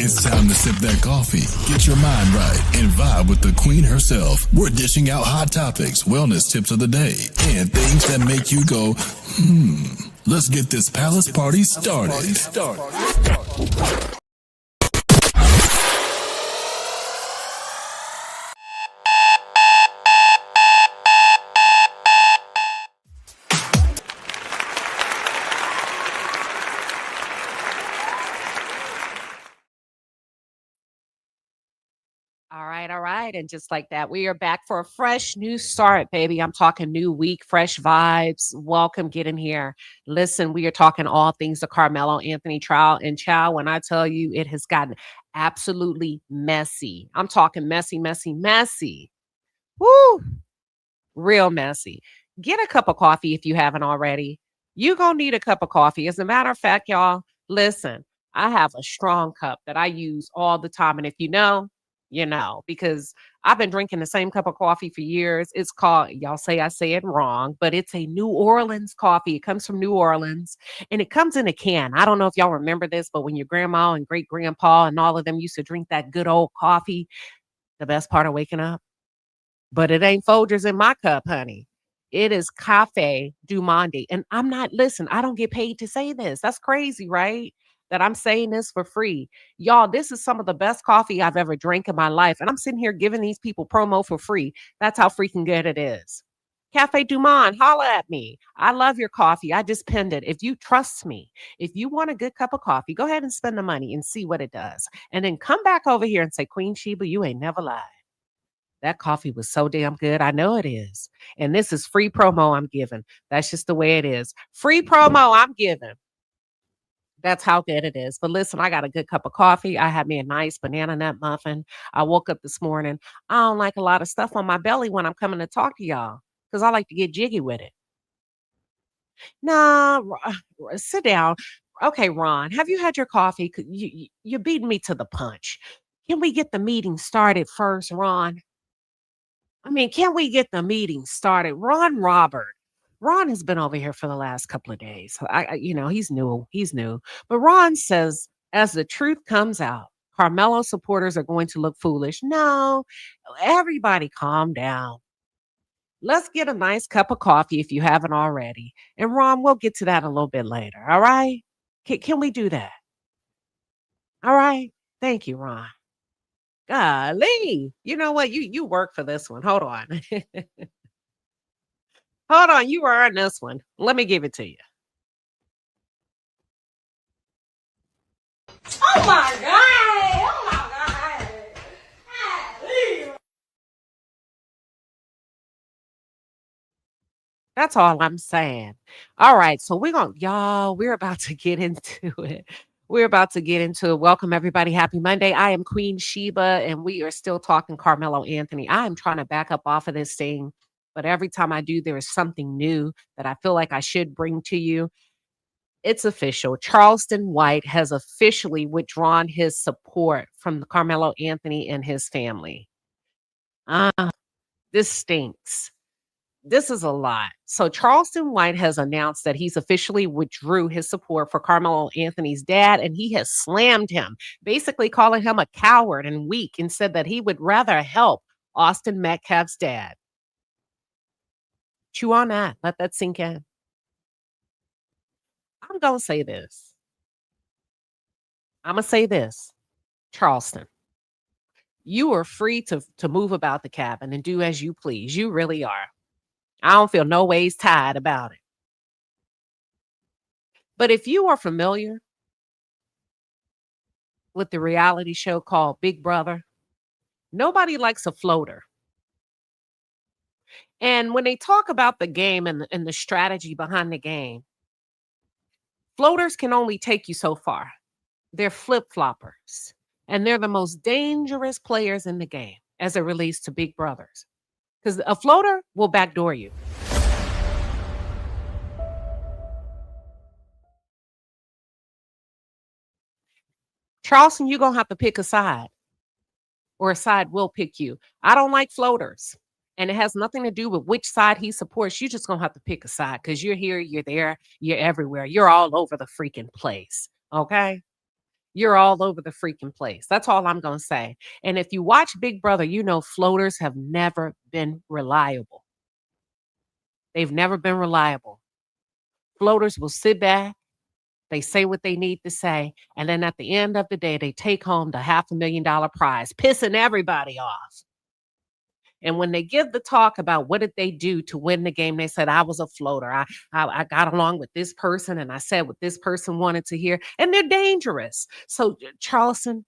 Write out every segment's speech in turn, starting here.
It's time to sip that coffee, get your mind right, and vibe with the queen herself. We're dishing out hot topics, wellness tips of the day, and things that make you go, Let's get this palace party started. All right. And just like that, we are back for a fresh new start, baby. I'm talking new week, fresh vibes. Welcome, get in here. Listen, we are talking all things the Karmelo Anthony trial. And child, when I tell you, it has gotten absolutely messy. I'm talking messy, messy, messy. Woo! Real messy. Get a cup of coffee if you haven't already. You're going to need a cup of coffee. As a matter of fact, y'all, listen, I have a strong cup that I use all the time. And if you know, because I've been drinking the same cup of coffee for years. It's called, y'all say I say it wrong, but it's a New Orleans coffee. It comes from New Orleans and it comes in a can. I don't know if y'all remember this, but when your grandma and great grandpa and all of them used to drink that good old coffee, the best part of waking up. But it ain't Folgers in my cup, honey. It is Cafe du Monde. And I don't get paid to say this. That's crazy, right? That I'm saying this for free. Y'all, this is some of the best coffee I've ever drank in my life. And I'm sitting here giving these people promo for free. That's how freaking good it is. Cafe du Monde, holla at me. I love your coffee. I just pinned it. If you trust me, if you want a good cup of coffee, go ahead and spend the money and see what it does. And then come back over here and say, Queen Sheba, you ain't never lied. That coffee was so damn good. I know it is. And this is free promo I'm giving. That's just the way it is. Free promo I'm giving. That's how good it is. But listen, I got a good cup of coffee. I had me a nice banana nut muffin. I woke up this morning. I don't like a lot of stuff on my belly when I'm coming to talk to y'all because I like to get jiggy with it. Nah, sit down. Okay, Ron, have you had your coffee? You're beating me to the punch. Can we get the meeting started first, Ron? Can we get the meeting started? Ron has been over here for the last couple of days. He's new. But Ron says, as the truth comes out, Karmelo supporters are going to look foolish. No, everybody calm down. Let's get a nice cup of coffee if you haven't already. And Ron, we'll get to that a little bit later. All right? Can we do that? All right. Thank you, Ron. Golly, you know what? You work for this one. Hold on. Hold on. You earned this one. Let me give it to you. Oh my God. Oh my God. That's all I'm saying. All right. So we're about to get into it. We're about to get into it. Welcome, everybody. Happy Monday. I am Queen Sheba, and we are still talking Karmelo Anthony. I am trying to back up off of this thing, but every time I do, there is something new that I feel like I should bring to you. It's official. Charleston White has officially withdrawn his support from Karmelo Anthony and his family. This stinks. This is a lot. So Charleston White has announced that he's officially withdrew his support for Karmelo Anthony's dad, and he has slammed him, basically calling him a coward and weak, and said that he would rather help Austin Metcalf's dad. Chew on that. Let that sink in. I'm going to say this. Charleston, you are free to move about the cabin and do as you please. You really are. I don't feel no ways tied about it. But if you are familiar with the reality show called Big Brother, nobody likes a floater. And when they talk about the game and the strategy behind the game, floaters can only take you so far. They're flip-floppers. And they're the most dangerous players in the game as it relates to Big Brothers. Because a floater will backdoor you. Charleston, you're going to have to pick a side. Or a side will pick you. I don't like floaters. And it has nothing to do with which side he supports. You're just going to have to pick a side. Because you're here, you're there, you're everywhere. You're all over the freaking place. Okay? You're all over the freaking place. That's all I'm going to say. And if you watch Big Brother, you know floaters have never been reliable. They've never been reliable. Floaters will sit back, they say what they need to say, and then at the end of the day, they take home the $500,000 prize, pissing everybody off. And when they give the talk about what did they do to win the game, they said, I was a floater. I got along with this person and I said what this person wanted to hear. And they're dangerous. So, Charleston,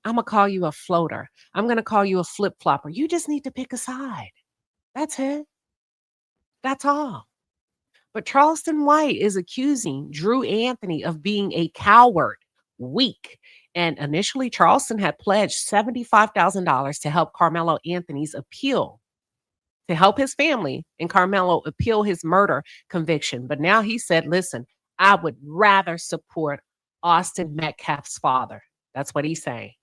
I'm going to call you a floater. I'm going to call you a flip-flopper. You just need to pick a side. That's it. That's all. But Charleston White is accusing Drew Anthony of being a coward, weak. And initially, Charleston had pledged $75,000 to help Karmelo Anthony's appeal, to help his family and Karmelo appeal his murder conviction. But now he said, listen, I would rather support Austin Metcalf's father. That's what he's saying.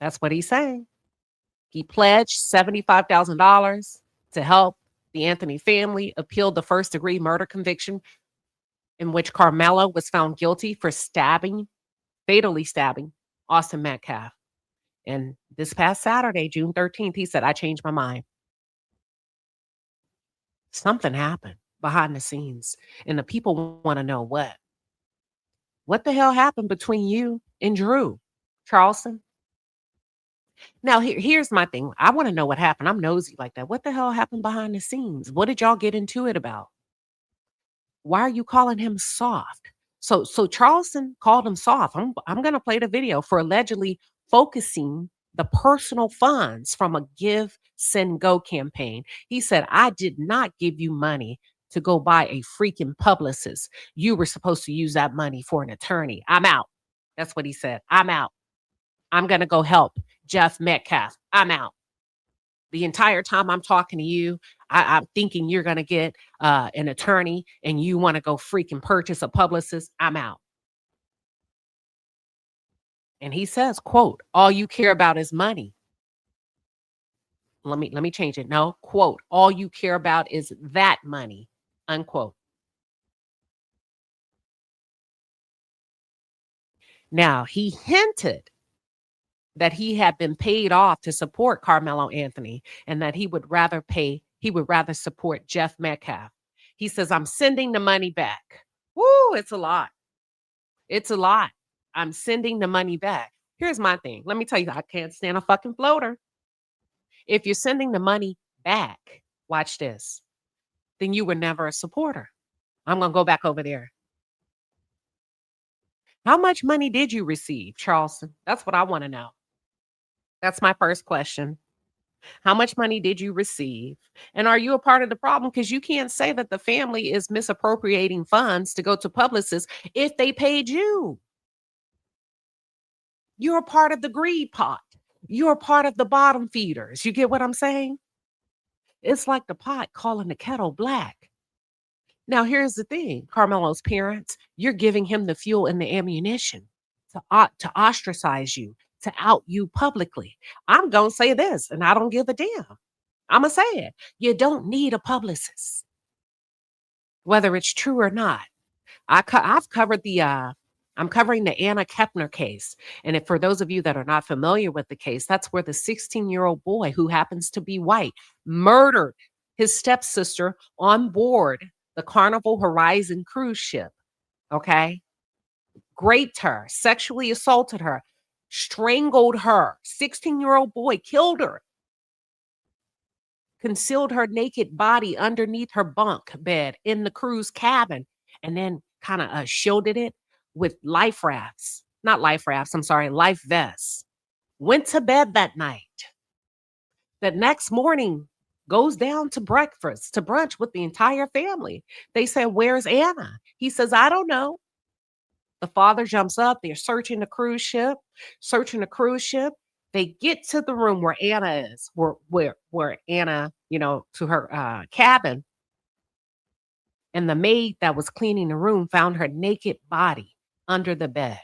That's what he's saying. He pledged $75,000 to help the Anthony family appeal the first-degree murder conviction in which Karmelo was found guilty for fatally stabbing Austin Metcalf. And this past Saturday, June 13th, he said, I changed my mind. Something happened behind the scenes, and the people want to know what. What the hell happened between you and Drew, Charleston? Now, here's my thing. I want to know what happened. I'm nosy like that. What the hell happened behind the scenes? What did y'all get into it about? Why are you calling him soft? So Charleston called him soft. I'm going to play the video for allegedly focusing the personal funds from a Give, Send, Go campaign. He said, I did not give you money to go buy a freaking publicist. You were supposed to use that money for an attorney. I'm out. That's what he said. I'm out. I'm going to go help Jeff Metcalf. I'm out. The entire time I'm talking to you, I'm thinking you're going to get an attorney and you want to go freaking purchase a publicist. I'm out. And he says, quote, all you care about is money. Let me change it. No, quote, all you care about is that money, unquote. Now, he hinted that he had been paid off to support Karmelo Anthony and that he would rather support Jeff Metcalf. He says, I'm sending the money back. Woo, it's a lot. It's a lot. I'm sending the money back. Here's my thing. Let me tell you, I can't stand a fucking floater. If you're sending the money back, watch this, then you were never a supporter. I'm going to go back over there. How much money did you receive, Charleston? That's what I want to know. That's my first question. How much money did you receive? And are you a part of the problem? Because you can't say that the family is misappropriating funds to go to publicists if they paid you. You're a part of the greed pot. You're a part of the bottom feeders. You get what I'm saying? It's like the pot calling the kettle black. Now, here's the thing, Karmelo's parents, you're giving him the fuel and the ammunition to ostracize you, to out you publicly. I'm going to say this, and I don't give a damn. I'm going to say it. You don't need a publicist, whether it's true or not. I've covered I'm covering the Anna Kepner case. And if for those of you that are not familiar with the case, that's where the 16-year-old boy who happens to be white murdered his stepsister on board the Carnival Horizon cruise ship. Okay. Raped her, sexually assaulted her, strangled her. 16-year-old boy killed her, concealed her naked body underneath her bunk bed in the cruise cabin, and then kind of shielded it with life vests. Went to bed that night. The next morning, goes down to brunch with the entire family. They said, where's Anna? He says, I don't know. The father jumps up. They're searching the cruise ship. They get to the room where Anna is, where Anna, to her cabin. And the maid that was cleaning the room found her naked body under the bed.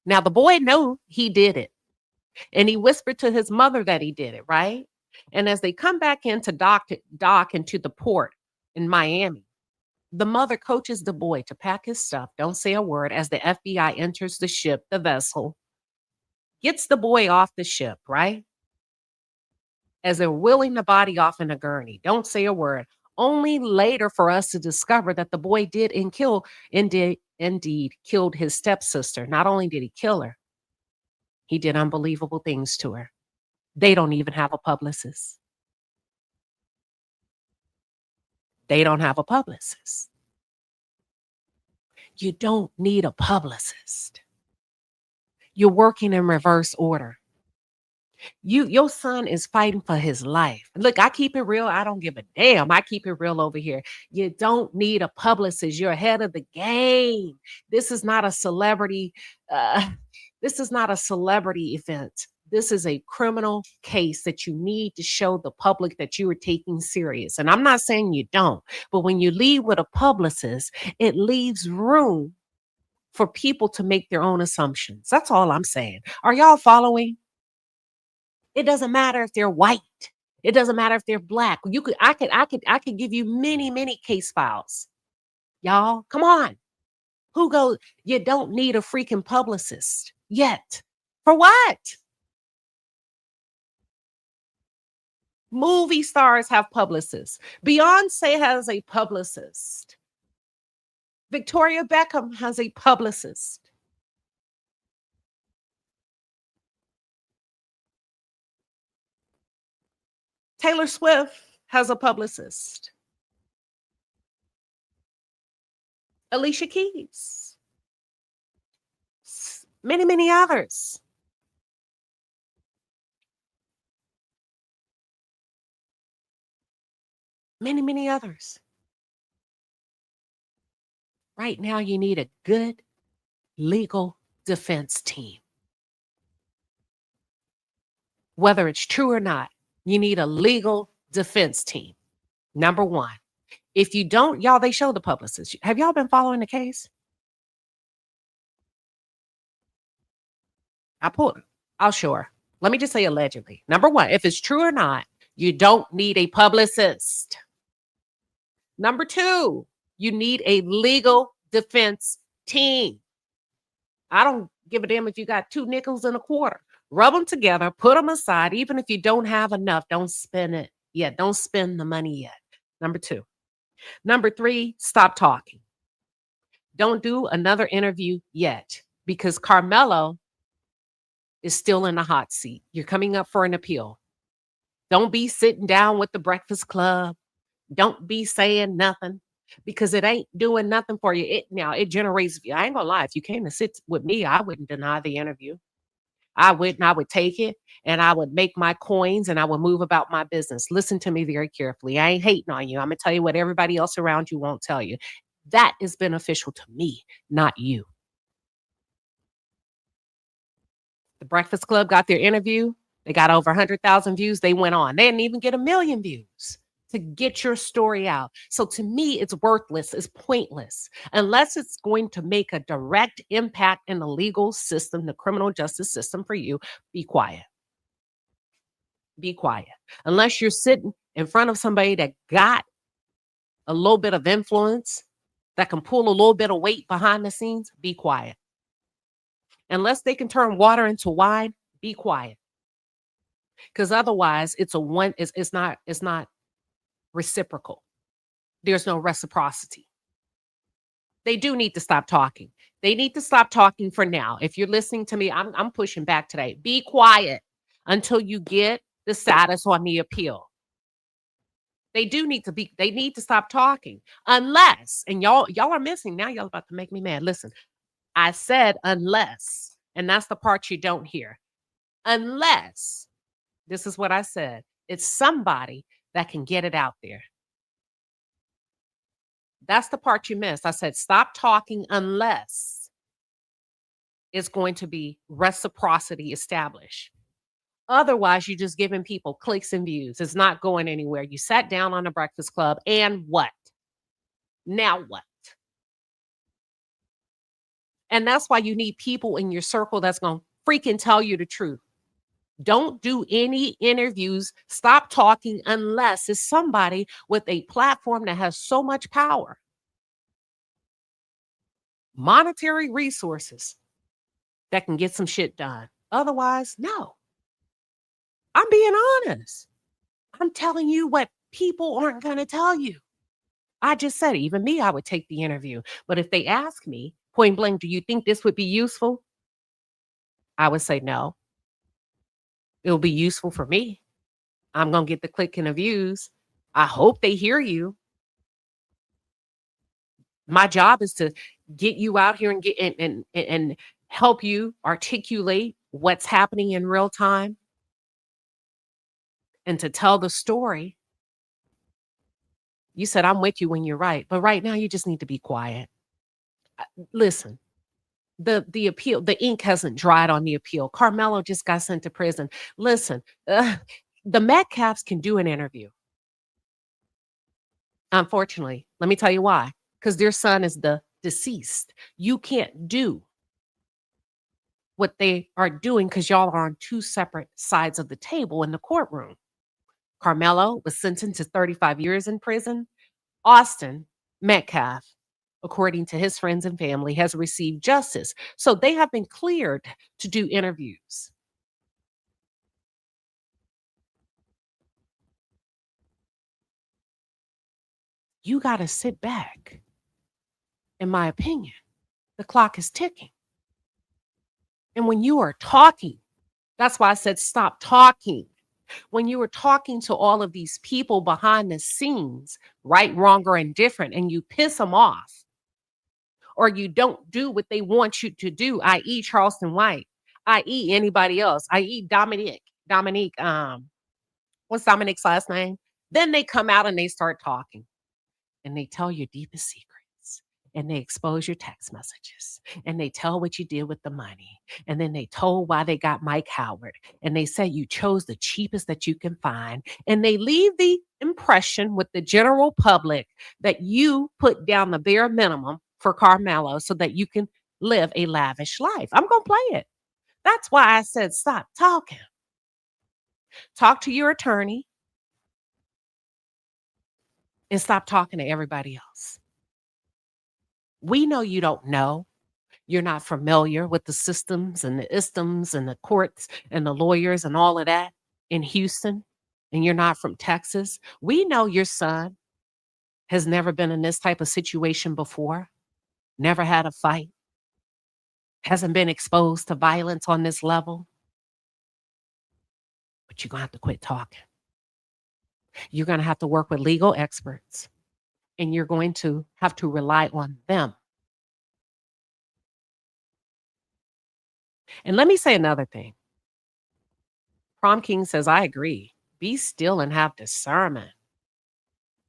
Now, the boy knew he did it. And he whispered to his mother that he did it, right? And as they come back into dock into the port in Miami, The mother coaches the boy to pack his stuff, don't say a word, as the FBI enters the ship, the vessel, gets the boy off the ship, right? As they're wheeling the body off in a gurney, don't say a word. Only later for us to discover that the boy did indeed killed his stepsister. Not only did he kill her, he did unbelievable things to her. They don't even have a publicist. They don't have a publicist. You don't need a publicist. You're working in reverse order. Your son is fighting for his life. Look, I keep it real. I don't give a damn. I keep it real over here. You don't need a publicist. You're ahead of the game. This is not a celebrity. This is not a celebrity event. This is a criminal case that you need to show the public that you are taking serious. And I'm not saying you don't, but when you lead with a publicist, it leaves room for people to make their own assumptions. That's all I'm saying. Are y'all following? It doesn't matter if they're white. It doesn't matter if they're black. I could give you many case files. Y'all, come on. Who goes? You don't need a freaking publicist yet. For what? Movie stars have publicists. Beyonce has a publicist. Victoria Beckham has a publicist. Taylor Swift has a publicist. Alicia Keys. Many others. Many others. Right now, you need a good legal defense team. Whether it's true or not, you need a legal defense team. Number one. If you don't, y'all, they show the publicist. Have y'all been following the case? I'll show her. Let me just say allegedly. Number one, if it's true or not, you don't need a publicist. Number two, you need a legal defense team. I don't give a damn if you got 2 nickels and a quarter. Rub them together, put them aside. Even if you don't have enough, don't spend it yet. Don't spend the money yet. Number two. Number three, stop talking. Don't do another interview yet because Karmelo is still in the hot seat. You're coming up for an appeal. Don't be sitting down with the Breakfast Club. Don't be saying nothing because it ain't doing nothing for you. It generates. I ain't gonna lie. If you came to sit with me, I wouldn't deny the interview. I would take it and I would make my coins and I would move about my business. Listen to me very carefully. I ain't hating on you. I'm going to tell you what everybody else around you won't tell you. That is beneficial to me, not you. The Breakfast Club got their interview. They got over 100,000 views. They went on. They didn't even get 1 million views to get your story out. So to me, it's worthless. It's pointless. Unless it's going to make a direct impact in the legal system, the criminal justice system for you, be quiet. Be quiet. Unless you're sitting in front of somebody that got a little bit of influence, that can pull a little bit of weight behind the scenes, be quiet. Unless they can turn water into wine, be quiet. Because otherwise, it's not reciprocal. There's no reciprocity. They do need to stop talking. They need to stop talking for now. If you're listening to me, I'm pushing back today. Be quiet until you get the status on the appeal. They need to stop talking unless, and y'all are missing now. Y'all about to make me mad. Listen, I said unless, and that's the part you don't hear. Unless, this is what I said. It's somebody that can get it out there. That's the part you missed. I said, stop talking unless it's going to be reciprocity established. Otherwise, you're just giving people clicks and views. It's not going anywhere. You sat down on the Breakfast Club and what? Now what? And that's why you need people in your circle that's going to freaking tell you the truth. Don't do any interviews. Stop talking unless it's somebody with a platform that has so much power monetary resources that can get some shit done. Otherwise, no. I'm being honest. I'm telling you what people aren't going to tell you. I just said, even me, I would take the interview. But if they ask me point blank, do you think this would be useful? I would say no. It'll be useful for me. I'm going to get the click and the views. I hope they hear you. My job is to get you out here and get and help you articulate what's happening in real time and to tell the story. You said I'm with you when you're right, but right now you just need to be quiet. Listen, the appeal, the ink hasn't dried on the appeal. Karmelo just got sent to prison. Listen, the Metcalfs can do an interview. Unfortunately, let me tell you why. Because their son is the deceased. You can't do what they are doing because y'all are on two separate sides of the table in the courtroom. Karmelo was sentenced to 35 years in prison. Austin Metcalf, according to his friends and family, has received justice. So they have been cleared to do interviews. You got to sit back. In my opinion, the clock is ticking. And when you are talking, that's why I said stop talking. When you are talking to all of these people behind the scenes, right, wrong, or indifferent, and you piss them off, or you don't do what they want you to do, i.e. Charleston White, i.e. anybody else, i.e. Dominique, what's Dominique's last name? Then they come out and they start talking and they tell your deepest secrets. And they expose your text messages and they tell what you did with the money. And then they told why they got Mike Howard. And they say you chose the cheapest that you can find. And they leave the impression with the general public that you put down the bare minimum for Karmelo so that you can live a lavish life. I'm going to play it. That's why I said stop talking. Talk to your attorney and stop talking to everybody else. We know you don't know. You're not familiar with the systems and the istems and the courts and the lawyers and all of that in Houston, and you're not from Texas. We know your son has never been in this type of situation before, never had a fight, hasn't been exposed to violence on this level. But you're going to have to quit talking. You're going to have to work with legal experts. And you're going to have to rely on them. And let me say another thing. Prom King says, I agree. Be still and have discernment.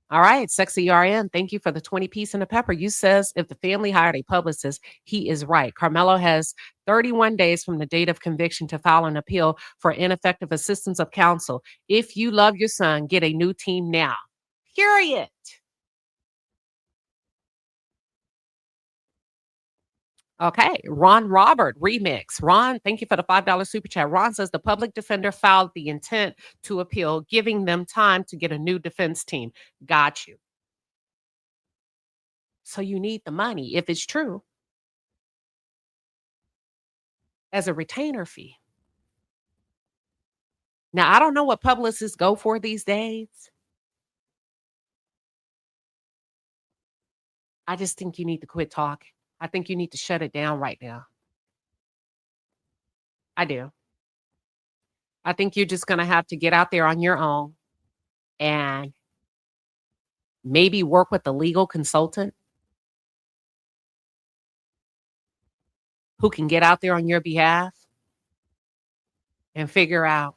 All right, Sexy RN, thank you for the 20-piece and the pepper. You says if the family hired a publicist, he is right. Karmelo has 31 days from the date of conviction to file an appeal for ineffective assistance of counsel. If you love your son, get a new team now. Period. Okay, Ron Robert remix. Ron, thank you for the $5 super chat. Ron says the public defender filed the intent to appeal, giving them time to get a new defense team. Got you. So you need the money, if it's true, as a retainer fee. Now, I don't know what publicists go for these days. I just think you need to quit talking. I think you need to shut it down right now. I do. I think you're just going to have to get out there on your own and maybe work with a legal consultant who can get out there on your behalf and figure out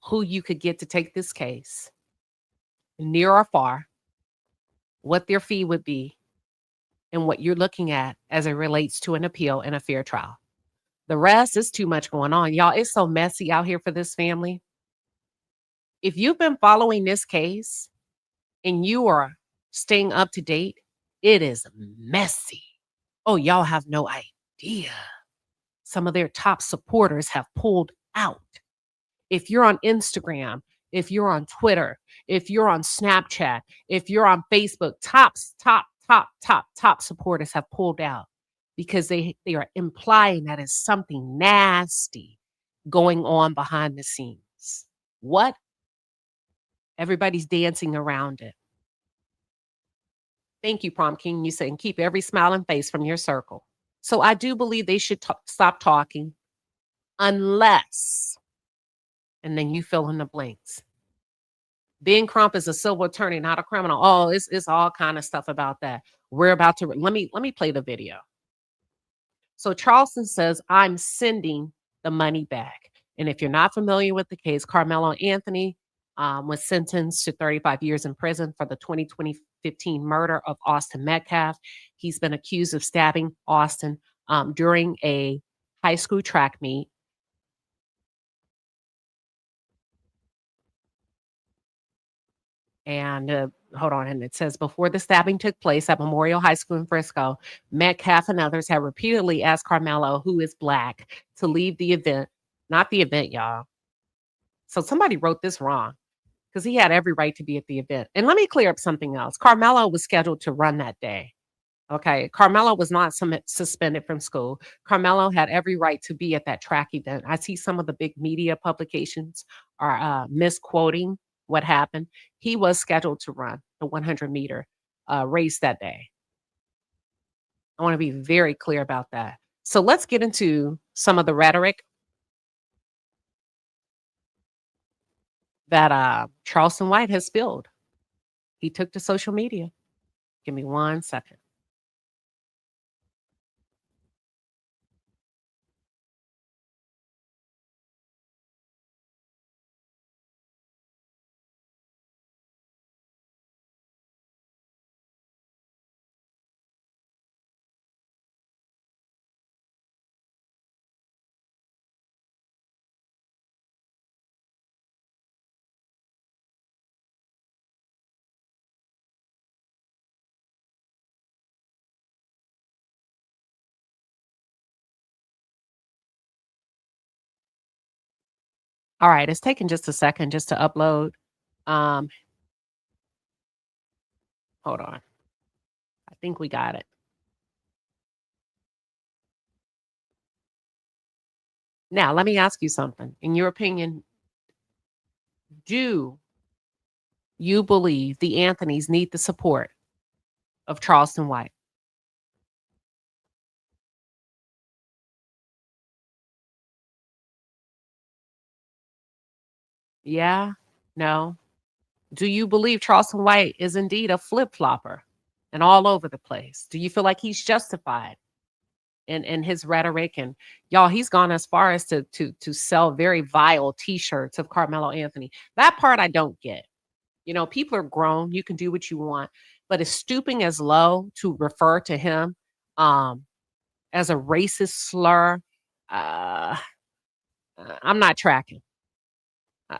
who you could get to take this case, near or far, what their fee would be, and what you're looking at as it relates to an appeal and a fair trial. The rest is too much going on. Y'all, it's so messy out here for this family. If you've been following this case and you are staying up to date, it is messy. Oh, y'all have no idea. Some of their top supporters have pulled out. If you're on Instagram, if you're on Twitter, if you're on Snapchat, if you're on Facebook, top top supporters have pulled out because they are implying that it's something nasty going on behind the scenes. What? Everybody's dancing around it. Thank you, Prom King. You saying keep every smiling face from your circle. So I do believe they should stop talking unless, and then you fill in the blanks. Ben Crump is a civil attorney, not a criminal. Oh, it's all kind of stuff about that. We're about to, let me play the video. So Charleston says, I'm sending the money back. And if you're not familiar with the case, Karmelo Anthony was sentenced to 35 years in prison for the 2015 murder of Austin Metcalf. He's been accused of stabbing Austin during a high school track meet. And hold on, and it says, before the stabbing took place at Memorial High School in Frisco, Metcalf and others have repeatedly asked Karmelo, who is Black, to leave the event. Not the event, y'all. So somebody wrote this wrong because he had every right to be at the event. And let me clear up something else. Karmelo was scheduled to run that day. Okay, Karmelo was not suspended from school. Karmelo had every right to be at that track event. I see some of the big media publications are misquoting what happened. He was scheduled to run the 100-meter race that day. I want to be very clear about that. So let's get into some of the rhetoric that Charleston White has spilled. He took to social media. Give me 1 second. All right, it's taking just a second just to upload. Hold on. I think we got it. Now, let me ask you something. In your opinion, do you believe the Anthonys need the support of Charleston White? Yeah? No? Do you believe Charleston White is indeed a flip-flopper and all over the place? Do you feel like he's justified in his rhetoric? And y'all, he's gone as far as to sell very vile t-shirts of Karmelo Anthony. That part I don't get. You know, people are grown. You can do what you want. But is stooping as low to refer to him as a racist slur? I'm not tracking.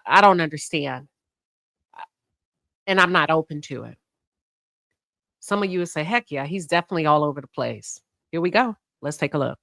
I don't understand. And I'm not open to it. Some of you would say, heck yeah, he's definitely all over the place. Here we go. Let's take a look.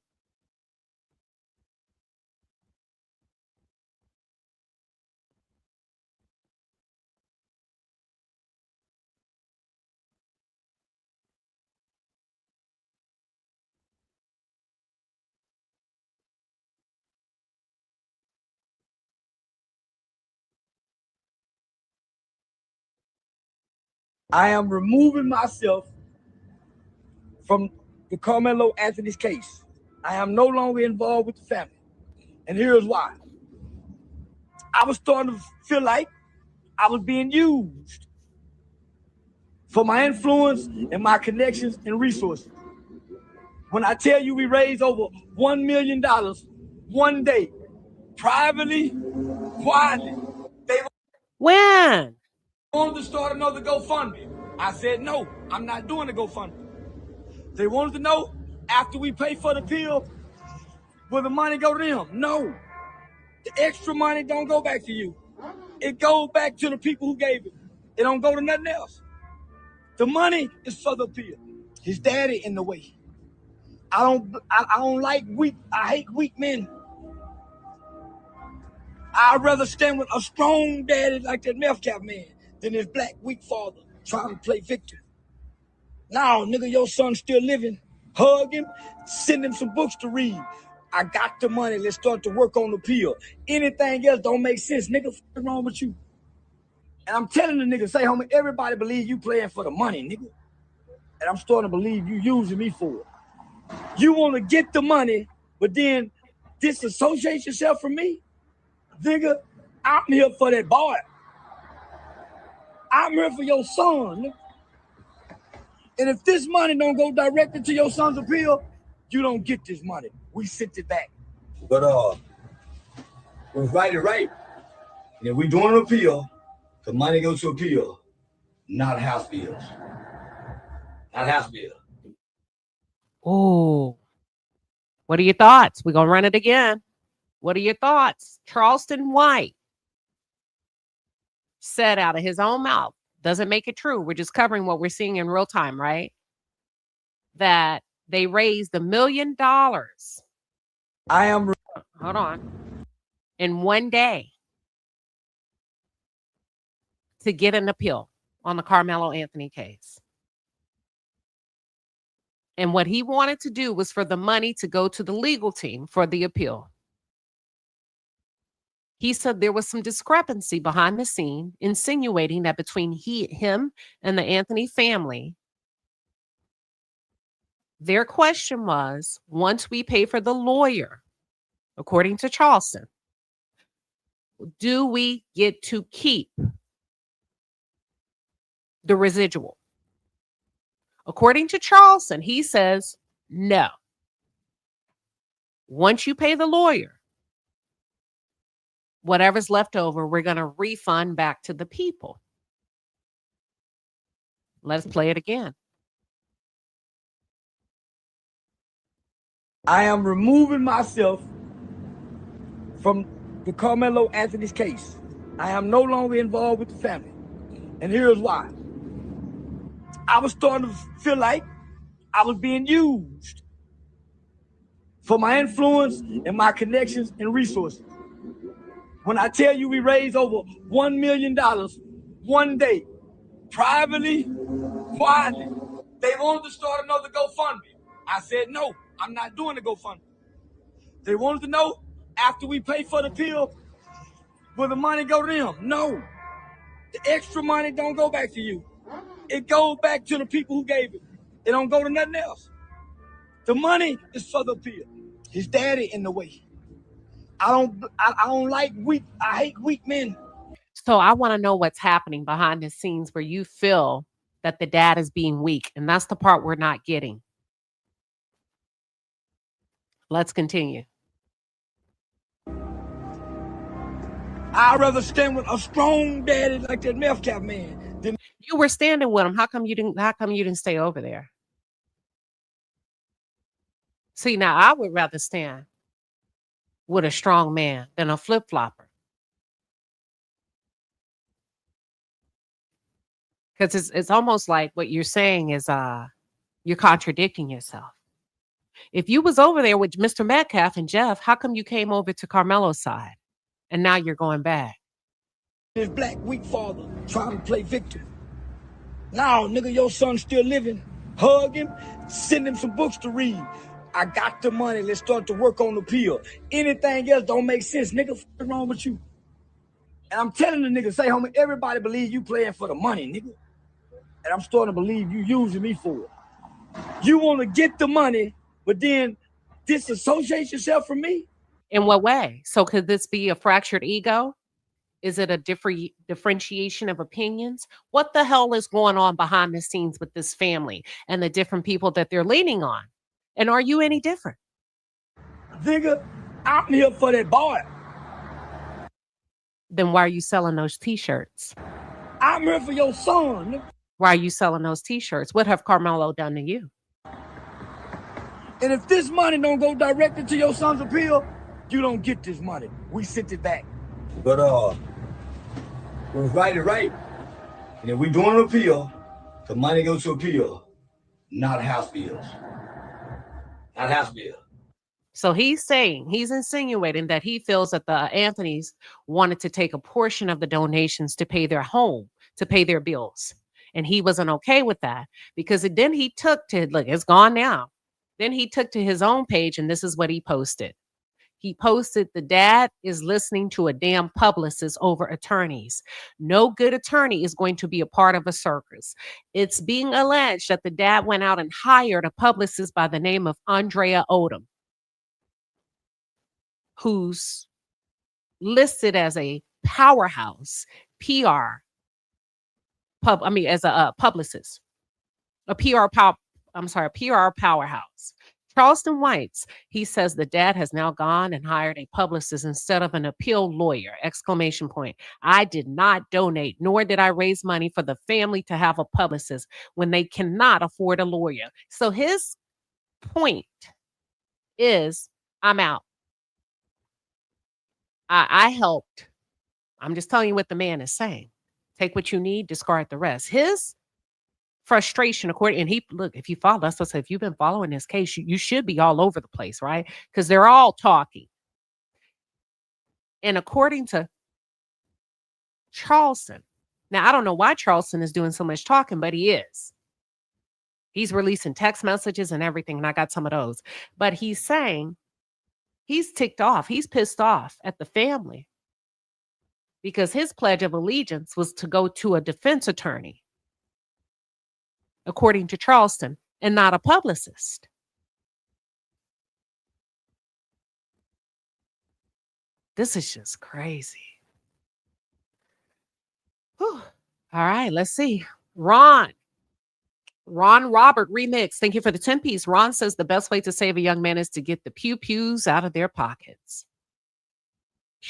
I am removing myself from the Karmelo Anthony's case. I am no longer involved with the family. And here's why. I was starting to feel like I was being used for my influence and my connections and resources. When I tell you we raised over $1 million one day, privately, quietly, they When? wanted to start another GoFundMe. I said, no, I'm not doing a GoFundMe. They wanted to know after we pay for the pill, will the money go to them? No. The extra money don't go back to you. It goes back to the people who gave it. It don't go to nothing else. The money is for the pill. His daddy in the way. I don't like weak. I hate weak men. I'd rather stand with a strong daddy like that Metcalf man than his black weak father trying to play victim. Now, nigga, your son still living. Hug him, send him some books to read. I got the money. Let's start to work on the appeal. Anything else don't make sense. Nigga, what's wrong with you? And I'm telling the nigga, say, homie, everybody believe you playing for the money, nigga. And I'm starting to believe you using me for it. You want to get the money, but then disassociate yourself from me? Nigga, I'm here for that boy. I'm here for your son, nigga. And if this money don't go directly to your son's appeal, you don't get this money. We sent it back. But we're right. And if we doing an appeal, the money goes to appeal, not house bills. Not house bill. Oh, what are your thoughts? We're going to run it again. What are your thoughts? Charleston White said out of his own mouth, doesn't make it true. We're just covering what we're seeing in real time, right? That they raised $1 million. I am. Hold on. In one day to get an appeal on the Karmelo Anthony case. And what he wanted to do was for the money to go to the legal team for the appeal. He said there was some discrepancy behind the scene, insinuating that between him and the Anthony family, their question was, once we pay for the lawyer, according to Charleston, do we get to keep the residual? According to Charleston, he says no. Once you pay the lawyer, whatever's left over, we're going to refund back to the people. Let's play it again. I am removing myself from the Karmelo Anthony's case. I am no longer involved with the family. And here's why. I was starting to feel like I was being used for my influence and my connections and resources. When I tell you we raised over $1 million one day, privately, quietly, they wanted to start another GoFundMe. I said, no, I'm not doing the GoFundMe. They wanted to know after we pay for the pill, will the money go to them? No, the extra money don't go back to you. It goes back to the people who gave it. It don't go to nothing else. The money is for the pill. His daddy in the way. I don't like weak. I hate weak men. So I want to know what's happening behind the scenes where you feel that the dad is being weak. And that's the part we're not getting. Let's continue. I'd rather stand with a strong daddy like that Metcalf man than You were standing with him. How come you didn't stay over there? See, now I would rather stand with a strong man than a flip-flopper. Because it's almost like what you're saying is you're contradicting yourself. If you was over there with Mr. Metcalf and Jeff, how come you came over to Karmelo's side? And now you're going back. his black weak father trying to play victim. Now, nigga, your son still living. Hug him, send him some books to read. I got the money. Let's start to work on the appeal. Anything else don't make sense. Nigga, what's wrong with you? And I'm telling the nigga, say, homie, everybody believe you playing for the money, nigga. And I'm starting to believe you using me for it. You want to get the money, but then disassociate yourself from me? In what way? So could this be a fractured ego? Is it a differentiation of opinions? What the hell is going on behind the scenes with this family and the different people that they're leaning on? And are you any different? Nigga, I'm here for that boy. Then why are you selling those t-shirts? I'm here for your son, nigga. Why are you selling those t-shirts? What have Karmelo done to you? And if this money don't go directly to your son's appeal, you don't get this money. We sent it back. But we're right. And if we doing an appeal, the money goes to appeal, not house bills. Not house bills. So he's insinuating that he feels that the Anthonys wanted to take a portion of the donations to pay their home, to pay their bills. And he wasn't okay with that because then he took to, look, it's gone now. Then he took to his own page and this is what he posted. He posted, the dad is listening to a damn publicist over attorneys. No good attorney is going to be a part of a circus. It's being alleged that the dad went out and hired a publicist by the name of Andrea Odom, who's listed as a powerhouse PR as a publicist, a PR powerhouse. Charleston White's, he says the dad has now gone and hired a publicist instead of an appeal lawyer, ! I did not donate, nor did I raise money for the family to have a publicist when they cannot afford a lawyer. So his point is, I'm out. I helped. I'm just telling you what the man is saying. Take what you need, discard the rest. His frustration, and look, if you follow, that's what I said, if you've been following this case, you should be all over the place, right? Because they're all talking. And according to Charleston, now I don't know why Charleston is doing so much talking, but he is. He's releasing text messages and everything, and I got some of those. But he's saying he's ticked off. He's pissed off at the family because his pledge of allegiance was to go to a defense attorney, according to Charleston, and not a publicist. This is just crazy. Whew. All right, let's see. Ron Robert remix. Thank you for the 10-piece. Ron says the best way to save a young man is to get the pew-pews out of their pockets.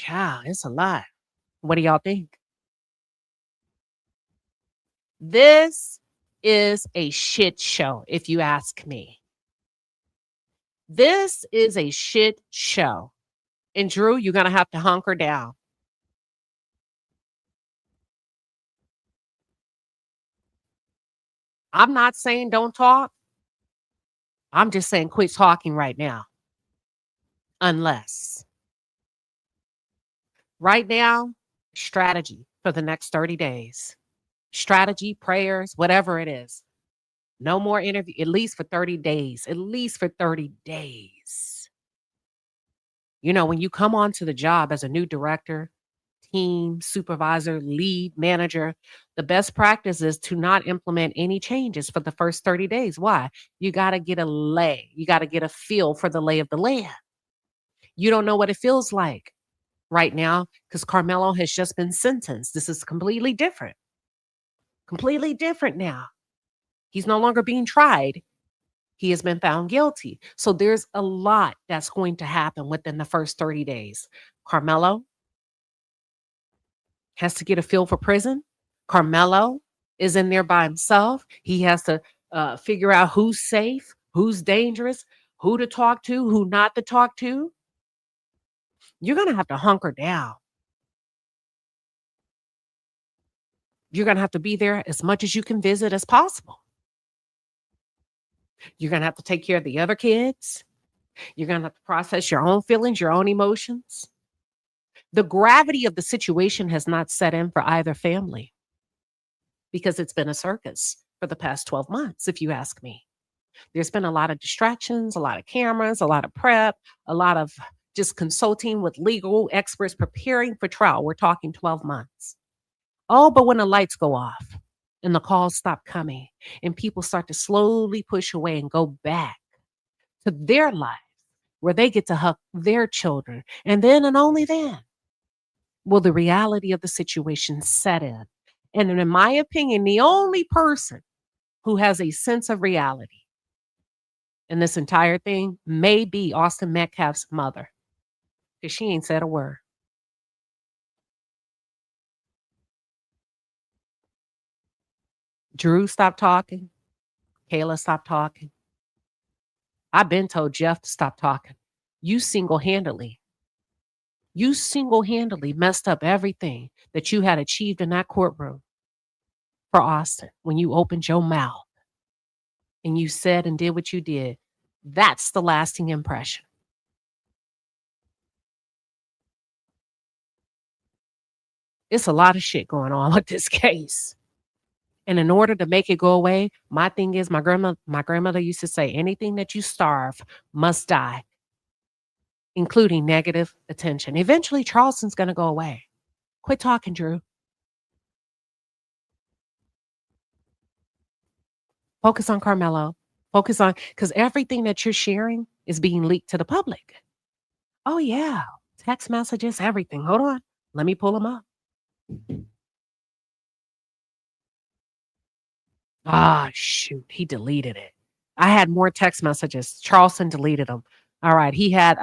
Yeah, it's a lot. What do y'all think? This is a shit show, if you ask me. This is a shit show. And Drew, you're going to have to hunker down. I'm not saying don't talk. I'm just saying quit talking right now. Unless. Right now, strategy for the next 30 days. Strategy, prayers, whatever it is. No more interview, at least for 30 days. At least for 30 days. You know, when you come onto the job as a new director, team, supervisor, lead, manager, the best practice is to not implement any changes for the first 30 days. Why? You got to get a lay. You got to get a feel for the lay of the land. You don't know what it feels like right now because Karmelo has just been sentenced. This is completely different. Completely different now. He's no longer being tried. He has been found guilty. So there's a lot that's going to happen within the first 30 days. Karmelo has to get a feel for prison. Karmelo is in there by himself. He has to figure out who's safe, who's dangerous, who to talk to, who not to talk to. You're going to have to hunker down. You're going to have to be there as much as you can visit as possible. You're going to have to take care of the other kids. You're going to have to process your own feelings, your own emotions. The gravity of the situation has not set in for either family because it's been a circus for the past 12 months, if you ask me. There's been a lot of distractions, a lot of cameras, a lot of prep, a lot of just consulting with legal experts preparing for trial. We're talking 12 months. Oh, but when the lights go off and the calls stop coming and people start to slowly push away and go back to their lives where they get to hug their children, and then and only then will the reality of the situation set in. And in my opinion, the only person who has a sense of reality in this entire thing may be Austin Metcalf's mother, because she ain't said a word. Drew stopped talking. Kayla stopped talking. I've been told Jeff to stop talking. You single-handedly messed up everything that you had achieved in that courtroom for Austin when you opened your mouth and you said and did what you did. That's the lasting impression. It's a lot of shit going on with this case. And in order to make it go away, my thing is my grandmother used to say, anything that you starve must die, including negative attention. Eventually, Charleston's going to go away. Quit talking, Drew. Focus on Karmelo. Focus on, because everything that you're sharing is being leaked to the public. Oh, yeah. Text messages, everything. Hold on. Let me pull them up. Ah, shoot. He deleted it. I had more text messages. Charleston deleted them. All right. He had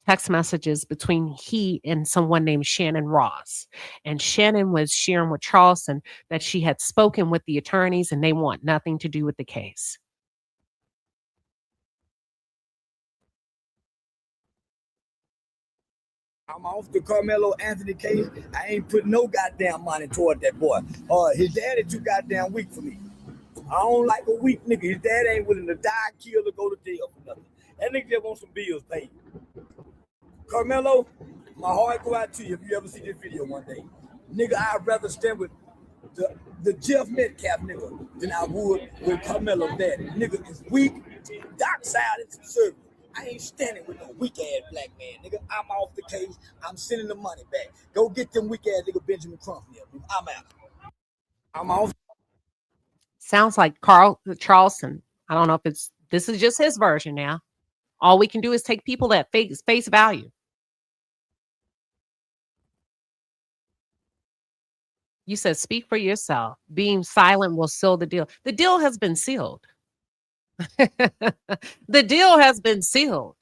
text messages between he and someone named Shannon Ross. And Shannon was sharing with Charleston that she had spoken with the attorneys and they want nothing to do with the case. I'm off the Karmelo Anthony case. I ain't put no goddamn money toward that boy. His daddy too goddamn weak for me. I don't like a weak nigga. His dad ain't willing to die, kill, or go to jail for nothing. That nigga just want some bills paid. Karmelo, my heart go out to you if you ever see this video one day. Nigga, I'd rather stand with the Jeff Metcalf nigga than I would with Karmelo's daddy. Nigga is weak, dark side is conservative. I ain't standing with no weak ass black man, nigga. I'm off the case. I'm sending the money back. Go get them weak ass nigga Benjamin Crump here. I'm out. I'm off. Sounds like Charleston. I don't know if this is just his version now. All we can do is take people at face value. You said, speak for yourself. Being silent will seal the deal. The deal has been sealed. The deal has been sealed.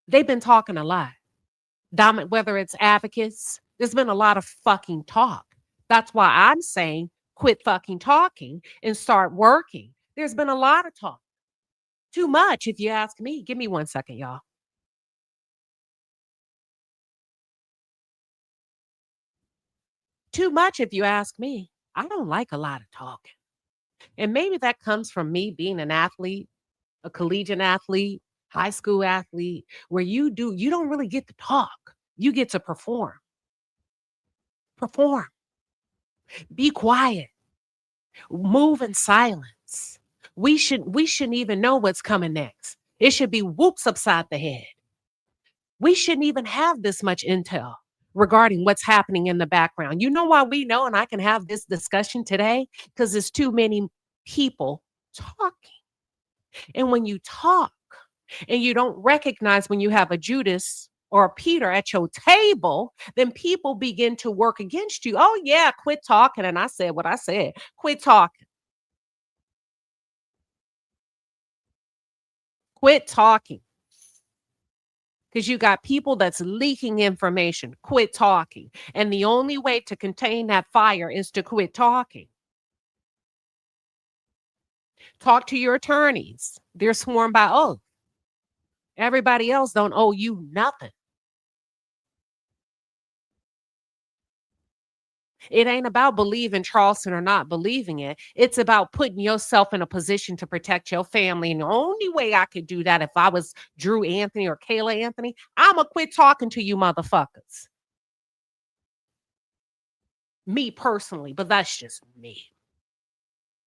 They've been talking a lot. Whether it's advocates, there's been a lot of fucking talk. That's why I'm saying quit fucking talking and start working. There's been a lot of talk. Too much, if you ask me. Give me 1 second, y'all. Too much, if you ask me. I don't like a lot of talking. And maybe that comes from me being an athlete, a collegiate athlete, high school athlete, where you don't really get to talk. You get to perform. Perform. Be quiet. Move in silence. We shouldn't even know what's coming next. It should be whoops upside the head. We shouldn't even have this much intel regarding what's happening in the background. You know why we know, and I can have this discussion today? Because there's too many people talking. And when you talk and you don't recognize when you have a Judas or a Peter at your table, then people begin to work against you. Oh, yeah, quit talking. And I said what I said. Quit talking. Quit talking. Because you got people that's leaking information. Quit talking. And the only way to contain that fire is to quit talking. Talk to your attorneys. They're sworn by oath. Everybody else don't owe you nothing. It ain't about believing Charleston or not believing it. It's about putting yourself in a position to protect your family. And the only way I could do that if I was Drew Anthony or Kayla Anthony, I'm going to quit talking to you motherfuckers. Me personally, but that's just me.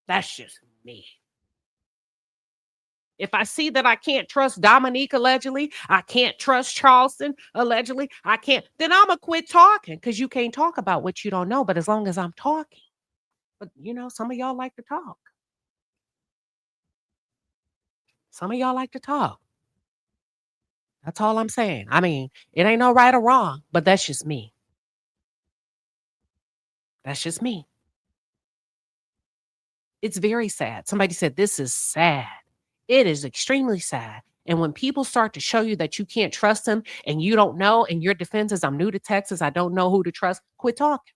That's just me. If I see that I can't trust Dominique allegedly, I can't trust Charleston allegedly, then I'm going to quit talking, because you can't talk about what you don't know. But as long as I'm talking, but some of y'all like to talk. Some of y'all like to talk. That's all I'm saying. I mean, it ain't no right or wrong, but that's just me. That's just me. It's very sad. Somebody said, this is sad. It is extremely sad. And when people start to show you that you can't trust them and you don't know, and your defense is, I'm new to Texas, I don't know who to trust, quit talking.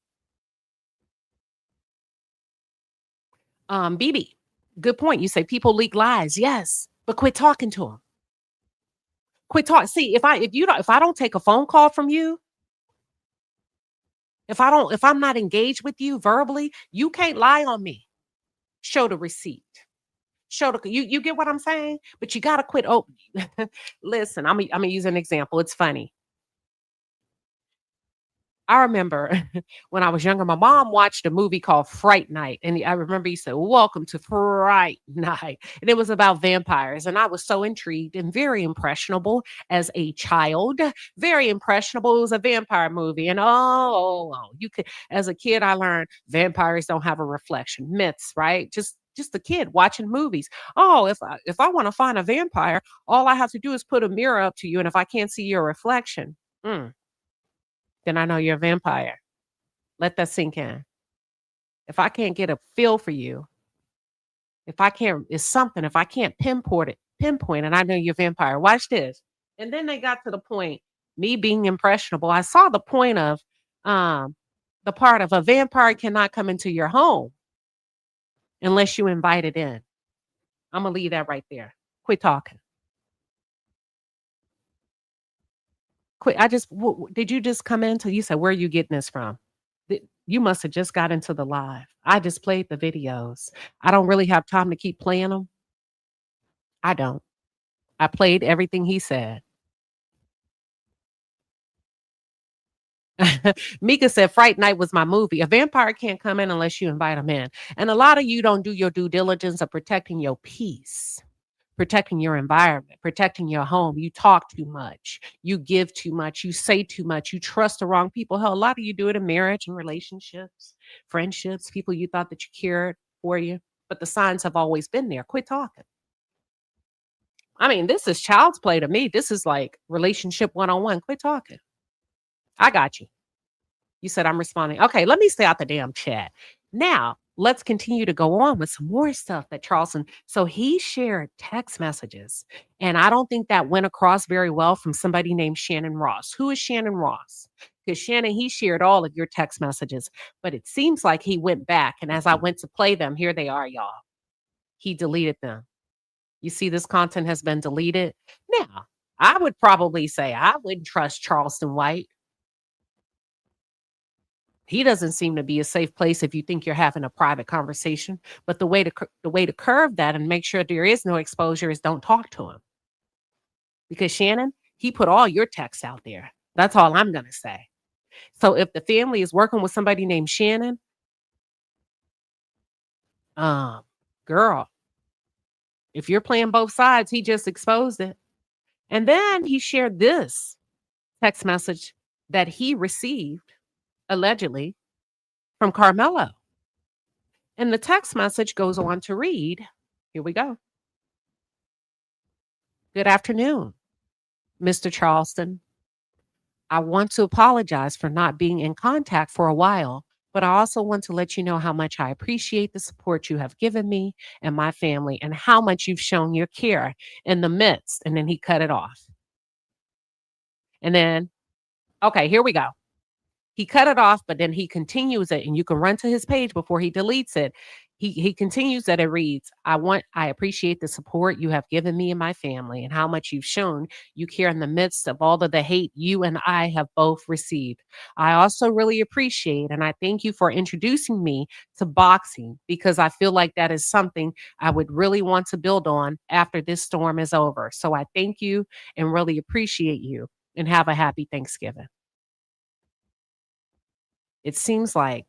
BB, good point. You say people leak lies. Yes, but quit talking to them. Quit talking. See, if I don't take a phone call from you, if I'm not engaged with you verbally, you can't lie on me. Show the receipt. You get what I'm saying? But you gotta quit. Oh, listen, I'm gonna use an example. It's funny. I remember when I was younger, my mom watched a movie called Fright Night. And I remember he said, "Welcome to Fright Night." And it was about vampires. And I was so intrigued and very impressionable as a child. Very impressionable. It was a vampire movie. And you could, as a kid, I learned vampires don't have a reflection. Myths, right? Just a kid watching movies. Oh, if I want to find a vampire, all I have to do is put a mirror up to you. And if I can't see your reflection, then I know you're a vampire. Let that sink in. If I can't get a feel for you, if I can't pinpoint it, I know you're a vampire. Watch this. And then they got to the point, me being impressionable. I saw the point of the part of a vampire cannot come into your home unless you invite it in. I'm gonna leave that right there. Quit talking. Quit. Did you just come into? You said, where are you getting this from? You must have just got into the live. I just played the videos. I don't really have time to keep playing them. I don't. I played everything he said. Mika said Fright Night was my movie. A vampire can't come in unless you invite him in. And a lot of you don't do your due diligence of protecting your peace, protecting your environment, protecting your home. You talk too much. You give too much. You say too much. You trust the wrong people. Hell, a lot of you do it in marriage and relationships, friendships, people you thought that you cared for you. But the signs have always been there. Quit talking. I mean, this is child's play to me. This is like relationship 101. Quit talking. I got you. You said I'm responding. Okay, let me stay out the damn chat. Now, let's continue to go on with some more stuff that Charleston. So he shared text messages, and I don't think that went across very well from somebody named Shannon Ross. Who is Shannon Ross? Because Shannon, he shared all of your text messages, but it seems like he went back. And as I went to play them, here they are, y'all. He deleted them. You see, this content has been deleted. Now, I would probably say I wouldn't trust Charleston White. He doesn't seem to be a safe place if you think you're having a private conversation. But the way to curve that and make sure there is no exposure is don't talk to him. Because Shannon, he put all your texts out there. That's all I'm going to say. So if the family is working with somebody named Shannon, girl, if you're playing both sides, he just exposed it. And then he shared this text message that he received allegedly from Karmelo. And the text message goes on to read, here we go. Good afternoon, Mr. Charleston. I want to apologize for not being in contact for a while, but I also want to let you know how much I appreciate the support you have given me and my family and how much you've shown your care in the midst. And then he cut it off. And then, okay, here we go. He cut it off, but then he continues it, and you can run to his page before he deletes it. He continues that. It reads, I appreciate the support you have given me and my family and how much you've shown you care in the midst of all of the hate you and I have both received. I also really appreciate and I thank you for introducing me to boxing because I feel like that is something I would really want to build on after this storm is over. So I thank you and really appreciate you and have a happy Thanksgiving. It seems like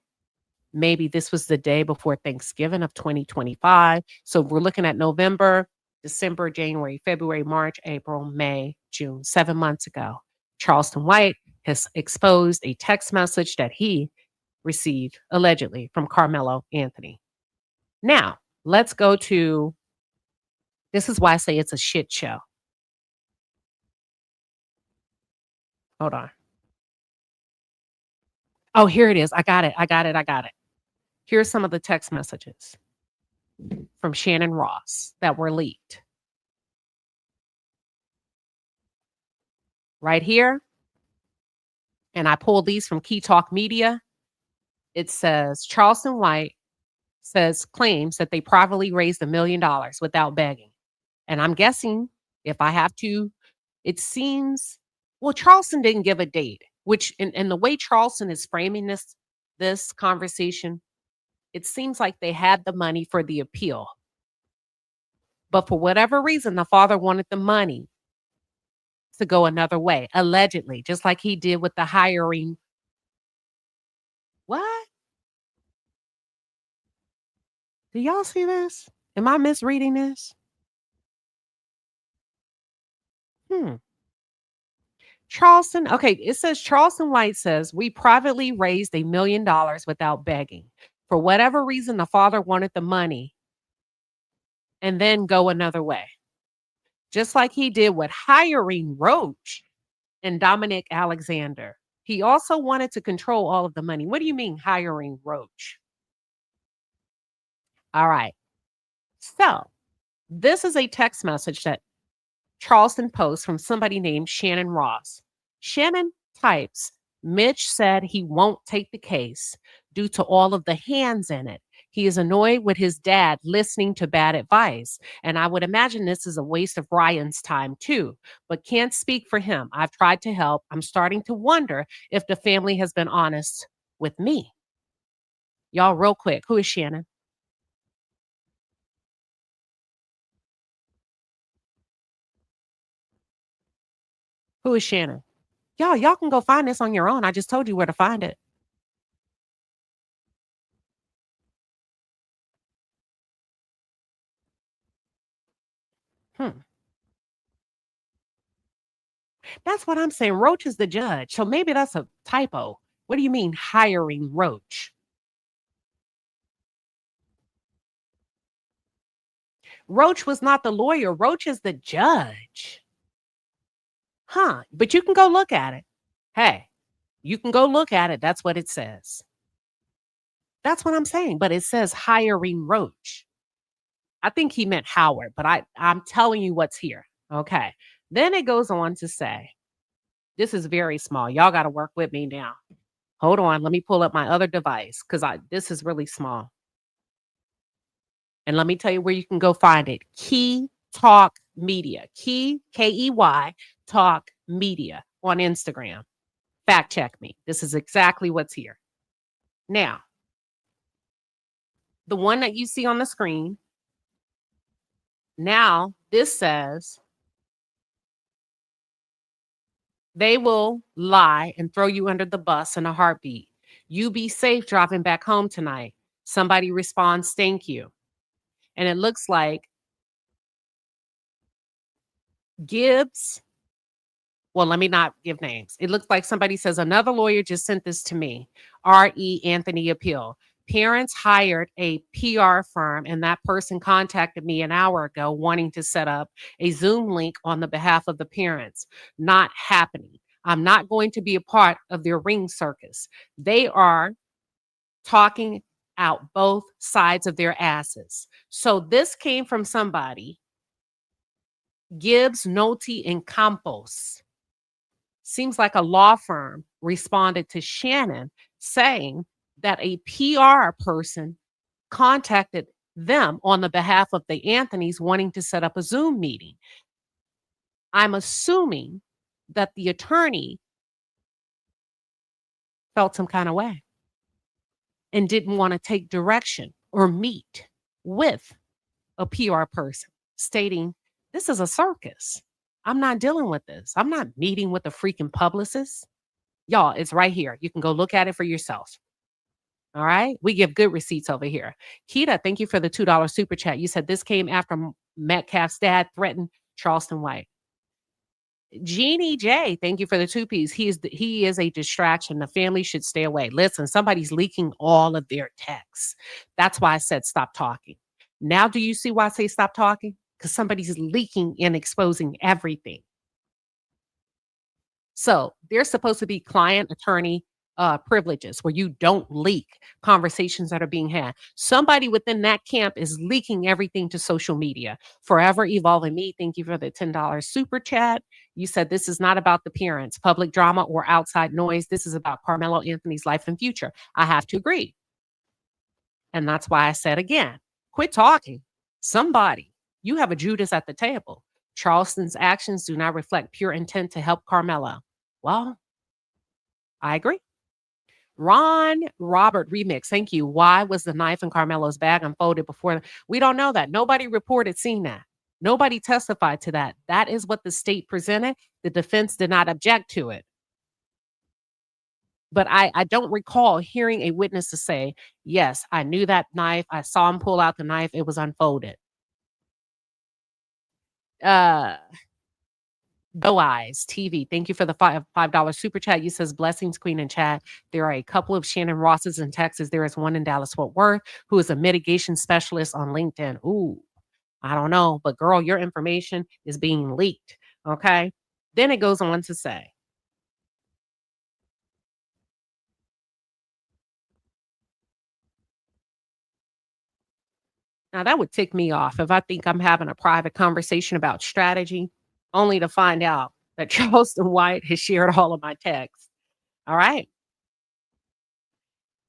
maybe this was the day before Thanksgiving of 2025. So we're looking at November, December, January, February, March, April, May, June, 7 months ago. Charleston White has exposed a text message that he received allegedly from Karmelo Anthony. Now, let's go to, this is why I say it's a shit show. Hold on. Oh, here it is. I got it. Here's some of the text messages from Shannon Ross that were leaked. Right here. And I pulled these from Key Talk Media. It says Charleston White claims that they privately raised $1 million without begging. And I'm guessing if I have to, it seems, well, Charleston didn't give a date. Which, in the way Charleston is framing this conversation, it seems like they had the money for the appeal. But for whatever reason, the father wanted the money to go another way, allegedly, just like he did with the hiring Do y'all see this? Am I misreading this? Charleston, okay, it says Charleston White says, we privately raised $1 million without begging. For whatever reason, the father wanted the money and then go another way. Just like he did with hiring Roach and Dominic Alexander. He also wanted to control all of the money. What do you mean hiring Roach? All right. So this is a text message that Charleston posts from somebody named Shannon Ross. Shannon types, Mitch said he won't take the case due to all of the hands in it. He is annoyed with his dad listening to bad advice. And I would imagine this is a waste of Ryan's time too, but can't speak for him. I've tried to help. I'm starting to wonder if the family has been honest with me. Y'all, real quick, who is Shannon? Who is Shannon? Y'all can go find this on your own. I just told you where to find it. That's what I'm saying. Roach is the judge. So maybe that's a typo. What do you mean hiring Roach? Roach was not the lawyer. Roach is the judge. But you can go look at it. Hey, you can go look at it. That's what it says. That's what I'm saying. But it says hiring Roach. I think he meant Howard, but I'm telling you what's here. Okay. Then it goes on to say, this is very small. Y'all got to work with me now. Hold on. Let me pull up my other device because this is really small. And let me tell you where you can go find it. Key Talk Media. Key, Key, Talk Media on Instagram. Fact check me. This is exactly what's here. Now, the one that you see on the screen, now this says, they will lie and throw you under the bus in a heartbeat. You be safe driving back home tonight. Somebody responds, thank you. And it looks like Gibbs. Well, let me not give names. It looks like somebody says, another lawyer just sent this to me. R.E. Anthony Appeal. Parents hired a PR firm and that person contacted me an hour ago wanting to set up a Zoom link on the behalf of the parents. Not happening. I'm not going to be a part of their ring circus. They are talking out both sides of their asses. So this came from somebody, Gibbs, Nolte, and Campos. Seems like a law firm responded to Shannon saying that a PR person contacted them on the behalf of the Anthonys wanting to set up a Zoom meeting. I'm assuming that the attorney felt some kind of way and didn't want to take direction or meet with a PR person stating, this is a circus. I'm not dealing with this. I'm not meeting with a freaking publicist. Y'all, it's right here. You can go look at it for yourself. All right. We give good receipts over here. Keita, thank you for the $2 super chat. You said this came after Metcalf's dad threatened Charleston White. Jeannie J, thank you for the 2Ps. He is a distraction. The family should stay away. Listen, somebody's leaking all of their texts. That's why I said stop talking. Now, do you see why I say stop talking? Because somebody's leaking and exposing everything. So there's supposed to be client attorney privileges where you don't leak conversations that are being had. Somebody within that camp is leaking everything to social media. Forever Evolving Me, thank you for the $10 super chat. You said this is not about the parents, public drama, or outside noise. This is about Karmelo Anthony's life and future. I have to agree. And that's why I said again, quit talking. Somebody, you have a Judas at the table. Charleston's actions do not reflect pure intent to help Karmelo. Well, I agree. Ron Robert remix. Thank you. Why was the knife in Karmelo's bag unfolded before? We don't know that. Nobody reported seeing that. Nobody testified to that. That is what the state presented. The defense did not object to it. But I don't recall hearing a witness to say, yes, I knew that knife. I saw him pull out the knife. It was unfolded. Go Eyes TV. Thank you for the $5 super chat. You says blessings, Queen and chat. There are a couple of Shannon Rosses in Texas. There is one in Dallas Fort Worth who is a mitigation specialist on LinkedIn. Ooh, I don't know, but girl, your information is being leaked. Okay. Then it goes on to say, now that would tick me off if I think I'm having a private conversation about strategy, only to find out that Charleston White has shared all of my texts. All right.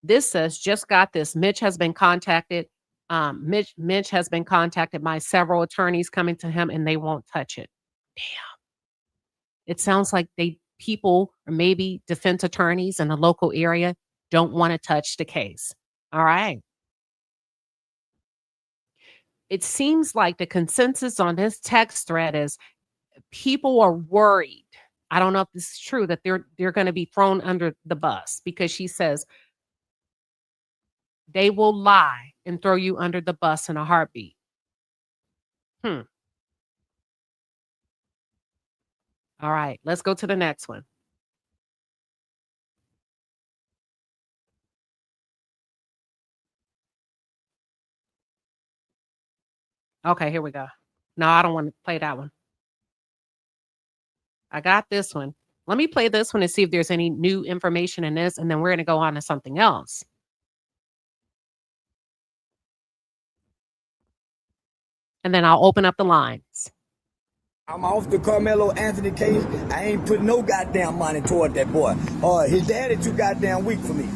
This says, just got this. Mitch has been contacted. Mitch has been contacted by several attorneys coming to him and they won't touch it. Damn. It sounds like people or maybe defense attorneys in the local area don't want to touch the case. All right. It seems like the consensus on this text thread is people are worried. I don't know if this is true, that they're going to be thrown under the bus, because she says they will lie and throw you under the bus in a heartbeat. All right, let's go to the next one. Okay, here we go. No, I don't want to play that one. I got this one. Let me play this one and see if there's any new information in this, and then we're going to go on to something else. And then I'll open up the lines. I'm off the Karmelo Anthony case. I ain't put no goddamn money toward that boy. His daddy too goddamn weak for me.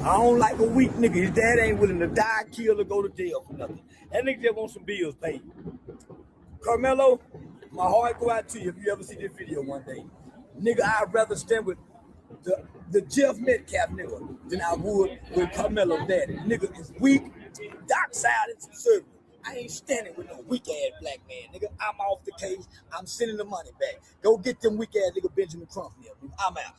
I don't like a weak nigga. His dad ain't willing to die, kill, or go to jail for nothing. That nigga just want some bills paid. Karmelo, my heart go out to you if you ever see this video one day. Nigga, I'd rather stand with the Jeff Metcalf nigga than I would with Karmelo's daddy. Nigga is weak, dark side, and conservative. I ain't standing with no weak ass black man, nigga. I'm off the case. I'm sending the money back. Go get them weak ass nigga Benjamin Crump here. I'm out.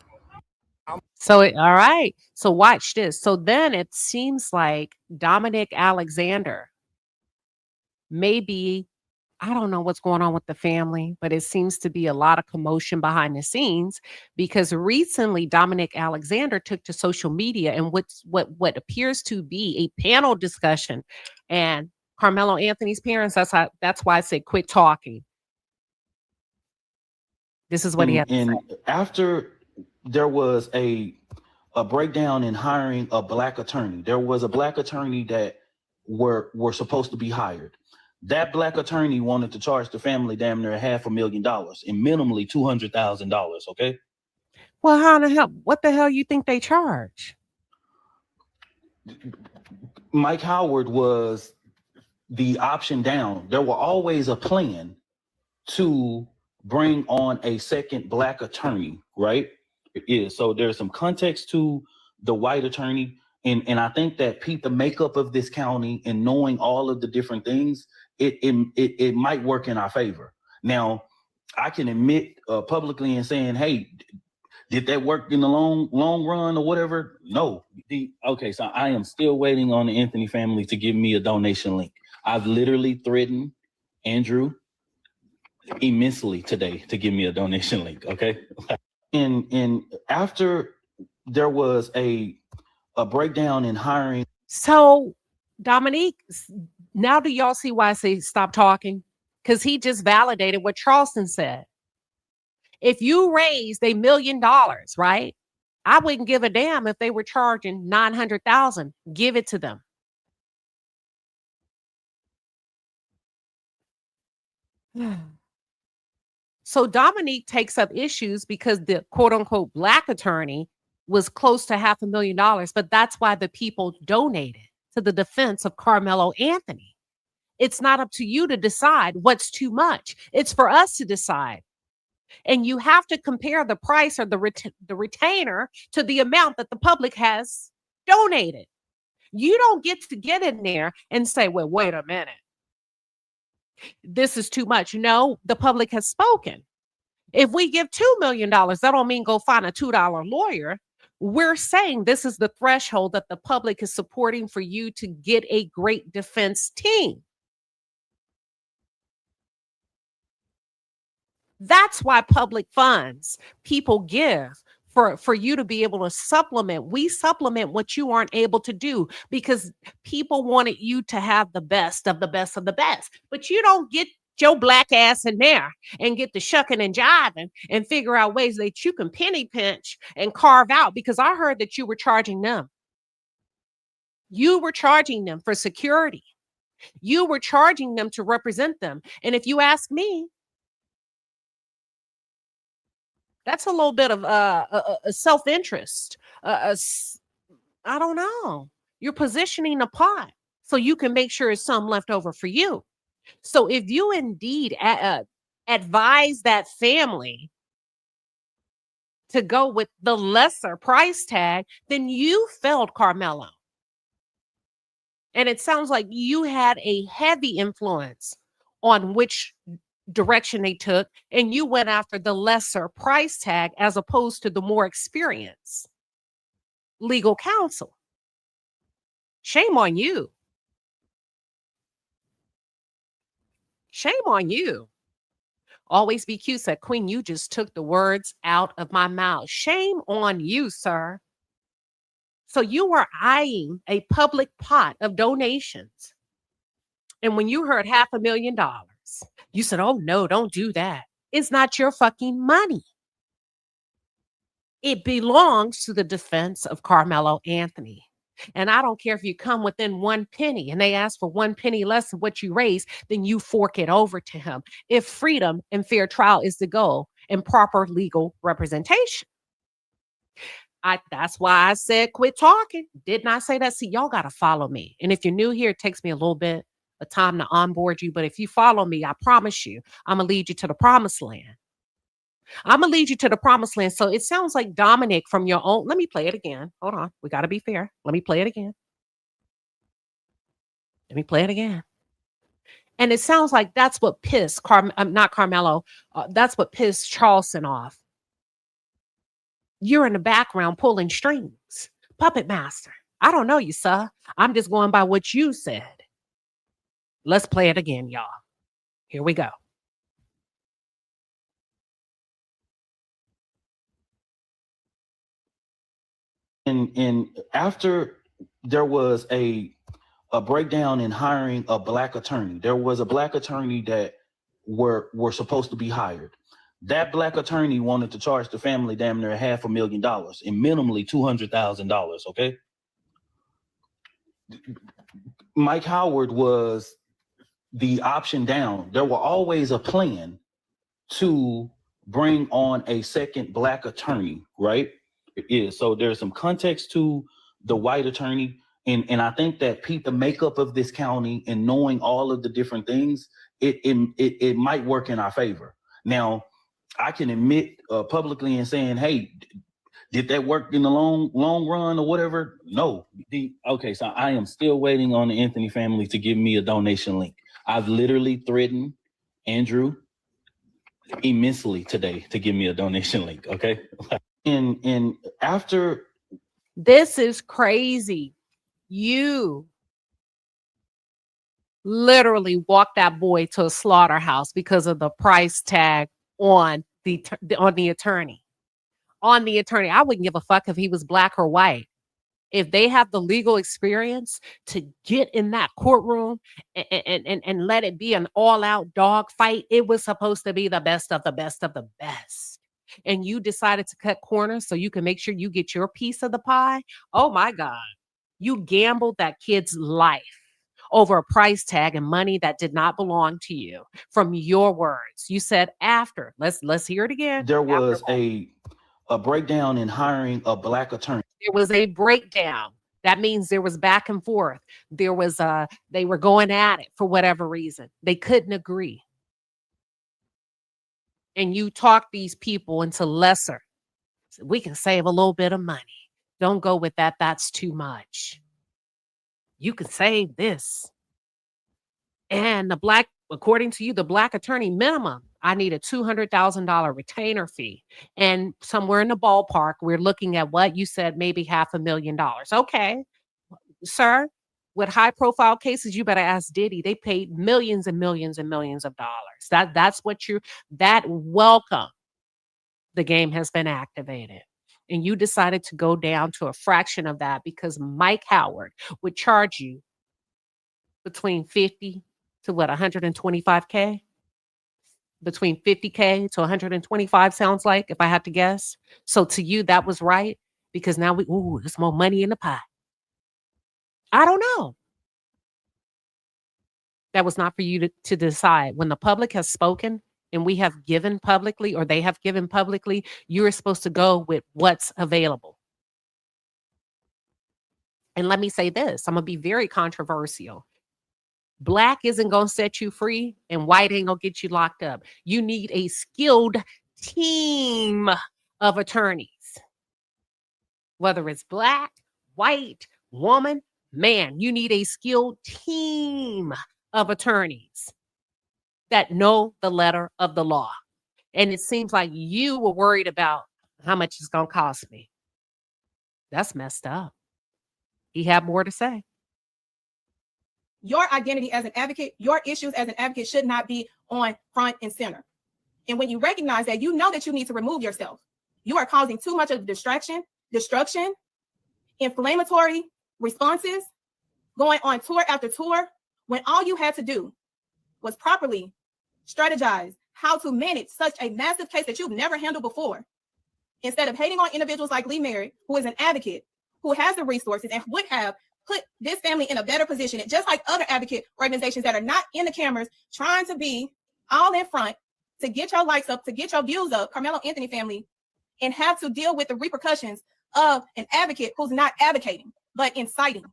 All right. So watch this. So then it seems like Dominic Alexander, maybe, I don't know what's going on with the family, but it seems to be a lot of commotion behind the scenes, because recently Dominic Alexander took to social media and what appears to be a panel discussion, and Karmelo Anthony's parents, that's why I said quit talking. This is what he had to say. After there was a breakdown in hiring a black attorney, there was a black attorney that were supposed to be hired. That black attorney wanted to charge the family damn near $500,000 and minimally $200,000. Okay. Well, how in the hell? What the hell you think they charge? Mike Howard was the option down. There were always a plan to bring on a second black attorney, right? Yeah. So there's some context to the white attorney. And I think that the makeup of this county and knowing all of the different things, it might work in our favor. Now, I can admit publicly and saying, hey, did that work in the long run or whatever? No. Okay, so I am still waiting on the Anthony family to give me a donation link. I've literally threatened Andrew immensely today to give me a donation link. Okay. And after there was a breakdown in hiring. So Dominique, now do y'all see why I say stop talking? Because he just validated what Charleston said. If you raised $1 million, right? I wouldn't give a damn if they were charging $900,000. Give it to them. So Dominique takes up issues because the quote unquote black attorney was close to $500,000, but that's why the people donated to the defense of Karmelo Anthony. It's not up to you to decide what's too much. It's for us to decide. And you have to compare the price or the retainer to the amount that the public has donated. You don't get to get in there and say, well, wait a minute. This is too much. No, the public has spoken. If we give $2 million, that don't mean go find a $2 lawyer. we're saying this is the threshold that the public is supporting for you to get a great defense team. That's why public funds people give for you to be able to supplement. We supplement what you aren't able to do because people wanted you to have the best of the best of the best, but you don't get your black ass in there and get the shucking and jiving and figure out ways that you can penny pinch and carve out, because I heard that you were charging them. You were charging them for security. You were charging them to represent them. And if you ask me, that's a little bit of a self-interest. I don't know. You're positioning a pot so you can make sure it's some left over for you. So if you indeed advise that family to go with the lesser price tag, then you failed Karmelo. And it sounds like you had a heavy influence on which direction they took, and you went after the lesser price tag as opposed to the more experienced legal counsel. Shame on you. Shame on you. Always Be Cute said, Queen, you just took the words out of my mouth. Shame on you, sir. So you were eyeing a public pot of donations. And when you heard $500,000, you said, oh, no, don't do that. It's not your fucking money. It belongs to the defense of Karmelo Anthony. And I don't care if you come within 1 penny and they ask for 1 penny less than what you raise, then you fork it over to him. If freedom and fair trial is the goal and proper legal representation. That's why I said quit talking. Did not say that. See, y'all got to follow me. And if you're new here, it takes me a little bit of time to onboard you. But if you follow me, I promise you, I'm going to lead you to the promised land. I'm going to lead you to the promised land. So it sounds like Dominic from your own. Let me play it again. Hold on. We got to be fair. Let me play it again. Let me play it again. And it sounds like that's what pissed not Karmelo. That's what pissed Charleston off. You're in the background pulling strings. Puppet master. I don't know you, sir. I'm just going by what you said. Let's play it again, y'all. Here we go. And after there was a breakdown in hiring a black attorney, there was a black attorney that were supposed to be hired. That black attorney wanted to charge the family damn near $500,000 and minimally $200,000. Okay. Mike Howard was the option down. There were always a plan to bring on a second black attorney, right? It is. So there's some context to the white attorney. And I think that the makeup of this county and knowing all of the different things, it might work in our favor. Now, I can admit publicly and saying, hey, did that work in the long run or whatever? No. Okay, so I am still waiting on the Anthony family to give me a donation link. I've literally threatened Andrew immensely today to give me a donation link, okay? And after... This is crazy. You literally walked that boy to a slaughterhouse because of the price tag on the attorney. On the attorney. I wouldn't give a fuck if he was black or white. If they have the legal experience to get in that courtroom and let it be an all-out dog fight, it was supposed to be the best of the best of the best. And you decided to cut corners so you can make sure you get your piece of the pie. Oh my God. You gambled that kid's life over a price tag and money that did not belong to you. From your words, you said after. Let's hear it again. There was a breakdown in hiring a black attorney. There was a breakdown. That means there was back and forth. There was they were going at it for whatever reason. They couldn't agree. And you talk these people into lesser. So we can save a little bit of money. Don't go with that. That's too much. You can save this. And according to you, the black attorney minimum, I need a $200,000 retainer fee. And somewhere in the ballpark, we're looking at what you said, maybe $500,000. Okay, sir, with high profile cases, you better ask Diddy. They paid millions and millions and millions of dollars. That's what that welcome. The game has been activated. And you decided to go down to a fraction of that because Mike Howard would charge you between 50 to what, 125K? Between 50K to 125 sounds like, if I had to guess. So to you, that was right because now there's more money in the pot. I don't know. That was not for you to decide. When the public has spoken and we have given publicly, or they have given publicly, you're supposed to go with what's available. And let me say this, I'm going to be very controversial. Black isn't going to set you free and white ain't going to get you locked up. You need a skilled team of attorneys. Whether it's black, white, woman, man, you need a skilled team of attorneys that know the letter of the law. And it seems like you were worried about how much it's going to cost me. That's messed up. He had more to say. Your identity as an advocate, your issues as an advocate should not be on front and center. And when you recognize that, you know that you need to remove yourself. You are causing too much of distraction, destruction, inflammatory responses, going on tour after tour, when all you had to do was properly strategize how to manage such a massive case that you've never handled before. Instead of hating on individuals like Lee Merritt, who is an advocate, who has the resources and would have put this family in a better position, and just like other advocate organizations that are not in the cameras, trying to be all in front to get your likes up, to get your views up, Karmelo Anthony family, and have to deal with the repercussions of an advocate who's not advocating, but inciting.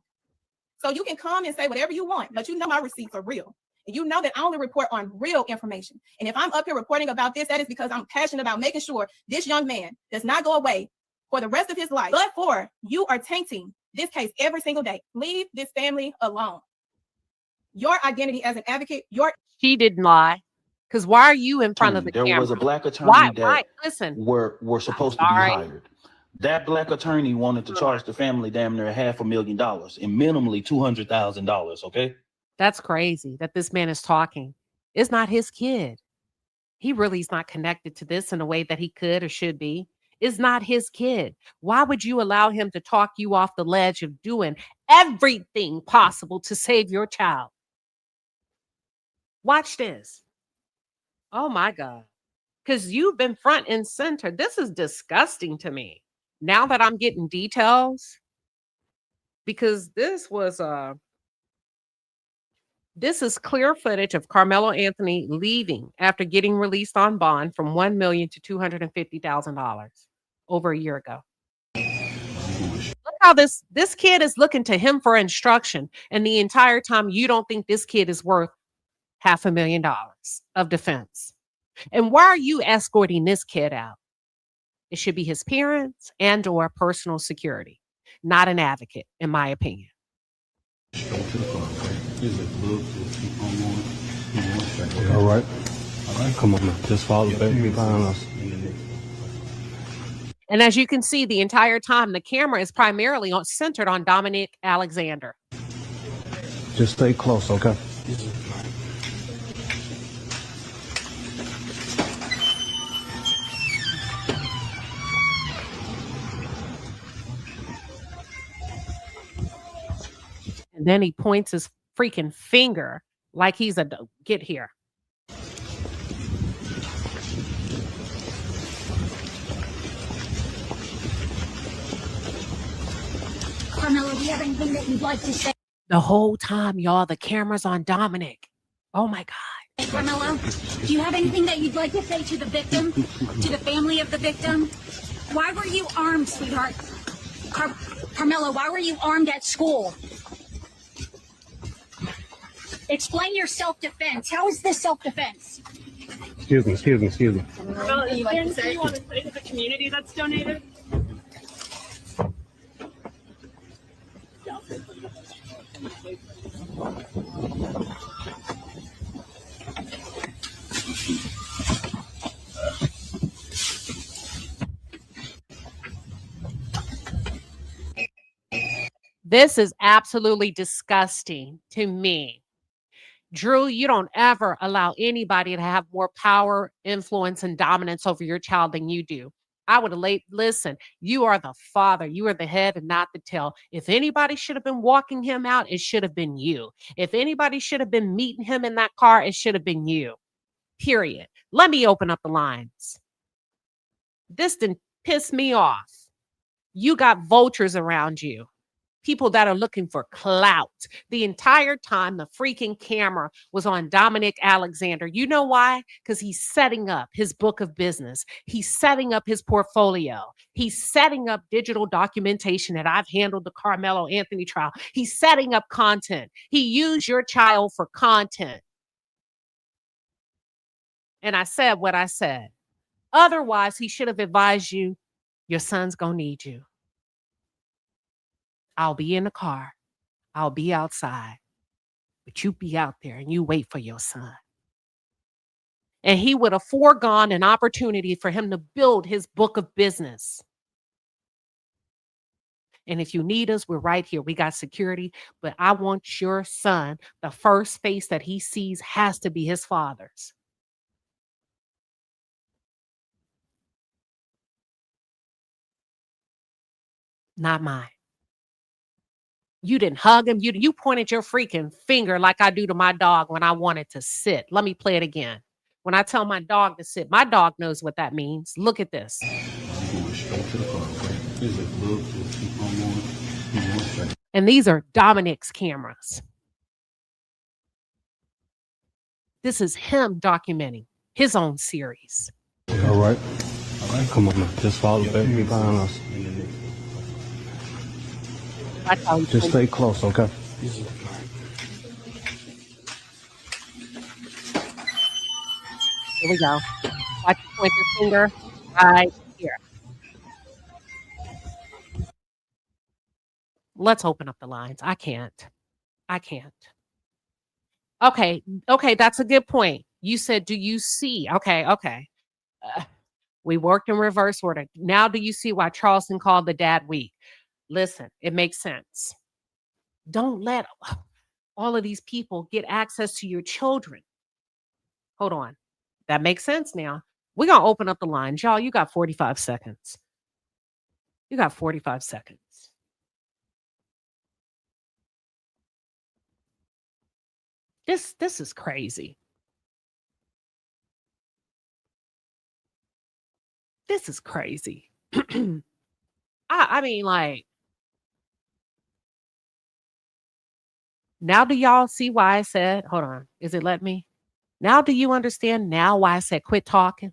So you can come and say whatever you want, but you know my receipts are real. And you know that I only report on real information. And if I'm up here reporting about this, that is because I'm passionate about making sure this young man does not go away for the rest of his life. But for you are tainting this case every single day. Leave this family alone. Your identity as an advocate, She didn't lie. Because why are you in front of the camera? There was a black attorney that Listen, were supposed to be hired. That black attorney wanted to charge the family damn near $500,000 and minimally $200,000. Okay. That's crazy that this man is talking. It's not his kid. He really is not connected to this in a way that he could or should be. It's not his kid. Why would you allow him to talk you off the ledge of doing everything possible to save your child? Watch this. Oh my God. Because you've been front and center. This is disgusting to me. Now that I'm getting details, because this is clear footage of Karmelo Anthony leaving after getting released on bond from $1 million to $250,000 over a year ago. Look how this kid is looking to him for instruction, and the entire time you don't think this kid is worth $500,000 of defense. And why are you escorting this kid out? It should be his parents and or personal security, not an advocate, in my opinion. All right. Come on, man. Just follow back behind us. And as you can see, the entire time, the camera is primarily centered on Dominic Alexander. Just stay close, okay? And then he points his freaking finger like he's get here. Karmelo, do you have anything that you'd like to say? The whole time, y'all, the camera's on Dominic. Oh my God. Karmelo, do you have anything that you'd like to say to the victim, to the family of the victim? Why were you armed, sweetheart? Karmelo, why were you armed at school? Explain your self-defense. How is this self-defense? Excuse me. Well, is there anything you want to say to the community that's donated? This is absolutely disgusting to me. Drew, you don't ever allow anybody to have more power, influence, and dominance over your child than you do. I would have listen, you are the father. You are the head and not the tail. If anybody should have been walking him out, it should have been you. If anybody should have been meeting him in that car, it should have been you. Period. Let me open up the lines. This didn't piss me off. You got vultures around you. People that are looking for clout. The entire time the freaking camera was on Dominic Alexander. You know why? Because he's setting up his book of business. He's setting up his portfolio. He's setting up digital documentation that I've handled the Karmelo Anthony trial. He's setting up content. He used your child for content. And I said what I said. Otherwise, he should have advised you, your son's going to need you. I'll be in the car. I'll be outside. But you be out there and you wait for your son. And he would have foregone an opportunity for him to build his book of business. And if you need us, we're right here. We got security. But I want your son, the first face that he sees has to be his father's. Not mine. You didn't hug him. You pointed your freaking finger like I do to my dog when I wanted to sit. Let me play it again. When I tell my dog to sit, my dog knows what that means. Look at this. And these are Dominic's cameras. This is him documenting his own series. All right. Come on, man. Just follow back behind us. Just stay close, okay? Here we go. Watch you point your finger right here. Let's open up the lines. I can't. Okay, that's a good point. You said, do you see? Okay. We worked in reverse order. Now do you see why Charleston called the dad weak? Listen, it makes sense. Don't let all of these people get access to your children. Hold on. That makes sense now. We're going to open up the lines. Y'all, you got 45 seconds. You got 45 seconds. This is crazy. This is crazy. I mean, like, now do y'all see why I said, hold on, is it let me? Now do you understand now why I said quit talking?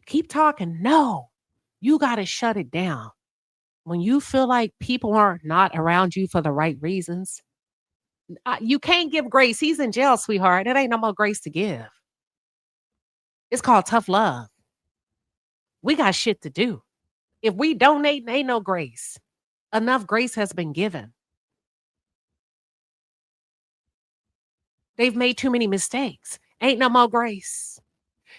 Keep talking. No, you got to shut it down. When you feel like people are not around you for the right reasons, you can't give grace. He's in jail, sweetheart. It ain't no more grace to give. It's called tough love. We got shit to do. If we donate, ain't no grace. Enough grace has been given. They've made too many mistakes. Ain't no more grace.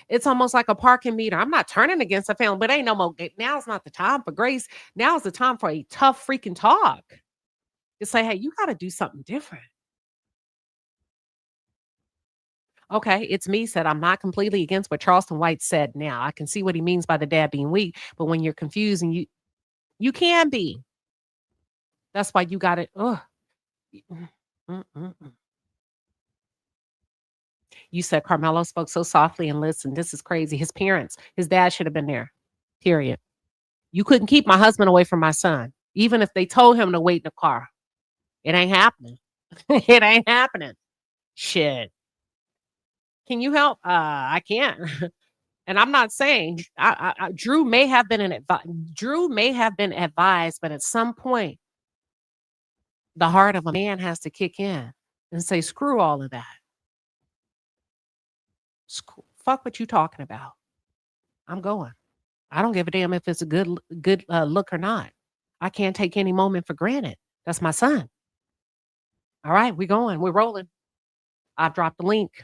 It's almost like a parking meter. I'm not turning against a family, but ain't no more. Now's not the time for grace. Now's the time for a tough freaking talk. To say, hey, you got to do something different. Okay, it's me said I'm not completely against what Charleston White said now. I can see what he means by the dad being weak, but when you're confused and you can be. That's why you got it. You said Karmelo spoke so softly and listened. This is crazy. His parents, his dad should have been there. Period. You couldn't keep my husband away from my son, even if they told him to wait in the car. It ain't happening. It ain't happening. Shit. Can you help? I can't. And I'm not saying Drew may have been advised, but at some point, the heart of a man has to kick in and say, screw all of that. Fuck what you talking about. I'm going. I don't give a damn if it's a good look or not. I can't take any moment for granted. That's my son. All right, we're going. We're rolling. I've dropped the link.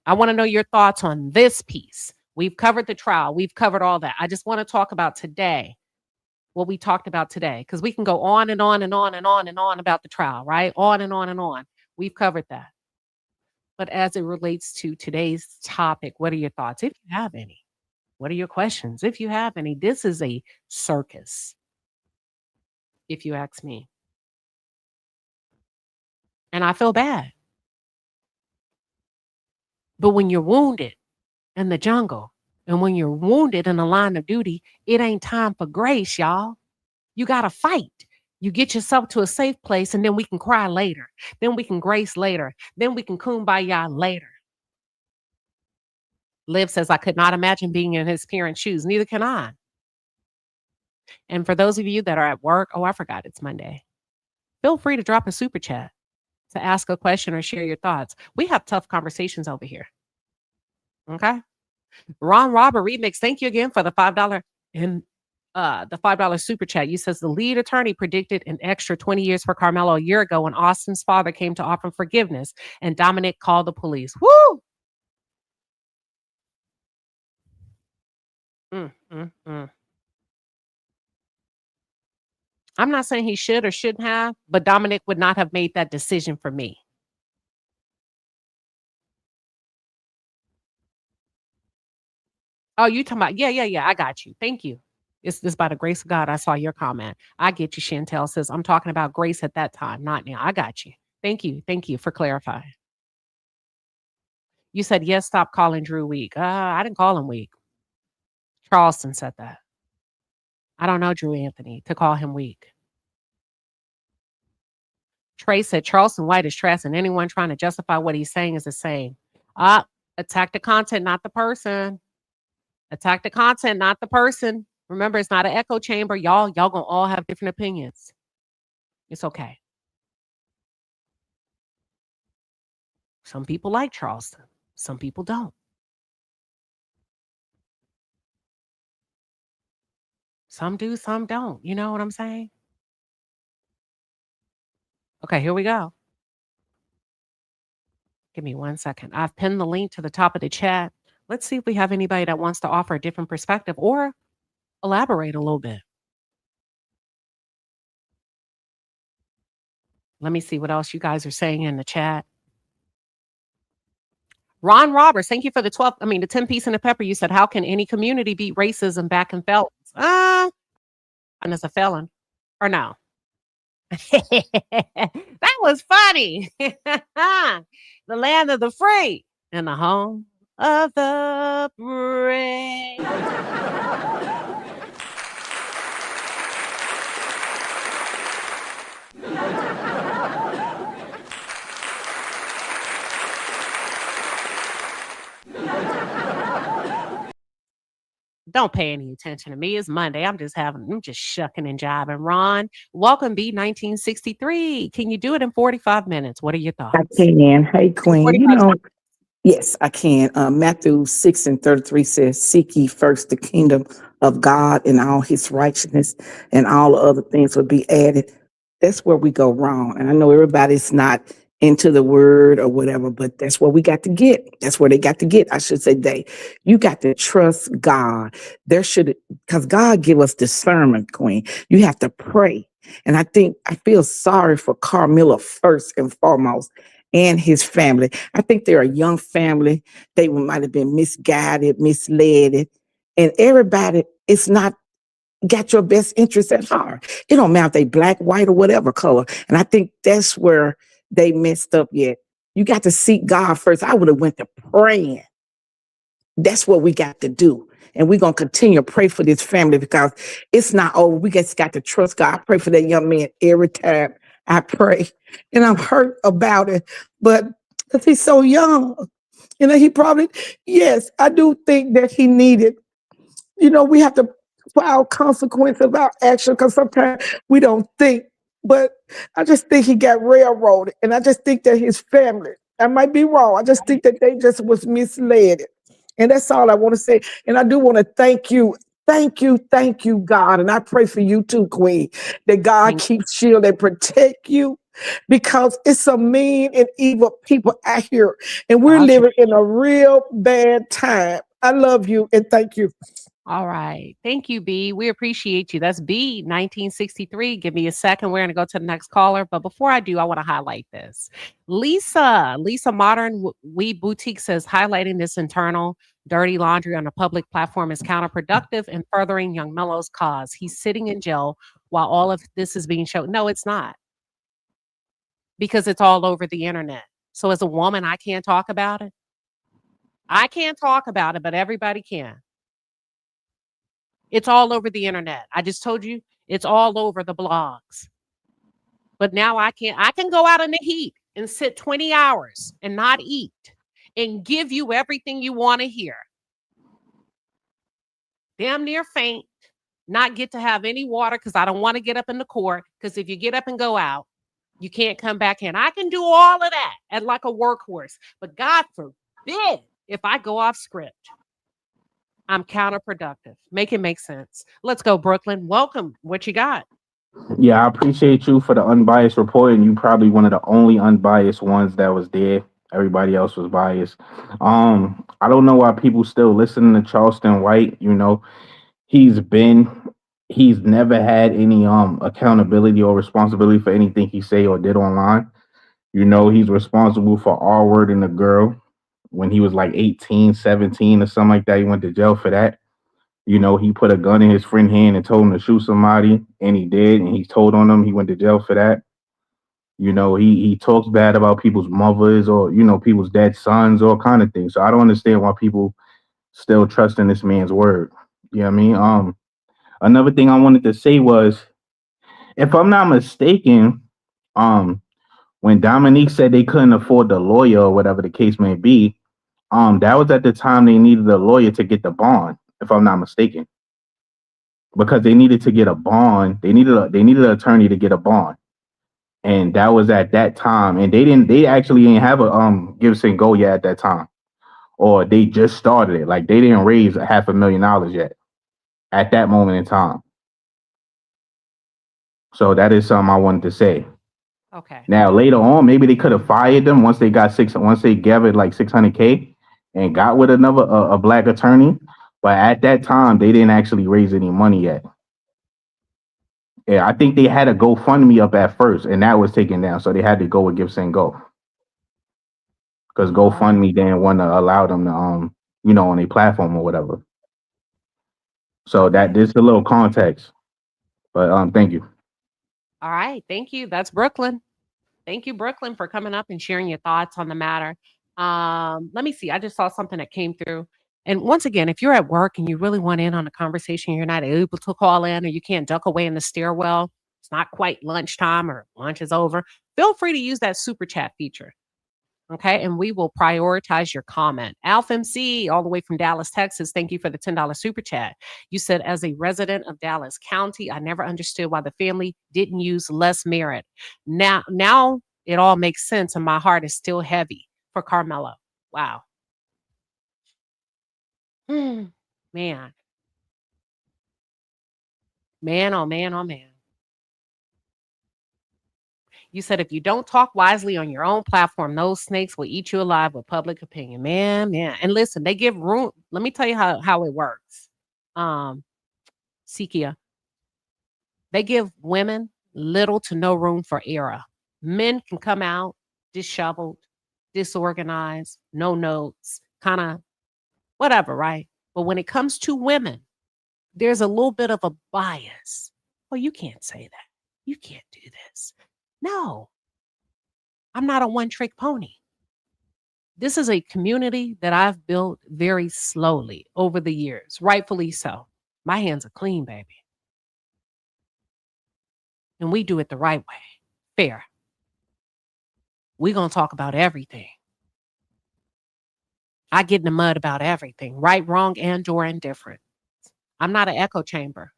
I want to know your thoughts on this piece. We've covered the trial. We've covered all that. I just want to talk about today what we talked about today, because we can go on and on and on and on and on about the trial, right? On and on and on. We've covered that. But as it relates to today's topic, what are your thoughts? If you have any, what are your questions? If you have any, this is a circus, if you ask me. And I feel bad. But when you're wounded in the jungle, and when you're wounded in the line of duty, it ain't time for grace, y'all. You got to fight. You get yourself to a safe place, and then we can cry later. Then we can grace later. Then we can kumbaya later. Liv says, I could not imagine being in his parents' shoes. Neither can I. And for those of you that are at work, I forgot it's Monday. Feel free to drop a super chat to ask a question or share your thoughts. We have tough conversations over here. Okay? Ron Robert Remix, thank you again for the $5 and the $5 super chat. You says the lead attorney predicted an extra 20 years for Karmelo a year ago when Austin's father came to offer forgiveness and Dominic called the police. Woo! I'm not saying he should or shouldn't have, but Dominic would not have made that decision for me. Oh, you talking about? Yeah. I got you. Thank you. It's this by the grace of God. I saw your comment. I get you. Chantel says, I'm talking about grace at that time, not now. I got you. Thank you. Thank you for clarifying. You said, yes, stop calling Drew weak. I didn't call him weak. Charleston said that. I don't know Drew Anthony to call him weak. Trey said, Charleston White is trash, and anyone trying to justify what he's saying is the same. Attack the content, not the person. Attack the content, not the person. Remember, it's not an echo chamber. Y'all gonna all have different opinions. It's okay. Some people like Charleston. Some people don't. Some do, some don't. You know what I'm saying? Okay, here we go. Give me 1 second. I've pinned the link to the top of the chat. Let's see if we have anybody that wants to offer a different perspective or elaborate a little bit. Let me see what else you guys are saying in the chat. Ron Roberts, thank you for the 10 piece and the pepper. You said, how can any community beat racism back in felons? And as a felon, or no? That was funny. The land of the free and the home of the brave. Don't pay any attention to me. It's Monday. I'm just shucking and jiving. Ron, welcome B1963. Can you do it in 45 minutes? What are your thoughts? I can. Hey, Queen. Yes, I can. Matthew 6:33 says, seek ye first the kingdom of God and all his righteousness, and all other things will be added. That's where we go wrong. And I know everybody's not into the word or whatever, but that's where we got to get. That's where they got to get. I should say you got to trust God. Because God give us discernment, Queen. You have to pray. And I feel sorry for Karmelo first and foremost and his family. I think they're a young family. They might have been misguided, misled. And everybody, it's not got your best interest at heart. It don't matter if they black, white, or whatever color. And I think that's where they messed up yet. You got to seek God first. I would have went to praying. That's what we got to do. And we're going to continue to pray for this family because it's not over. We just got to trust God. I pray for that young man every time I pray. And I'm hurt about it. But because he's so young, he probably, yes, I do think that he needed, we have to file consequences of our action because sometimes we don't think. But I just think he got railroaded. And I just think that his family, I might be wrong. I just think that they just was misled. And that's all I want to say. And I do want to thank you. Thank you, God. And I pray for you too, Queen, that God keeps shield and protect you because it's some mean and evil people out here. And we're living in a real bad time. I love you and thank you. All right. Thank you, B. We appreciate you. That's B 1963. Give me a second. We're going to go to the next caller. But before I do, I want to highlight this. Lisa Modern Weed Boutique says highlighting this internal dirty laundry on a public platform is counterproductive and furthering Young Melo's cause. He's sitting in jail while all of this is being shown. No, it's not. Because it's all over the internet. So as a woman, I can't talk about it. I can't talk about it, but everybody can. It's all over the internet. I just told you it's all over the blogs. But now I can go out in the heat and sit 20 hours and not eat and give you everything you want to hear. Damn near faint, not get to have any water because I don't want to get up in the court. Because if you get up and go out, you can't come back in. I can do all of that at like a workhorse. But God forbid if I go off script. I'm counterproductive. Make it make sense. Let's go, Brooklyn. Welcome. What you got? Yeah, I appreciate you for the unbiased report, and you probably one of the only unbiased ones that was there. Everybody else was biased. I don't know why people still listening to Charleston White. You know, he's never had any accountability or responsibility for anything he say or did online. You know, he's responsible for R-wording a girl when he was like 18, 17 or something like that. He went to jail for that. You know, he put a gun in his friend's hand and told him to shoot somebody, and he did, and he told on him. He went to jail for that. You know, he talks bad about people's mothers or, you know, people's dead sons, all kind of things. So I don't understand why people still trust in this man's word. You know what I mean? Another thing I wanted to say was, if I'm not mistaken, when Dominique said they couldn't afford the lawyer or whatever the case may be, that was at the time they needed a lawyer to get the bond, if I'm not mistaken, because they needed to get a bond. They needed an attorney to get a bond, and that was at that time. And they actually didn't have a Gibson Go yet at that time, or they just started it. Like they didn't raise $500,000 yet at that moment in time. So that is something I wanted to say. Okay. Now later on, maybe they could have fired them once they gathered like $600K and got with a black attorney. But at that time, they didn't actually raise any money yet. Yeah, I think they had a GoFundMe up at first, and that was taken down. So they had to go with Gibson Go, because GoFundMe didn't want to allow them to you know, on a platform or whatever. So that this is a little context. But thank you. All right. Thank you. That's Brooklyn. Thank you, Brooklyn, for coming up and sharing your thoughts on the matter. Let me see. I just saw something that came through. And once again, if you're at work and you really want in on a conversation, you're not able to call in, or you can't duck away in the stairwell, it's not quite lunchtime or lunch is over, feel free to use that super chat feature. Okay. And we will prioritize your comment. Alpha MC, all the way from Dallas, Texas. Thank you for the $10 super chat. You said, as a resident of Dallas County, I never understood why the family didn't use less merit. Now it all makes sense, and my heart is still heavy for Karmelo. Wow. Man. Man, oh man, oh man. You said, if you don't talk wisely on your own platform, those snakes will eat you alive with public opinion. Man. And listen, they give room. Let me tell you how it works. Sikia. They give women little to no room for error. Men can come out disheveled, disorganized, no notes, kind of whatever, right? But when it comes to women, there's a little bit of a bias. Oh, you can't say that. You can't do this. No, I'm not a one-trick pony. This is a community that I've built very slowly over the years, rightfully so. My hands are clean, baby. And we do it the right way, fair. We're going to talk about everything. I get in the mud about everything, right, wrong, and or indifferent. I'm not an echo chamber.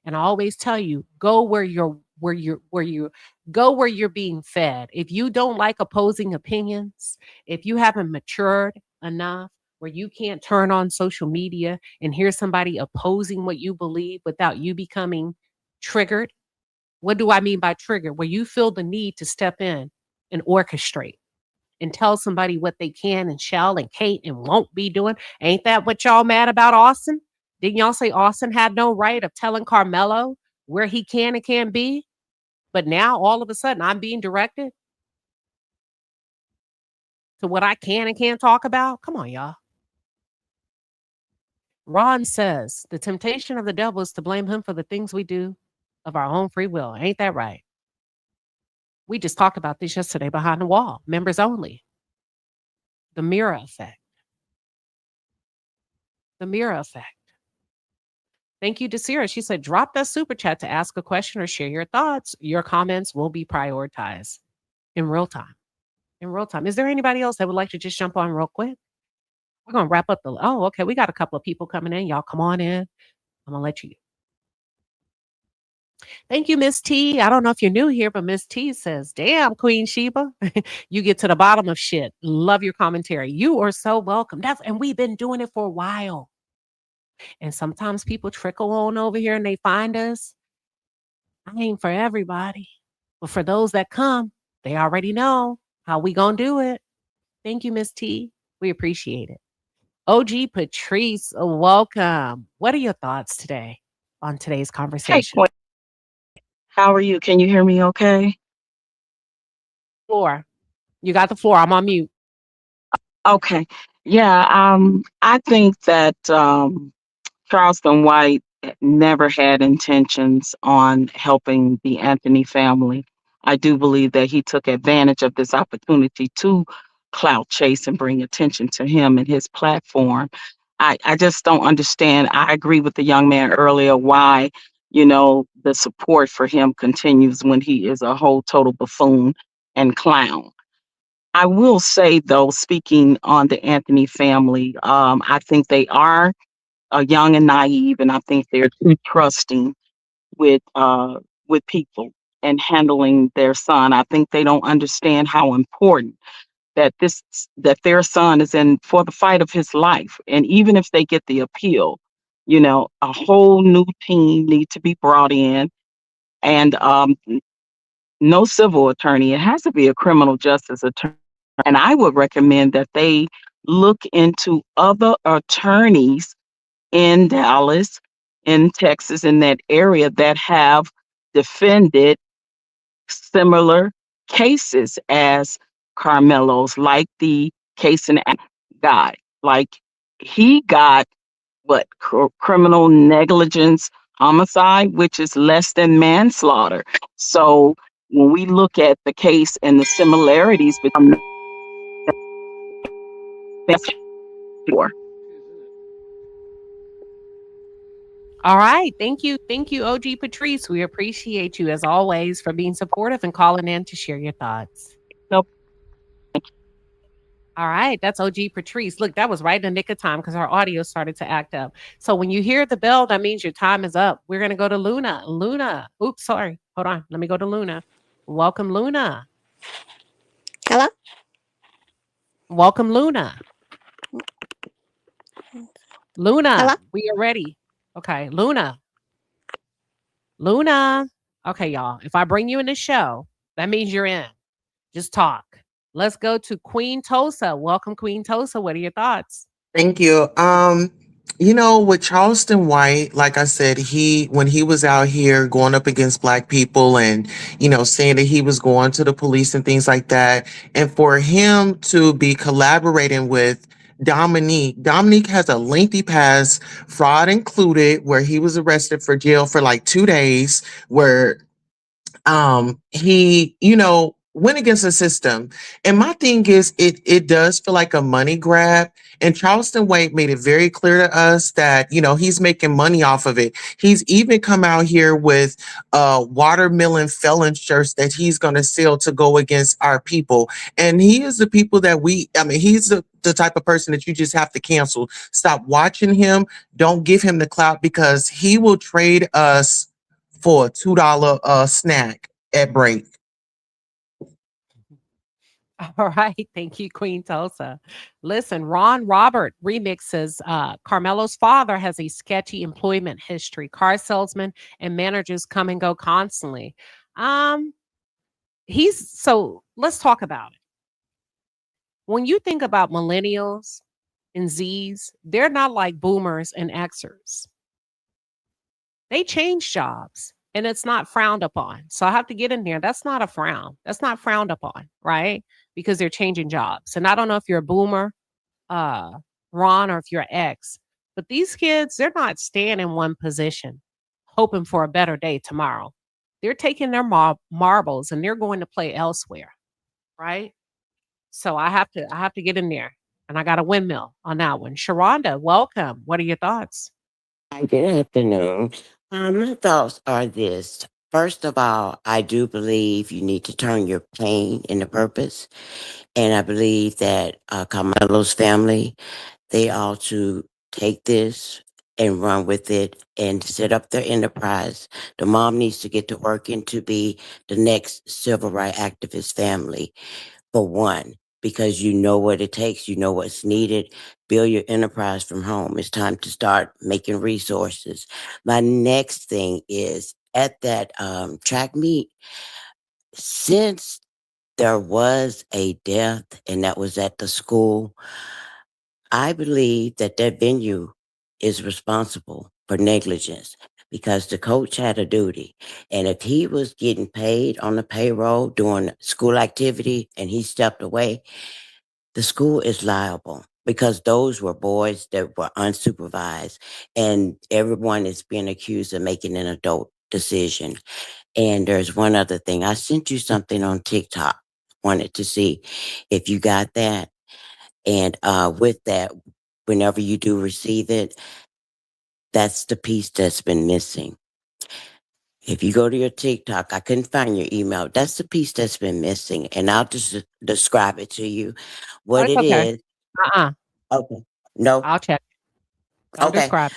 And I always tell you, go where you're being fed. If you don't like opposing opinions, if you haven't matured enough where you can't turn on social media and hear somebody opposing what you believe without you becoming triggered. What do I mean by trigger? Where you feel the need to step in and orchestrate and tell somebody what they can and shall and can't and won't be doing. Ain't that what y'all mad about, Austin? Didn't y'all say Austin had no right of telling Karmelo where he can and can't be? But now all of a sudden I'm being directed to what I can and can't talk about? Come on, y'all. Ron says the temptation of the devil is to blame him for the things we do of our own free will. Ain't that right? We just talked about this yesterday behind the wall. Members only. The mirror effect. The mirror effect. Thank you, Desira. She said, drop that super chat to ask a question or share your thoughts. Your comments will be prioritized in real time. In real time. Is there anybody else that would like to just jump on real quick? We're going to wrap up okay. We got a couple of people coming in. Y'all come on in. I'm going to let you. Thank you, Miss T. I don't know if you're new here, but Miss T says, damn, Queen Sheba, you get to the bottom of shit. Love your commentary. You are so welcome. And we've been doing it for a while. And sometimes people trickle on over here and they find us. I ain't for everybody. But for those that come, they already know how we gonna do it. Thank you, Miss T. We appreciate it. OG Patrice, welcome. What are your thoughts today on today's conversation? Hey, how are you? Can you hear me okay? Floor. You got the floor. I'm on mute. Okay. Yeah, I think that Charleston White never had intentions on helping the Anthony family. I do believe that he took advantage of this opportunity to clout chase and bring attention to him and his platform. I just don't understand. I agree with the young man earlier why, the support for him continues when he is a whole total buffoon and clown. I will say, though, speaking on the Anthony family, I think they are young and naive, and I think they're too trusting with people and handling their son. I think they don't understand how important that their son is in for the fight of his life. And even if they get the appeal, a whole new team need to be brought in, and no civil attorney. It has to be a criminal justice attorney. And I would recommend that they look into other attorneys in Dallas, in Texas, in that area that have defended similar cases as Karmelo's, like the case in guy. Like he got criminal negligence homicide, which is less than manslaughter. So when we look at the case and the similarities between All right. Thank you. Thank you, OG Patrice. We appreciate you as always for being supportive and calling in to share your thoughts. Nope. All right. That's OG Patrice. Look, that was right in the nick of time because our audio started to act up. So when you hear the bell, that means your time is up. We're going to go to Luna. Luna. Oops, sorry. Hold on. Let me go to Luna. Welcome, Luna. Hello? Welcome, Luna. Luna, Hello? we are ready. Okay, Luna. Luna. Okay, y'all. If I bring you in the show, that means you're in. Just talk. Let's go to Queen Tosa. Welcome, Queen Tosa. What are your thoughts? Thank you. With Charleston White, like I said, when he was out here going up against Black people and, saying that he was going to the police and things like that, and for him to be collaborating with Dominique has a lengthy past, fraud included, where he was arrested for jail for like 2 days, where he went against the system. And my thing is, it does feel like a money grab, and Charleston White made it very clear to us that he's making money off of it. He's even come out here with watermelon felon shirts that he's going to sell to go against our people, and he is the people that he's the type of person that you just have to cancel. Stop watching him. Don't give him the clout, because he will trade us for a $2 snack at break. All right. Thank you, Queen Tulsa. Listen, Ron Robert remixes Karmelo's father has a sketchy employment history. Car salesmen and managers come and go constantly. So let's talk about it. When you think about millennials and Z's, they're not like boomers and Xers. They change jobs and it's not frowned upon. So I have to get in there. That's not a frown. That's not frowned upon, right? Because they're changing jobs. And I don't know if you're a boomer, Ron, or if you're X, but these kids, they're not staying in one position, hoping for a better day tomorrow. They're taking their marbles and they're going to play elsewhere, right? So I have to get in there, and I got a windmill on that one. Sharonda, welcome. What are your thoughts? Hi, good afternoon. My thoughts are this. First of all, I do believe you need to turn your pain into purpose. And I believe that Carmelo's family, they ought to take this and run with it and set up their enterprise. The mom needs to get to work and to be the next civil rights activist family, for one, because you know what it takes, you know what's needed. Build your enterprise from home. It's time to start making resources. My next thing is at that track meet, since there was a death and that was at the school, I believe that that venue is responsible for negligence because the coach had a duty. And if he was getting paid on the payroll doing school activity and he stepped away, the school is liable because those were boys that were unsupervised and everyone is being accused of making an adult decision. And there's one other thing. I sent you something on TikTok. Wanted to see if you got that. And with that, whenever you do receive it, that's the piece that's been missing. If you go to your TikTok, I couldn't find your email. That's the piece that's been missing. And I'll just describe it to you. What That's it okay. is. Uh-uh. Okay. No. I'll check. Don't Okay. describe.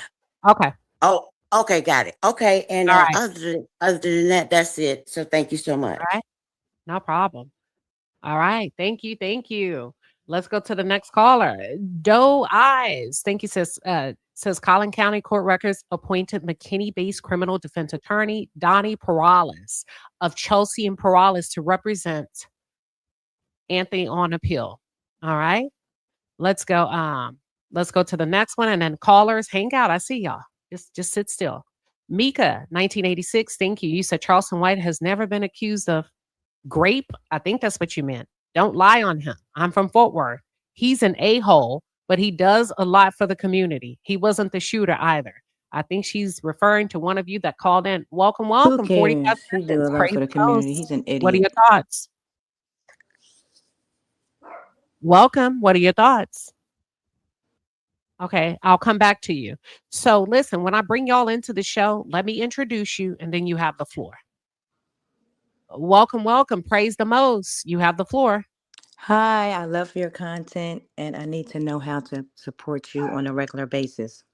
Okay. Oh, okay. Got it. Okay. And All right. other than that, that's it. So thank you so much. All right. No problem. All right. Thank you. Thank you. Let's go to the next caller. Doe Eyes. Thank you, says Collin County Court Records appointed McKinney-based criminal defense attorney Donnie Perales of Chelsea and Perales to represent Anthony on appeal. All right. Let's go. Let's go to the next one. And then callers, hang out. I see y'all. Just sit still. Mika, 1986. Thank you. You said Charleston White has never been accused of grape. I think that's what you meant. Don't lie on him. I'm from Fort Worth. He's an a-hole, but he does a lot for the community. He wasn't the shooter either. I think she's referring to one of you that called in. Welcome, welcome. 45 He do a seconds. lot Praise for the the community. Most. He's an What are idiot. your thoughts? Welcome. What are your thoughts? Okay, I'll come back to you. So listen, when I bring y'all into the show, let me introduce you and then you have the floor. Welcome, welcome. Praise the Most. You have the floor. Hi, I love your content and I need to know how to support you on a regular basis.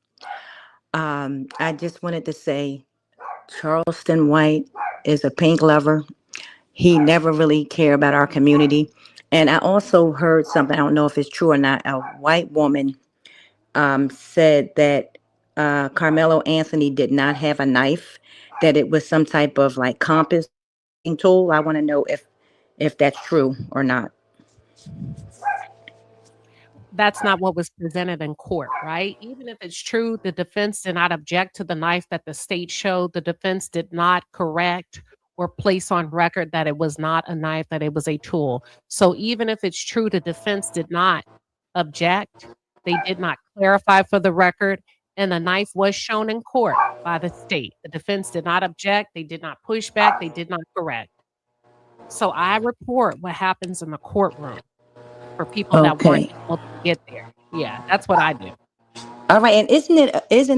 I just wanted to say Charleston White is a pink lover. He never really cared about our community. And I also heard something, I don't know if it's true or not. A white woman said that Karmelo Anthony did not have a knife, that it was some type of like compass tool. I want to know if that's true or not. That's not what was presented in court, right? Even if it's true, the defense did not object to the knife that the state showed. The defense did not correct or place on record that it was not a knife, that it was a tool. So even if it's true, the defense did not object. They did not clarify for the record, and the knife was shown in court by the state. The defense did not object. They did not push back. They did not correct. So I report what happens in the courtroom for people that weren't Okay. able to get there. Yeah, that's what I do. All right. And isn't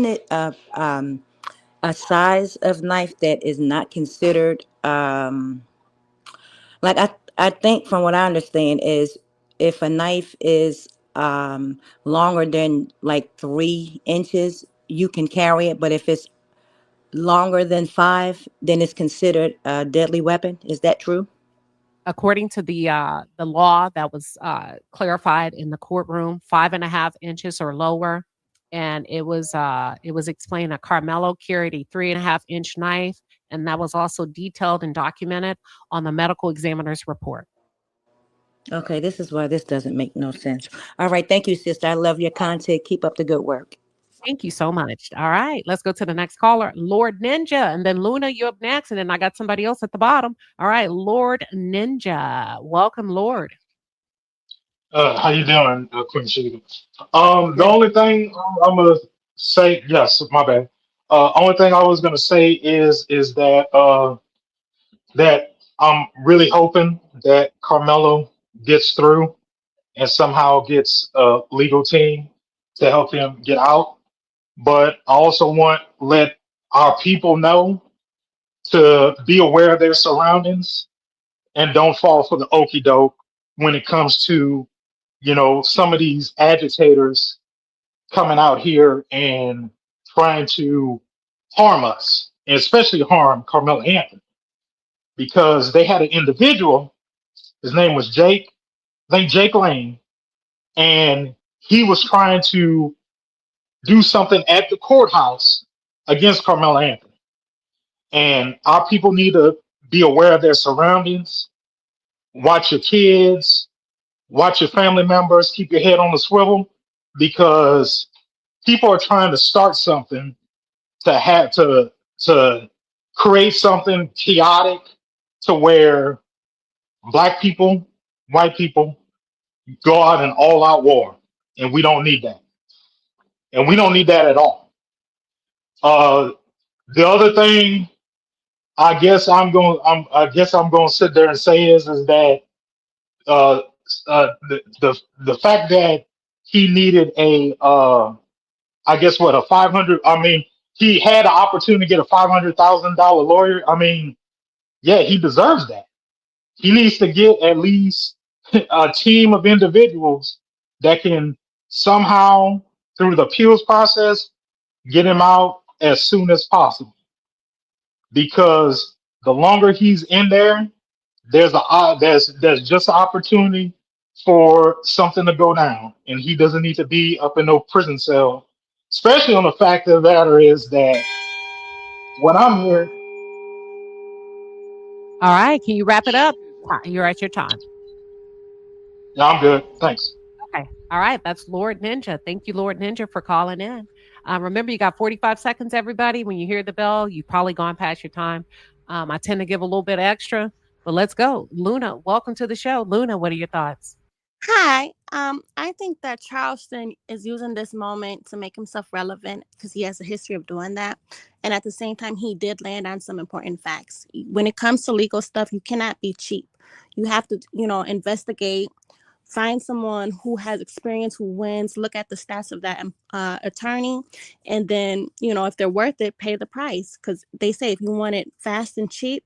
it a size of knife that is not considered like I think from what I understand is if a knife is longer than like 3 inches, you can carry it, but if it's longer than 5, then it's considered a deadly weapon. Is that true? According to the law that was clarified in the courtroom, 5.5 inches or lower, and it was explained that Karmelo carried a 3.5-inch knife, and that was also detailed and documented on the medical examiner's report. Okay, this is why this doesn't make no sense. All right, thank you, sister. I love your content. Keep up the good work. Thank you so much. All right, let's go to the next caller, Lord Ninja, and then Luna, you up next, and then I got somebody else at the bottom. All right, Lord Ninja, welcome, Lord. How you doing, Queen Shiba? The Good. only thing I'm gonna say, yes, my bad. Only thing I was gonna say is that I'm really hoping that Carmelo gets through and somehow gets a legal team to help him get out. But I also want to let our people know to be aware of their surroundings and don't fall for the okey doke when it comes to, some of these agitators coming out here and trying to harm us, and especially harm Carmelo Anthony, because they had an individual, his name was Jake, I think Jake Lane, and he was trying to do something at the courthouse against Carmelo Anthony. And our people need to be aware of their surroundings, watch your kids, watch your family members, keep your head on the swivel, because people are trying to start something to create something chaotic to where black people, white people go out in all out war. And we don't need that. And we don't need that at all. The other thing I guess I'm going to sit there and say is that uh, the fact that he needed I guess what, a 500. I mean, he had an opportunity to get a $500,000 lawyer. I mean, yeah, he deserves that. He needs to get at least a team of individuals that can somehow, through the appeals process, get him out as soon as possible. Because the longer he's in there, there's just an opportunity for something to go down, and he doesn't need to be up in no prison cell. Especially on the fact of the matter is that when I'm here, All right, can you wrap it up? You're at your time. yeah, I'm good. Thanks. Okay. All right, that's Lord Ninja. Thank you, Lord Ninja, for calling in. Remember, you got 45 seconds, everybody. When you hear the bell, you've probably gone past your time. I tend to give a little bit extra, but let's go. Luna, welcome to the show. Luna, what are your thoughts? Hi. I think that Charleston is using this moment to make himself relevant because he has a history of doing that. And at the same time, he did land on some important facts. When it comes to legal stuff, you cannot be cheap. You have to, investigate, find someone who has experience, who wins, look at the stats of that attorney, and then, if they're worth it, pay the price. Because they say if you want it fast and cheap,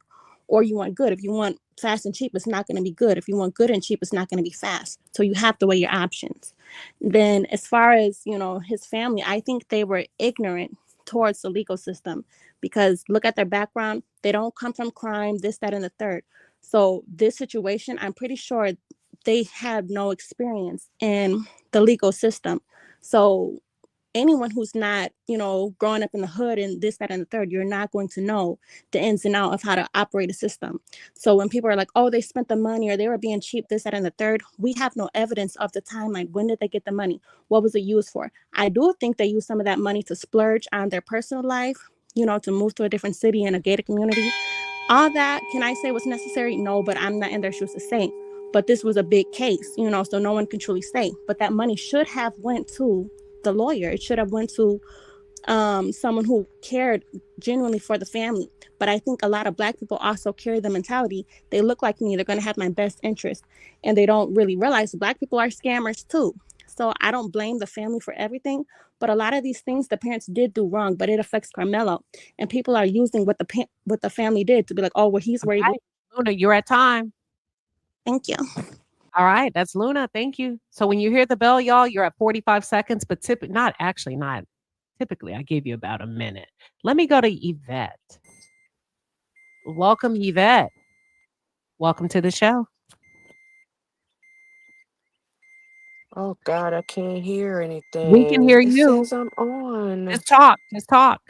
or you want good. If you want fast and cheap, it's not going to be good. If you want good and cheap, it's not going to be fast. So you have to weigh your options. Then as far as, his family, I think they were ignorant towards the legal system because look at their background. They don't come from crime, this, that, and the third. So this situation, I'm pretty sure they have no experience in the legal system. So anyone who's not, growing up in the hood and this, that, and the third, you're not going to know the ins and outs of how to operate a system. So when people are like, oh, they spent the money or they were being cheap, this, that, and the third, we have no evidence of the timeline. When did they get the money? What was it used for? I do think they used some of that money to splurge on their personal life, to move to a different city and a gated community. All that, can I say was necessary? No, but I'm not in their shoes to say. But this was a big case, so no one can truly say. But that money should have went to the lawyer. It should have went to someone who cared genuinely for the family. But I think a lot of Black people also carry the mentality, they look like me, they're going to have my best interest. And they don't really realize Black people are scammers too. So I don't blame the family for everything. But a lot of these things the parents did do wrong, but it affects Carmelo. And people are using what the family did to be like, oh, well, he's where he Right. Luna, you're at time. Thank you. All right, that's Luna. Thank you. So when you hear the bell, y'all, you're at 45 seconds, but not typically. I gave you about a minute. Let me go to Yvette. Welcome, Yvette. Welcome to the show. Oh God, I can't hear anything. We can hear It you. says I'm on. Just talk. Just talk.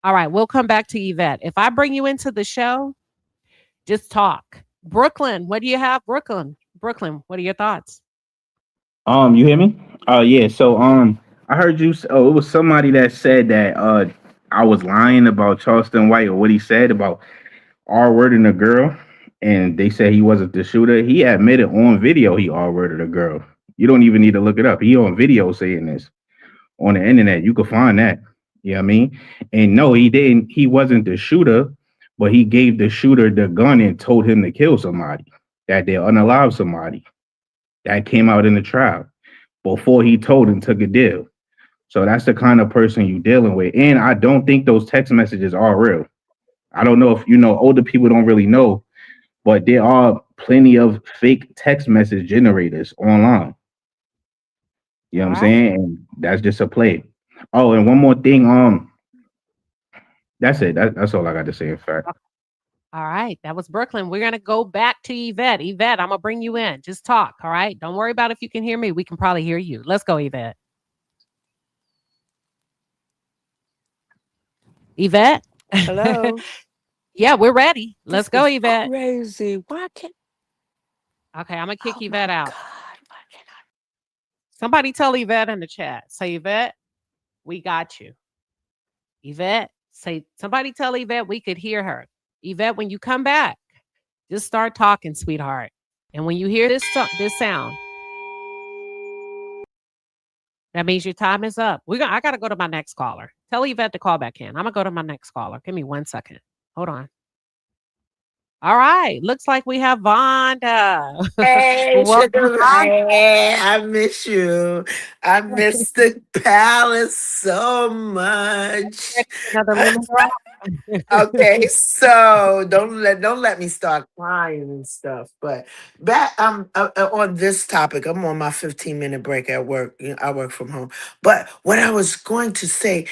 All right, we'll come back to Yvette. If I bring you into the show, just talk. Brooklyn, what do you have? Brooklyn, what are your thoughts? You hear me? Yeah. So I heard you. Oh, it was somebody that said that I was lying about Charleston White or what he said about R-wording a girl, and they said he wasn't the shooter. He admitted on video he R-worded a girl. You don't even need to look it up. He on video saying this on the internet. You can find that. You know what I mean? And no, he didn't. He wasn't the shooter, but he gave the shooter the gun and told him to kill somebody, that they unalive somebody. That came out in the trial before he told and took a deal. So that's the kind of person you're dealing with. And I don't think those text messages are real. I don't know if you know, older people don't really know, but there are plenty of fake text message generators online. You know what I'm saying? And that's just a play. Oh, and one more thing. That's it. That's all I got to say, in fact. All right. That was Brooklyn. We're going to go back to Yvette. Yvette, I'm going to bring you in. Just talk. All right. Don't worry about if you can hear me. We can probably hear you. Let's go, Yvette. Yvette? Hello. Yeah, we're ready. Let's This go, is Yvette. crazy. Why can't? Okay, I'm going to kick Yvette out. Somebody tell Yvette in the chat. Say, Yvette, we got you. Yvette, somebody tell Yvette we could hear her. Yvette, when you come back, just start talking, sweetheart. And when you hear this sound, that means your time is up. I got to go to my next caller. Tell Yvette to call back in. I'm going to go to my next caller. Give me 1 second. Hold on. All right. Looks like we have Vonda. Hey, Welcome, Sugar Vonda. Ray, I miss you. I miss the palace so much. Another lemon drop. Okay, so don't let me start crying and stuff. But back on this topic, I'm on my 15-minute break at work. You know, I work from home. But what I was going to say,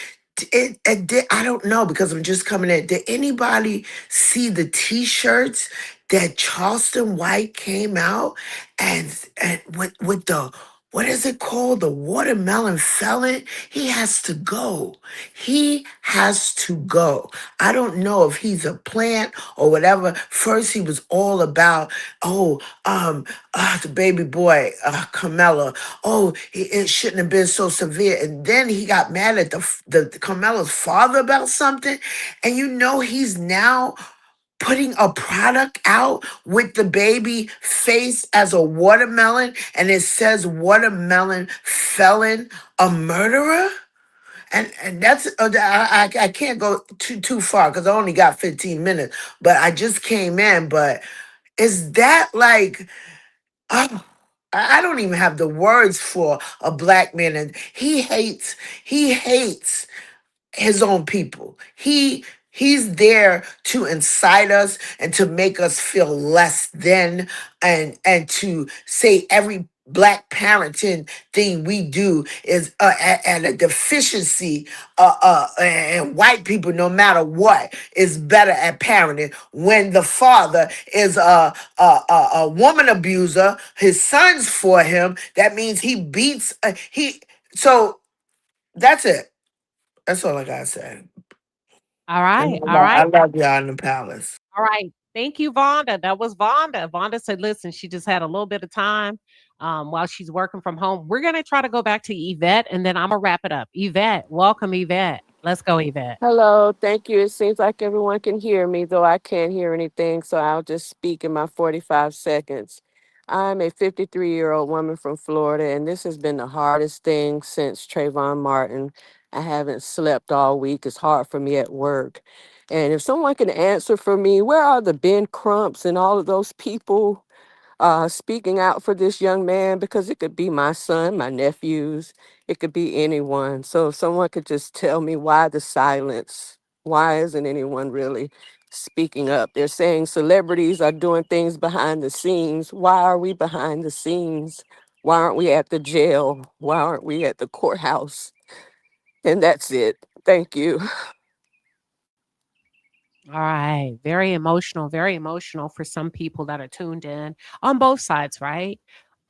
I don't know because I'm just coming in. Did anybody see the T-shirts that Charleston White came out and with the what is it called? The watermelon felon? He has to go. He has to go. I don't know if he's a plant or whatever. First, he was all about, the baby boy, Carmelo. Oh, it shouldn't have been so severe. And then he got mad at the Carmelo's father about something. And you know he's now putting a product out with the baby face as a watermelon, and it says watermelon felon, a murderer. And that's I can't go too far because I only got 15 minutes. But I just came in. But is that like? Oh, I don't even have the words for a black man, and he hates his own people. He's there to incite us and to make us feel less than, and to say every black parenting thing we do is and a deficiency, and white people, no matter what, is better at parenting when the father is a woman abuser. His son's for him. That means he beats he. So that's it. That's all I gotta say. All And right. I love y'all in the palace. All right. Thank you, Vonda. That was Vonda. Vonda said, listen, she just had a little bit of time while she's working from home. We're going to try to go back to Yvette, and then I'm going to wrap it up. Yvette, welcome, Yvette. Let's go, Yvette. Hello, thank you. It seems like everyone can hear me, though I can't hear anything, so I'll just speak in my 45 seconds. I'm a 53-year-old woman from Florida, and this has been the hardest thing since Trayvon Martin. I haven't slept all week. It's hard for me at work. And if someone can answer for me, where are the Ben Crumps and all of those people speaking out for this young man? Because it could be my son, my nephews, it could be anyone. So if someone could just tell me why the silence, why isn't anyone really speaking up? They're saying celebrities are doing things behind the scenes. Why are we behind the scenes? Why aren't we at the jail? Why aren't we at the courthouse? And that's it. Thank you. All right. Very emotional for some people that are tuned in on both sides, right?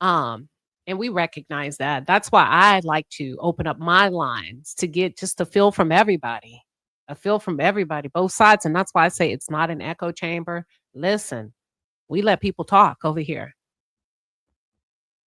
And we recognize that. That's why I like to open up my lines to get just a feel from everybody, both sides. And that's why I say it's not an echo chamber. Listen, We let people talk over here.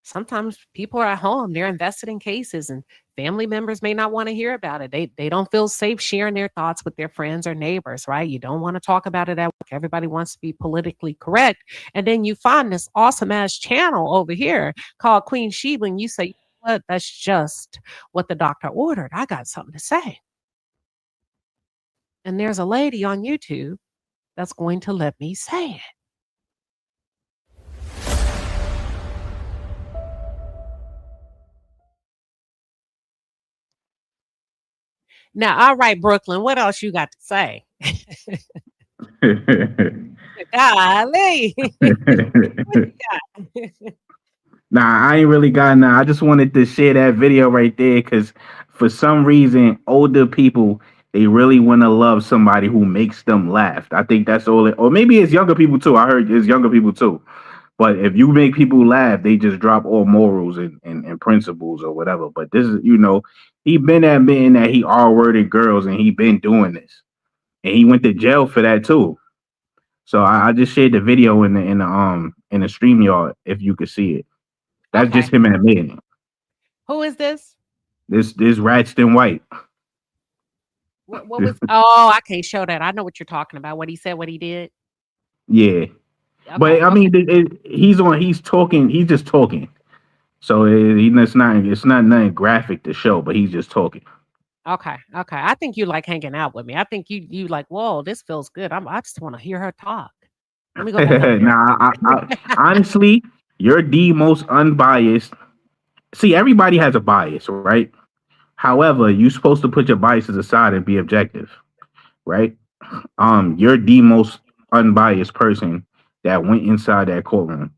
Sometimes people are at home, they're invested in cases, and family members may not want to hear about it. They don't feel safe sharing their thoughts with their friends or neighbors, right? You don't want to talk about it at work. Everybody wants to be politically correct. And then you find this awesome ass channel over here called Queen Sheba, and you say, what? That's just what the doctor ordered. I got something to say. And there's a lady on YouTube that's going to let me say it. Now, all right, Brooklyn, what else you got to say? Golly. What you got? Nah, I ain't really got nah. I just wanted to share that video right there because for some reason, older people, they really want to love somebody who makes them laugh. I think that's all it, or maybe it's younger people too. I heard it's younger people too. But if you make people laugh, they just drop all morals and principles or whatever. But this is, he been admitting that he R-worded girls and he been doing this. And he went to jail for that too. So I just shared the video in the StreamYard if you could see it. That's just him admitting it. Who is this? This Charleston White. What was I can't show that. I know what you're talking about. What he said, what he did. Yeah. Okay, But I mean, he's talking. He's just talking. So it's not nothing graphic to show, but he's just talking. Okay. I think you like hanging out with me. I think you like, whoa, this feels good. I just want to hear her talk. Let me go back. Nah, I honestly, you're the most unbiased. See, everybody has a bias, right? However, you're supposed to put your biases aside and be objective, right? You're the most unbiased person that went inside that courtroom,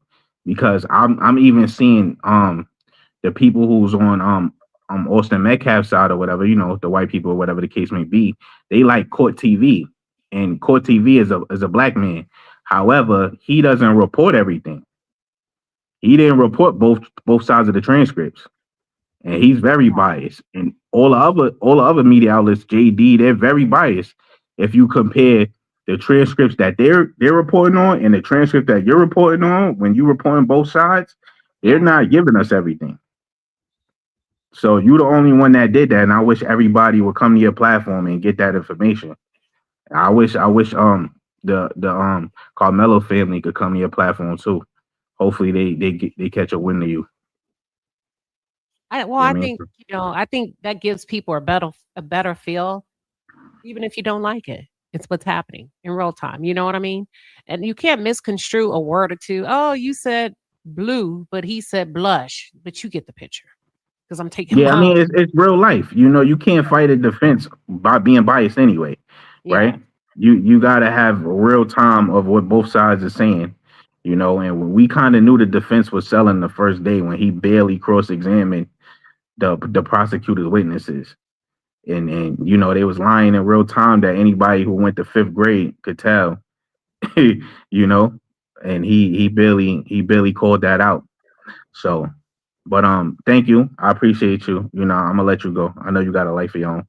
because I'm even seeing the people who's on Austin Metcalf's side or whatever, the white people or whatever the case may be, they like Court TV, and Court TV is a black man. However, he doesn't report everything. He didn't report both sides of the transcripts, and he's very biased. And all the other media outlets, JD, they're very biased. If you compare the transcripts that they're reporting on and the transcript that you're reporting on, when you're reporting both sides, they're not giving us everything. So you're the only one that did that, and I wish everybody would come to your platform and get that information. I wish the Karmelo family could come to your platform too. Hopefully they catch a wind of you. I think that gives people a better feel, even if you don't like it. It's what's happening in real time. You know what I mean? And you can't misconstrue a word or two. Oh, you said blue, but he said blush. But you get the picture. Because I'm taking. Yeah, I mean it's real life. You can't fight a defense by being biased anyway, right? You gotta have real time of what both sides are saying, and we kind of knew the defense was selling the first day when he barely cross-examined the prosecutor's witnesses. And they was lying in real time that anybody who went to 5th grade could tell, and he barely called that out. So, but thank you. I appreciate you. I'm gonna let you go. I know you got a life of your own.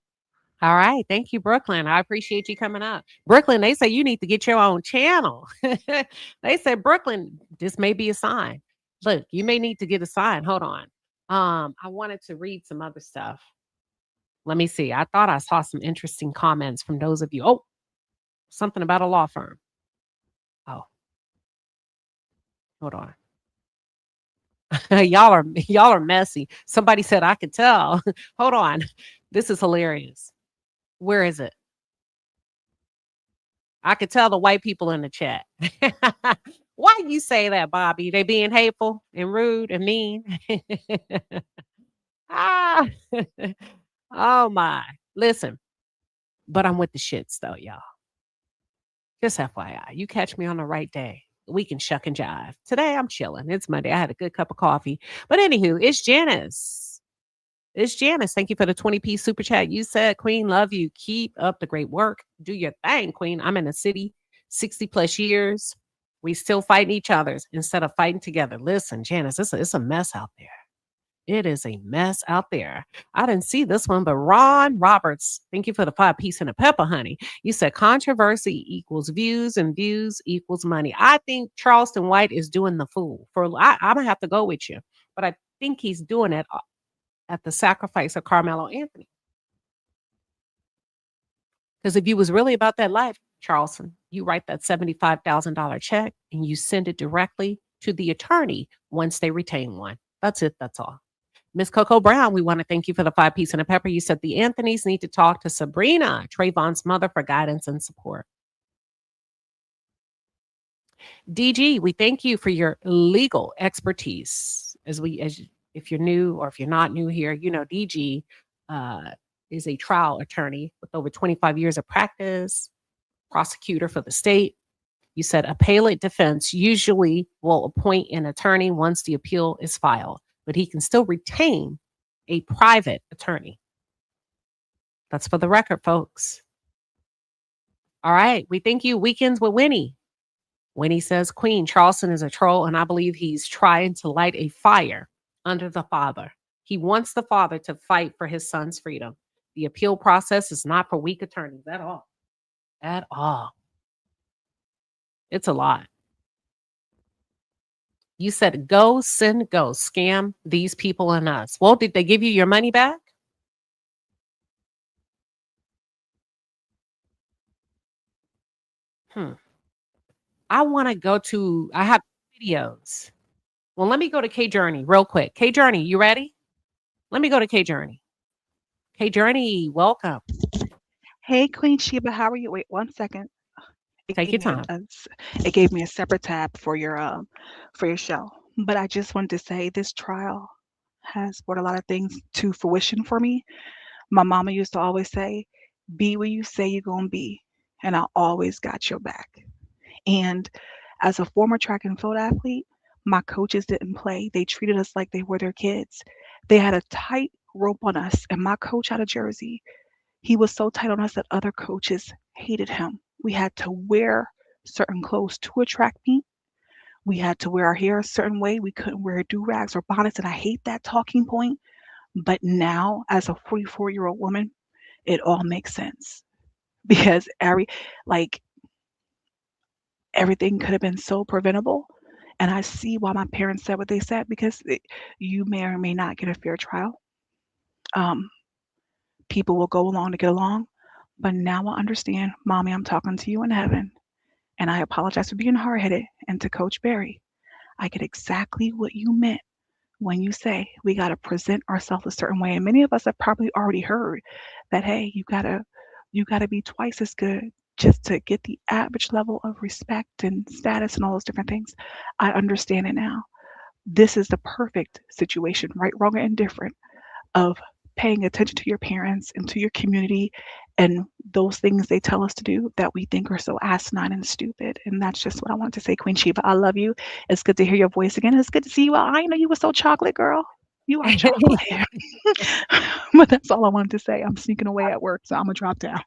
All right. Thank you, Brooklyn. I appreciate you coming up. Brooklyn, they say you need to get your own channel. They said, Brooklyn, this may be a sign. Look, you may need to get a sign. Hold on. I wanted to read some other stuff. Let me see. I thought I saw some interesting comments from those of you. Oh, something about a law firm. Oh, hold on. Y'all are messy. Somebody said I could tell. Hold on. This is hilarious. Where is it? I could tell the white people in the chat. Why you say that, Bobby? They being hateful and rude and mean. Oh my. Listen, but I'm with the shits though, y'all. Just FYI, you catch me on the right day, we can shuck and jive. Today I'm chilling. It's Monday. I had a good cup of coffee. But anywho, it's Janice. Thank you for the 20p super chat. You said, Queen, love you. Keep up the great work. Do your thing, Queen. I'm in the city 60 plus years. We still fighting each other instead of fighting together. Listen, Janice, it's a mess out there. It is a mess out there. I didn't see this one, but Ron Roberts, thank you for the 5-piece and a pepper, honey. You said controversy equals views and views equals money. I think Charleston White is doing the fool. I'm gonna have to go with you, but I think he's doing it at the sacrifice of Karmelo Anthony. Because if you was really about that life, Charleston, you write that $75,000 check and you send it directly to the attorney once they retain one. That's it. That's all. Miss Coco Brown, we want to thank you for the 5-piece and a pepper. You said the Anthonys need to talk to Sabrina, Trayvon's mother, for guidance and support. DG, we thank you for your legal expertise. If you're new or if you're not new here, you know DG is a trial attorney with over 25 years of practice, prosecutor for the state. You said appellate defense usually will appoint an attorney once the appeal is filed, but he can still retain a private attorney. That's for the record, folks. All right. We thank you. Weekends with Winnie. Winnie says, Queen, Charleston is a troll, and I believe he's trying to light a fire under the father. He wants the father to fight for his son's freedom. The appeal process is not for weak attorneys at all. At all. It's a lot. You said go, send, go. Scam these people and us. Well, did they give you your money back? I want to go to, I have videos. Well, let me go to K Journey real quick. K Journey, you ready? Let me go to K Journey. K Journey, welcome. Hey, Queen Sheba, how are you? Wait 1 second. Take your time. It gave me a separate tab for your show, but I just wanted to say this trial has brought a lot of things to fruition for me. My mama used to always say, "Be where you say you're gonna be," and I always got your back. And as a former track and field athlete, my coaches didn't play. They treated us like they were their kids. They had a tight rope on us, and my coach out of Jersey, he was so tight on us that other coaches hated him. We had to wear certain clothes to a track meet. We had to wear our hair a certain way. We couldn't wear do-rags or bonnets, and I hate that talking point. But now, as a 44-year-old woman, it all makes sense because everything could have been so preventable. And I see why my parents said what they said, because you may or may not get a fair trial. People will go along to get along. But now I understand, Mommy, I'm talking to you in heaven. And I apologize for being hard-headed. And to Coach Barry, I get exactly what you meant when you say we got to present ourselves a certain way. And many of us have probably already heard that, hey, you gotta be twice as good just to get the average level of respect and status and all those different things. I understand it now. This is the perfect situation, right, wrong, or indifferent, of paying attention to your parents and to your community and those things they tell us to do that we think are so asinine and stupid. And that's just what I wanted to say, Queen Sheba. I love you. It's good to hear your voice again. It's good to see you. I know you were so chocolate, girl. You are chocolate. But that's all I wanted to say. I'm sneaking away at work, so I'm gonna drop down.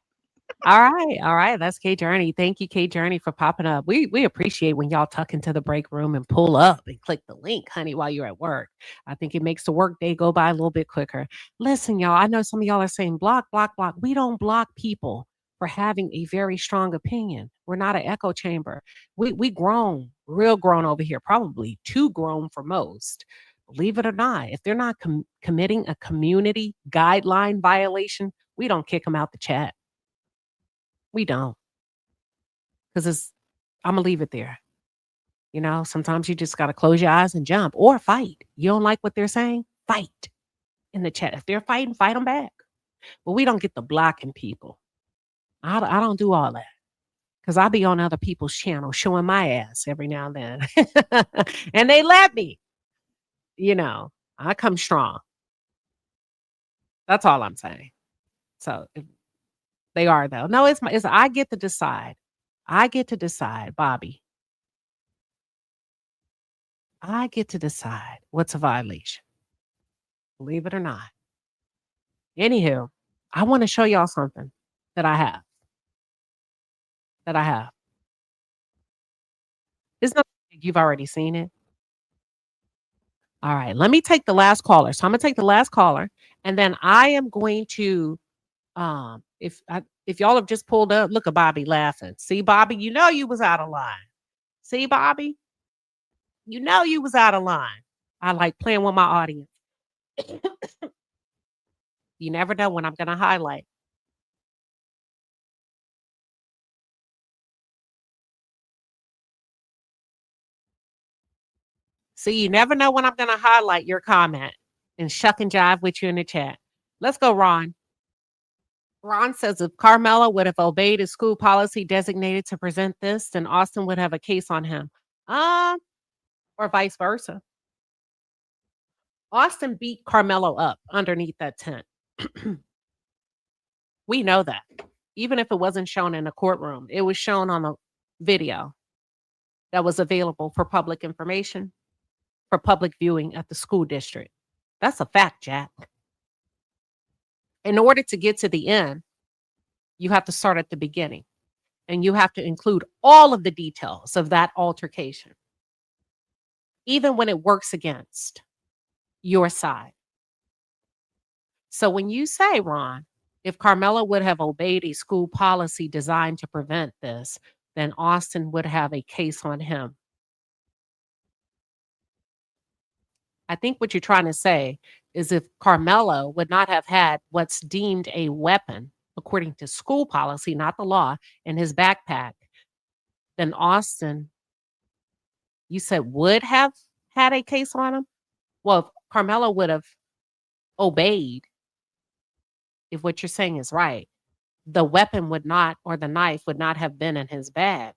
All right. That's K Journey. Thank you, K Journey, for popping up. We appreciate when y'all tuck into the break room and pull up and click the link, honey, while you're at work. I think it makes the work day go by a little bit quicker. Listen, y'all, I know some of y'all are saying block. We don't block people for having a very strong opinion. We're not an echo chamber. We grown, real grown over here, probably too grown for most. Believe it or not, if they're not committing a community guideline violation, we don't kick them out the chat. We don't. Because I'm going to leave it there. You know, sometimes you just got to close your eyes and jump or fight. You don't like what they're saying? Fight in the chat. If they're fighting, fight them back. But we don't get the blocking people. I don't do all that. Because I'll be on other people's channels showing my ass every now and then. And they let me. You know, I come strong. That's all I'm saying. So they are, though. No, it's I get to decide. I get to decide, Bobby. I get to decide what's a violation. Believe it or not. Anywho, I want to show y'all something that I have. It's not, you've already seen it. All right, let me take the last caller. So I'm gonna take the last caller, and then I am going to if y'all have just pulled up, look at Bobby laughing. See, Bobby, you know you was out of line. See, Bobby, you know you was out of line. I like playing with my audience. You never know when I'm gonna highlight. See, you never know when I'm gonna highlight your comment and shuck and jive with you in the chat. Let's go, Ron. Ron says if Karmelo would have obeyed his school policy designated to present this, then Austin would have a case on him. Or vice versa. Austin beat Karmelo up underneath that tent. We know that. Even if it wasn't shown in a courtroom, it was shown on a video that was available for public information, for public viewing at the school district. That's a fact, Jack. In order to get to the end, you have to start at the beginning, and you have to include all of the details of that altercation, even when it works against your side. So when you say, Ron, if Karmelo would have obeyed a school policy designed to prevent this, then Austin would have a case on him. I think what you're trying to say is if Karmelo would not have had what's deemed a weapon, according to school policy, not the law, in his backpack, then Austin, you said, would have had a case on him? Well, if Karmelo would have obeyed, if what you're saying is right, the weapon would not, or the knife would not have been in his bag.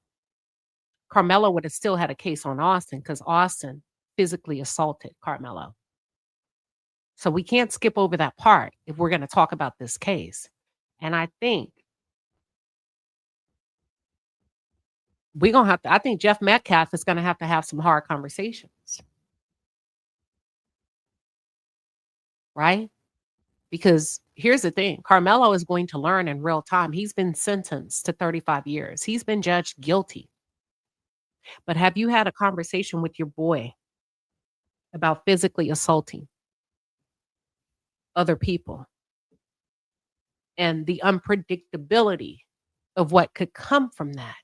Karmelo would have still had a case on Austin because Austin physically assaulted Karmelo. So we can't skip over that part if we're going to talk about this case. And I think we're going to have to, I think Jeff Metcalf is going to have some hard conversations. Right? Because here's the thing, Karmelo is going to learn in real time. He's been sentenced to 35 years. He's been judged guilty. But have you had a conversation with your boy about physically assaulting other people and the unpredictability of what could come from that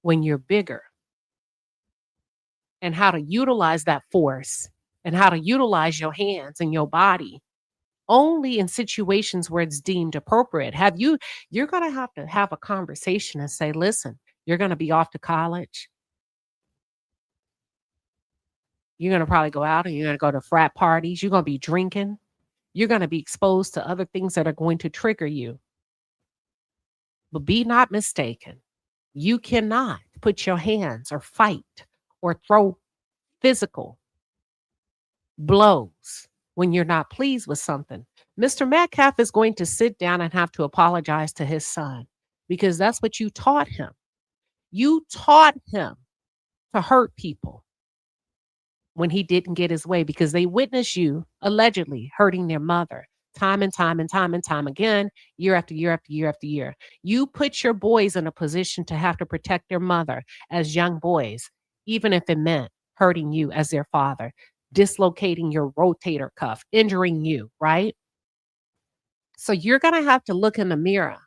when you're bigger, and how to utilize that force and how to utilize your hands and your body only in situations where it's deemed appropriate? You're going to have a conversation and say, listen, you're going to be off to college. You're going to probably go out and you're going to go to frat parties. You're going to be drinking. You're going to be exposed to other things that are going to trigger you. But be not mistaken. You cannot put your hands or fight or throw physical blows when you're not pleased with something. Mr. Metcalf is going to sit down and have to apologize to his son because that's what you taught him. You taught him to hurt people when he didn't get his way because they witnessed you allegedly hurting their mother time and time and time and time again, year after year after year after year. You put your boys in a position to have to protect their mother as young boys, even if it meant hurting you as their father, dislocating your rotator cuff, injuring you, right? So you're going to have to look in the mirror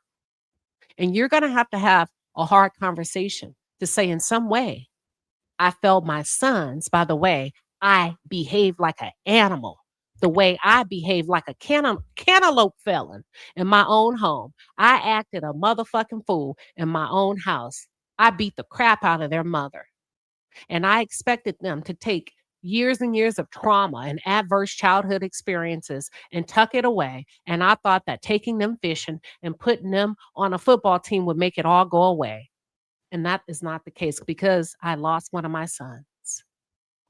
and you're going to have a hard conversation to say, in some way, I failed my sons by the way I behaved like an animal, the way I behaved like a cantaloupe felon in my own home. I acted a motherfucking fool in my own house. I beat the crap out of their mother. And I expected them to take years and years of trauma and adverse childhood experiences and tuck it away. And I thought that taking them fishing and putting them on a football team would make it all go away. And that is not the case because I lost one of my sons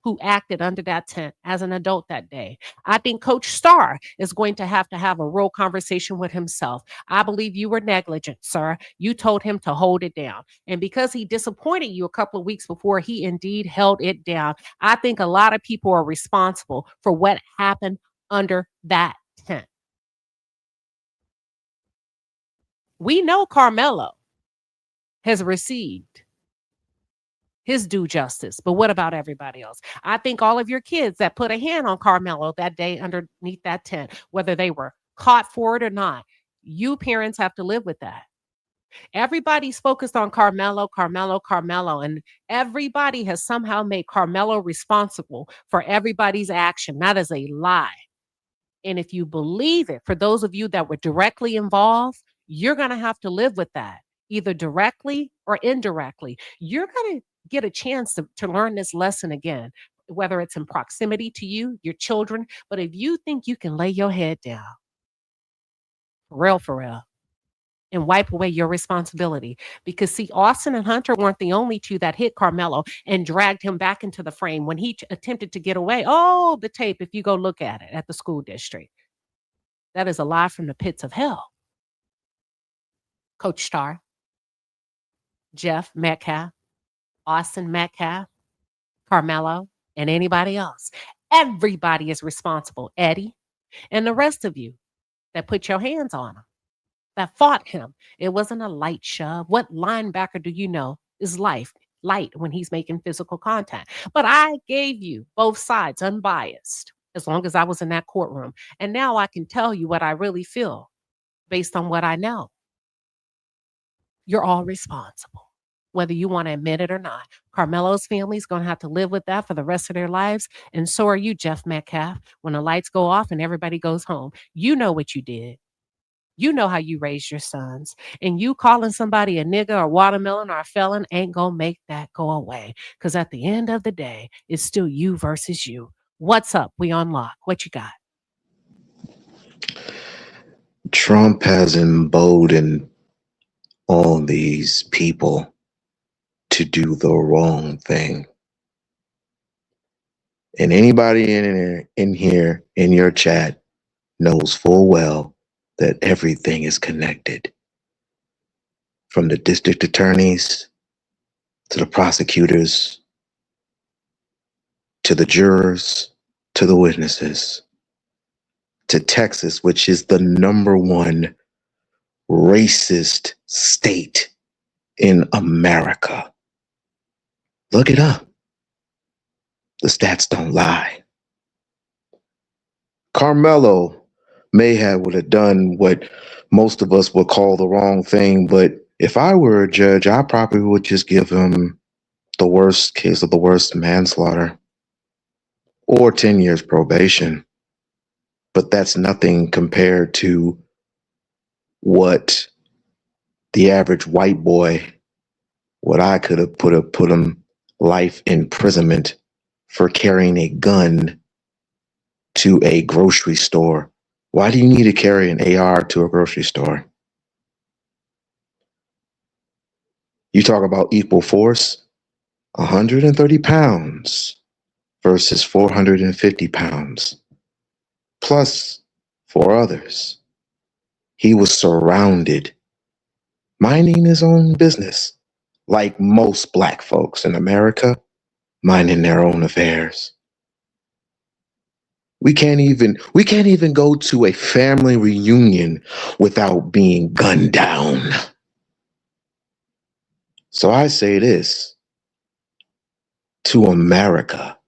who acted under that tent as an adult that day. I think Coach Starr is going to have a real conversation with himself. I believe you were negligent, sir. You told him to hold it down. And because he disappointed you a couple of weeks before he indeed held it down, I think a lot of people are responsible for what happened under that tent. We know Karmelo has received his due justice. But what about everybody else? I think all of your kids that put a hand on Karmelo that day underneath that tent, whether they were caught for it or not, you parents have to live with that. Everybody's focused on Karmelo, Karmelo, Karmelo, and everybody has somehow made Karmelo responsible for everybody's action. That is a lie. And if you believe it, for those of you that were directly involved, you're going to have to live with that, either directly or indirectly. You're going to get a chance to learn this lesson again, whether it's in proximity to you, your children. But if you think you can lay your head down, for real, and wipe away your responsibility. Because see, Austin and Hunter weren't the only two that hit Karmelo and dragged him back into the frame when he attempted to get away. Oh, the tape, if you go look at it at the school district. That is a lie from the pits of hell. Coach Starr, Jeff Metcalf, Austin Metcalf, Karmelo, and anybody else. Everybody is responsible. Eddie and the rest of you that put your hands on him, that fought him. It wasn't a light shove. What linebacker do you know is light when he's making physical contact? But I gave you both sides unbiased as long as I was in that courtroom. And now I can tell you what I really feel based on what I know. You're all responsible, whether you want to admit it or not. Karmelo's family is going to have to live with that for the rest of their lives. And so are you, Jeff Metcalf. When the lights go off and everybody goes home, you know what you did. You know how you raised your sons. And you calling somebody a nigga or watermelon or a felon ain't going to make that go away. Because at the end of the day, it's still you versus you. What's up? We unlock. What you got? Trump has emboldened all these people to do the wrong thing. And anybody in here in your chat knows full well that everything is connected. From the district attorneys to the prosecutors to the jurors to the witnesses to Texas, which is the #1 racist state in America. Look it up. The stats don't lie. Karmelo would have done what most of us would call the wrong thing, but if I were a judge, I probably would just give him the worst case of the worst manslaughter or 10 years probation. But that's nothing compared to what the average white boy, what I could have put him life imprisonment for carrying a gun to a grocery store. Why do you need to carry an AR to a grocery store? You talk about equal force, 130 pounds versus 450 pounds, plus 4 others. He was surrounded, minding his own business, like most Black folks in America, minding their own affairs. We can't even go to a family reunion without being gunned down. So I say this to America.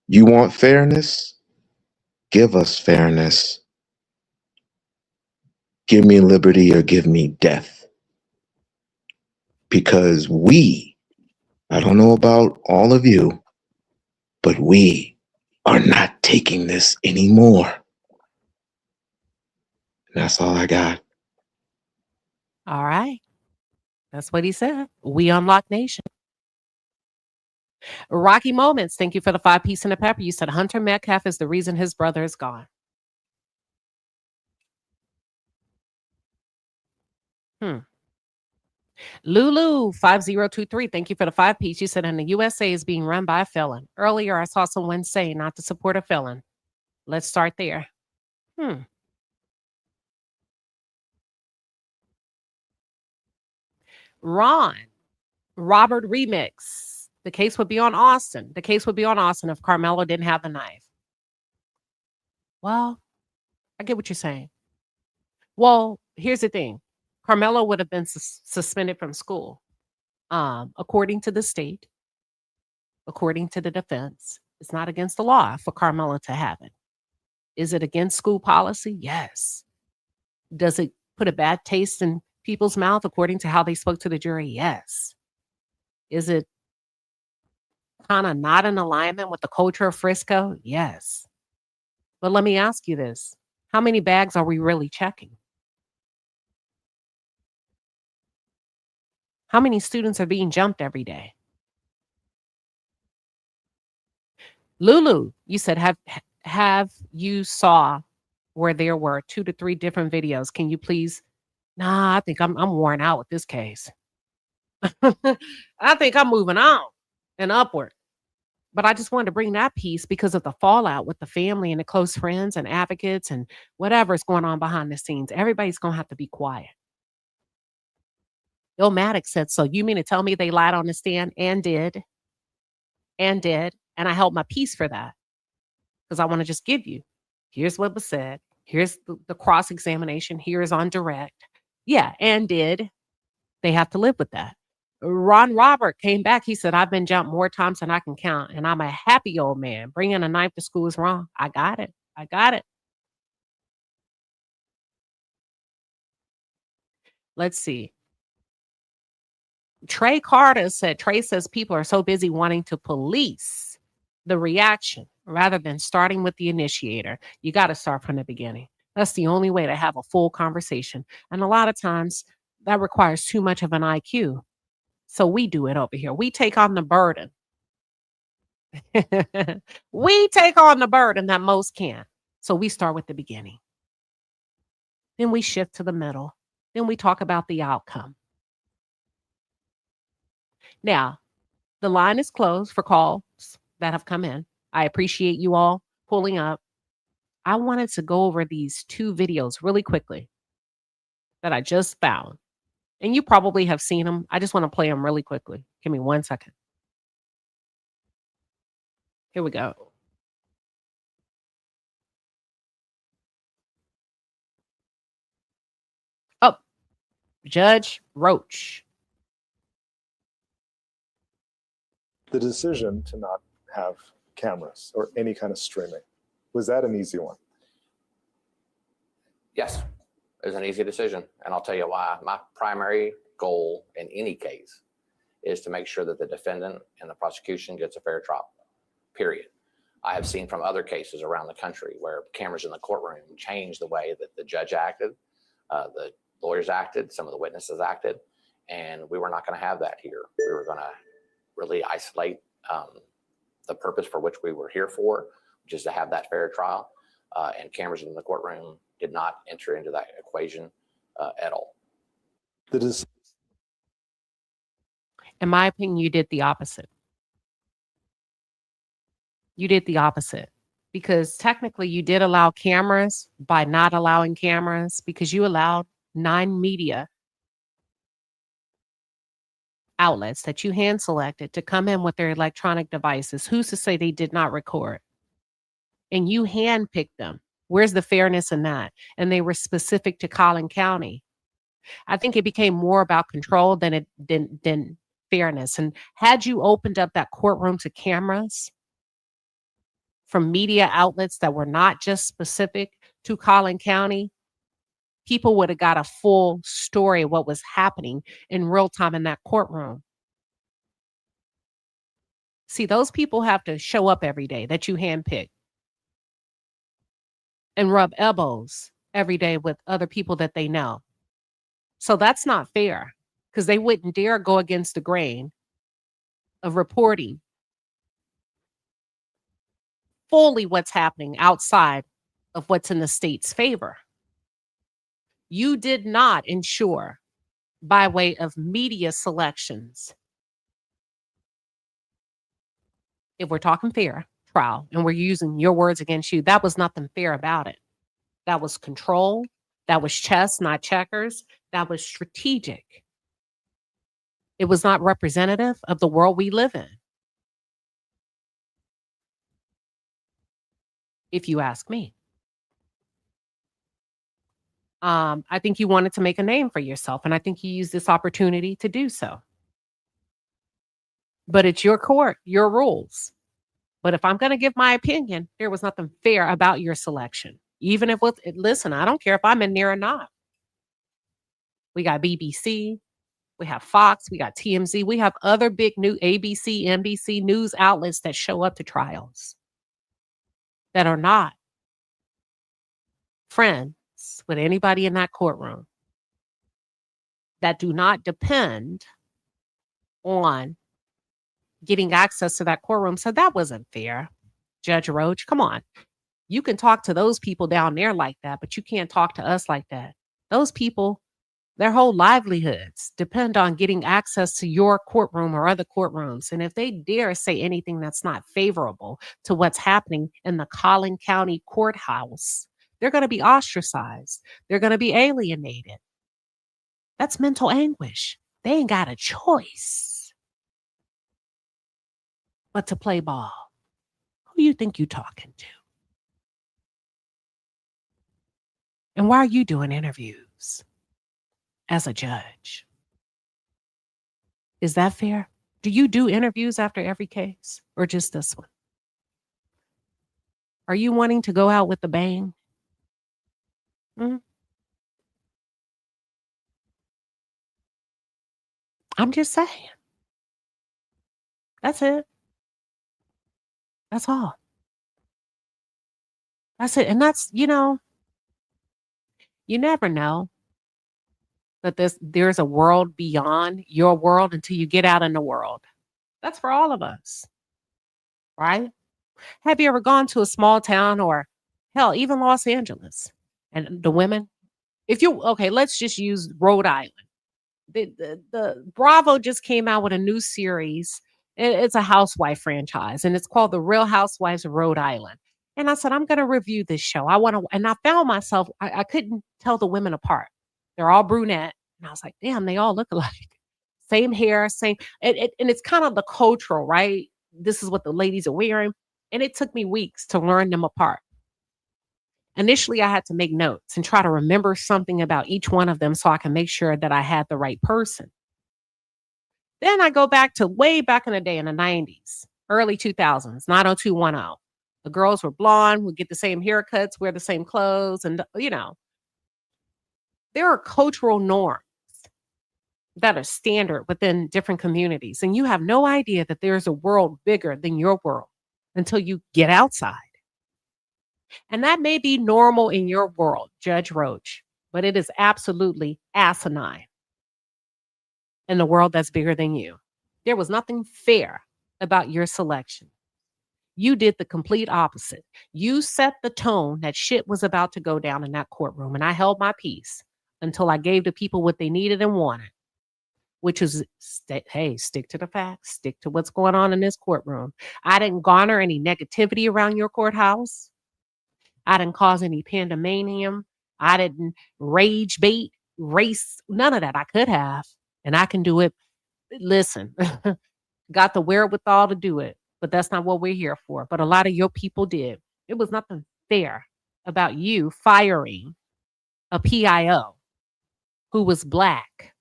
You want fairness? Give us fairness. Give me liberty or give me death. Because I don't know about all of you, but we are not taking this anymore. And that's all I got. All right. That's what he said. We unlock nation. Rocky Moments. Thank you for the 5-piece and a pepper. You said Hunter Metcalf is the reason his brother is gone. Lulu 5023. Thank you for the 5-piece. You said, and the USA is being run by a felon. Earlier, I saw someone say not to support a felon. Let's start there. Robert Remix. The case would be on Austin. The case would be on Austin if Karmelo didn't have the knife. Well, I get what you're saying. Well, here's the thing. Karmelo would have been suspended from school. According to the state, according to the defense, it's not against the law for Karmelo to have it. Is it against school policy? Yes. Does it put a bad taste in people's mouth according to how they spoke to the jury? Yes. Is it kind of not in alignment with the culture of Frisco? Yes. But let me ask you this. How many bags are we really checking? How many students are being jumped every day? Lulu, you said have you saw where there were 2 to 3 different videos? Can you please? Nah, I think I'm worn out with this case. I think I'm moving on and upward. But I just wanted to bring that piece because of the fallout with the family and the close friends and advocates and whatever's going on behind the scenes. Everybody's going to have to be quiet. Illmatic said, so you mean to tell me they lied on the stand and did. And I held my peace for that because I want to just give you, here's what was said. Here's the cross-examination. Here's on direct. Yeah, and did. They have to live with that. Ron Robert came back. He said, I've been jumped more times than I can count, and I'm a happy old man. Bringing a knife to school is wrong. I got it. Let's see. Trey Carter said, Trey says people are so busy wanting to police the reaction rather than starting with the initiator. You got to start from the beginning. That's the only way to have a full conversation. And a lot of times that requires too much of an IQ. So we do it over here. We take on the burden. We take on the burden that most can't. So we start with the beginning. Then we shift to the middle. Then we talk about the outcome. Now, the line is closed for calls that have come in. I appreciate you all pulling up. I wanted to go over these 2 videos really quickly that I just found. And you probably have seen them. I just want to play them really quickly. Give me 1 second. Here we go. Oh, Judge Roach. The decision to not have cameras or any kind of streaming, was that an easy one? Yes, it was an easy decision. And I'll tell you why. My primary goal in any case is to make sure that the defendant and the prosecution gets a fair trial, period. I have seen from other cases around the country where cameras in the courtroom changed the way that the judge acted, the lawyers acted, some of the witnesses acted, and we were not going to have that here. We were going to really isolate the purpose for which we were here for, which is to have that fair trial. And cameras in the courtroom did not enter into that equation at all. In my opinion, you did the opposite. You did the opposite because technically you did allow cameras by not allowing cameras because you allowed 9 media outlets that you hand selected to come in with their electronic devices. Who's to say they did not record? And you handpicked them. Where's the fairness in that? And they were specific to Collin County. I think it became more about control than fairness. And had you opened up that courtroom to cameras from media outlets that were not just specific to Collin County, people would have got a full story of what was happening in real time in that courtroom. See, those people have to show up every day that you handpick and rub elbows every day with other people that they know. So that's not fair because they wouldn't dare go against the grain of reporting fully what's happening outside of what's in the state's favor. You did not ensure by way of media selections. If we're talking fair trial and we're using your words against you, that was nothing fair about it. That was control. That was chess, not checkers. That was strategic. It was not representative of the world we live in. If you ask me. I think you wanted to make a name for yourself, and I think you used this opportunity to do so. But it's your court, your rules. But if I'm going to give my opinion, there was nothing fair about your selection. Even if, listen, I don't care if I'm in there or not. We got BBC, we have Fox, we got TMZ, we have other big new ABC, NBC news outlets that show up to trials that are not friends with anybody in that courtroom, that do not depend on getting access to that courtroom. So that wasn't fair. Judge Roach, come on. You can talk to those people down there like that, but you can't talk to us like that. Those people, their whole livelihoods depend on getting access to your courtroom or other courtrooms. And if they dare say anything that's not favorable to what's happening in the Collin County courthouse, they're going to be ostracized. They're going to be alienated. That's mental anguish. They ain't got a choice but to play ball. Who you think you talking to? And why are you doing interviews as a judge? Is that fair? Do you do interviews after every case or just this one? Are you wanting to go out with a bang? I'm just saying. That's it. That's all. That's it. And that's, you never know that there's a world beyond your world until you get out in the world. That's for all of us, right? Have you ever gone to a small town or hell, even Los Angeles and the women? Let's just use Rhode Island. The Bravo just came out with a new series. It's a housewife franchise and it's called The Real Housewives of Rhode Island. And I said, I'm going to review this show. And I found myself, I couldn't tell the women apart. They're all brunette. And I was like, damn, they all look alike. Same hair, same. And it's kind of the cultural, right? This is what the ladies are wearing. And it took me weeks to learn them apart. Initially, I had to make notes and try to remember something about each one of them so I can make sure that I had the right person. Then I go back to way back in the day in the 90s, early 2000s, 90210. The girls were blonde, would get the same haircuts, wear the same clothes. And, there are cultural norms that are standard within different communities. And you have no idea that there's a world bigger than your world until you get outside. And that may be normal in your world, Judge Roach, but it is absolutely asinine in the world that's bigger than you. There was nothing fair about your selection. You did the complete opposite. You set the tone that shit was about to go down in that courtroom. And I held my peace until I gave the people what they needed and wanted, which is, hey, stick to the facts, stick to what's going on in this courtroom. I didn't garner any negativity around your courthouse. I didn't cause any pandemonium. I didn't rage bait, race, none of that. I could have, and I can do it. Listen, got the wherewithal to do it, but that's not what we're here for. But a lot of your people did. It was nothing fair about you firing a PIO who was Black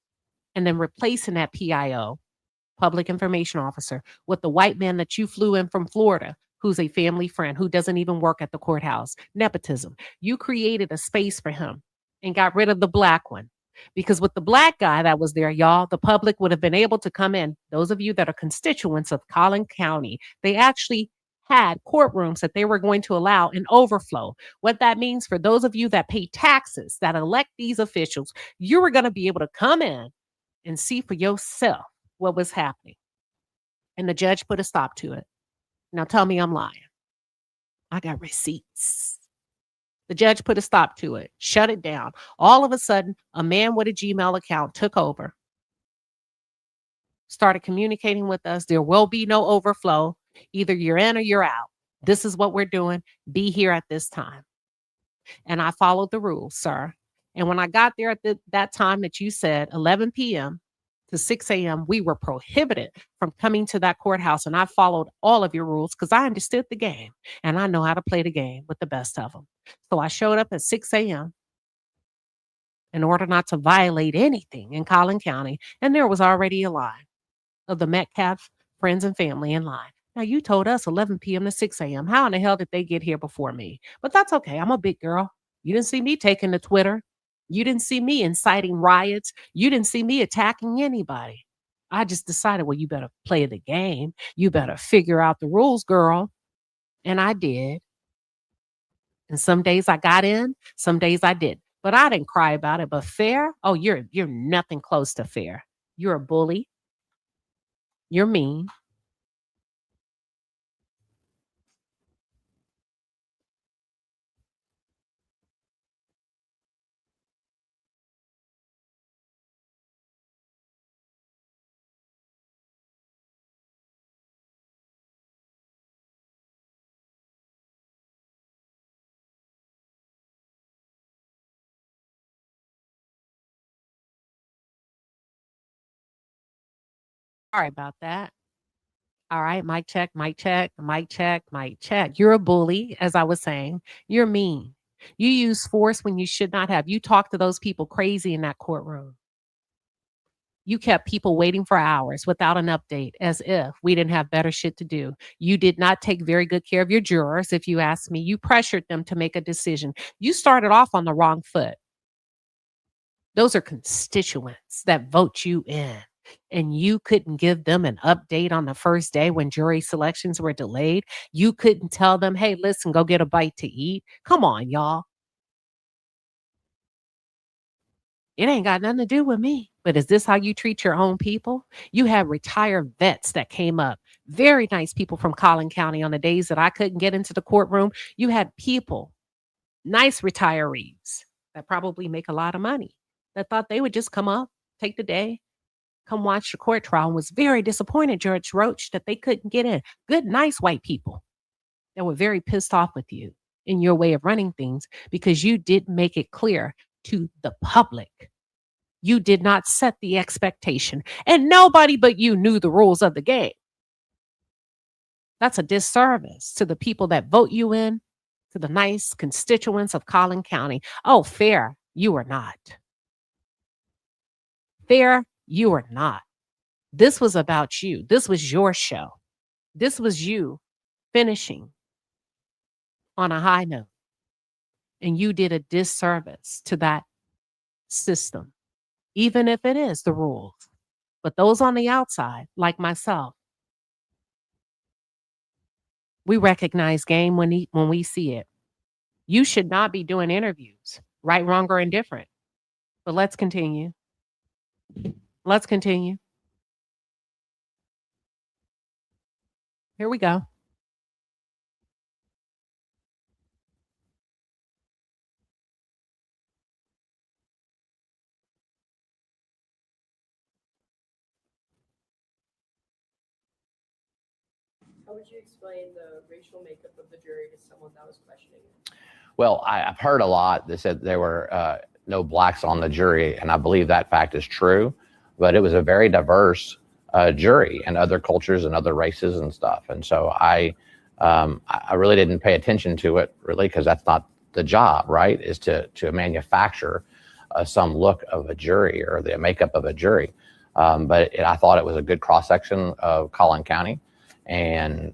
and then replacing that PIO, public information officer, with the white man that you flew in from Florida, who's a family friend, who doesn't even work at the courthouse. Nepotism. You created a space for him and got rid of the Black one. Because with the Black guy that was there, y'all, the public would have been able to come in. Those of you that are constituents of Collin County, they actually had courtrooms that they were going to allow an overflow. What that means for those of you that pay taxes, that elect these officials, you were going to be able to come in and see for yourself what was happening. And the judge put a stop to it. Now tell me I'm lying. I got receipts. The judge put a stop to it, shut it down. All of a sudden, a man with a Gmail account took over, started communicating with us. There will be no overflow. Either you're in or you're out. This is what we're doing. Be here at this time. And I followed the rules, sir. And when I got there at that time that you said, 11 p.m. to 6 a.m., we were prohibited from coming to that courthouse. And I followed all of your rules because I understood the game and I know how to play the game with the best of them. So I showed up at 6 a.m. in order not to violate anything in Collin County. And there was already a line of the Metcalf friends and family in line. Now, you told us 11 p.m. to 6 a.m. How in the hell did they get here before me? But that's okay. I'm a big girl. You didn't see me taking to Twitter. You didn't see me inciting riots. You didn't see me attacking anybody. I just decided, well, you better play the game. You better figure out the rules, girl. And I did. And some days I got in, some days I didn't. But I didn't cry about it. But fair? Oh, you're nothing close to fair. You're a bully. You're mean. Sorry about that. All right, mic check, mic check, mic check, mic check. You're a bully, as I was saying. You're mean. You use force when you should not have. You talked to those people crazy in that courtroom. You kept people waiting for hours without an update, as if we didn't have better shit to do. You did not take very good care of your jurors, if you ask me. You pressured them to make a decision. You started off on the wrong foot. Those are constituents that vote you in. And you couldn't give them an update on the first day when jury selections were delayed. You couldn't tell them, hey, listen, go get a bite to eat. Come on, y'all. It ain't got nothing to do with me. But is this how you treat your own people? You have retired vets that came up. Very nice people from Collin County on the days that I couldn't get into the courtroom. You had people, nice retirees that probably make a lot of money, that thought they would just come up, take the day, come watch the court trial, and was very disappointed, Judge Roach, that they couldn't get in. Good, nice white people that were very pissed off with you in your way of running things because you didn't make it clear to the public. You did not set the expectation, and nobody but you knew the rules of the game. That's a disservice to the people that vote you in, to the nice constituents of Collin County. Oh, fair, you are not. Fair, you are not. This was about you. This was your show. This was you finishing on a high note. And you did a disservice to that system, even if it is the rules. But those on the outside, like myself, we recognize game when we see it. You should not be doing interviews, right, wrong, or indifferent. But let's continue. Let's continue. Here we go. How would you explain the racial makeup of the jury to someone that was questioning it? Well, I've heard a lot that said there were no blacks on the jury, and I believe that fact is true. But it was a very diverse jury and other cultures and other races and stuff. And so I really didn't pay attention to it, really, because that's not the job, right? Is to manufacture some look of a jury or the makeup of a jury. But I thought it was a good cross section of Collin County, and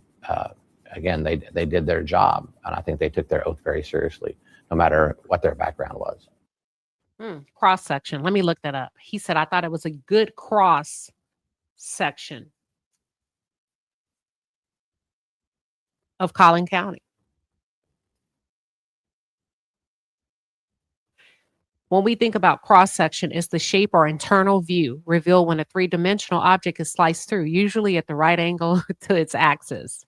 again, they did their job, and I think they took their oath very seriously, no matter what their background was. Cross section. Let me look that up. He said, I thought it was a good cross section of Collin County. When we think about cross section, it's the shape or internal view revealed when a three-dimensional object is sliced through, usually at the right angle to its axis.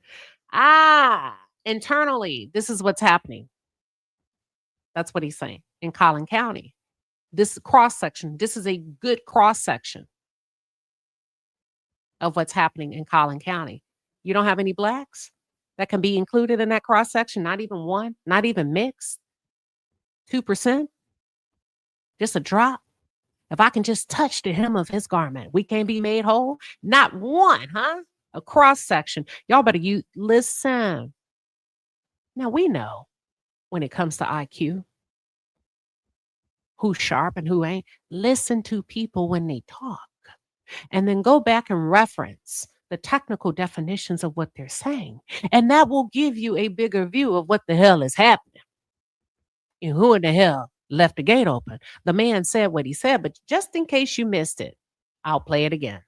Internally, this is what's happening. That's what he's saying in Collin County. This cross section, this is a good cross section of what's happening in Collin County. You don't have any blacks that can be included in that cross section, not even one, not even mixed, 2%, just a drop. If I can just touch the hem of his garment, we can't be made whole. Not one, huh? A cross section. Y'all better listen. Now we know when it comes to IQ, who's sharp and who ain't. Listen to people when they talk, and then go back and reference the technical definitions of what they're saying. And that will give you a bigger view of what the hell is happening and who in the hell left the gate open. The man said what he said, but just in case you missed it, I'll play it again.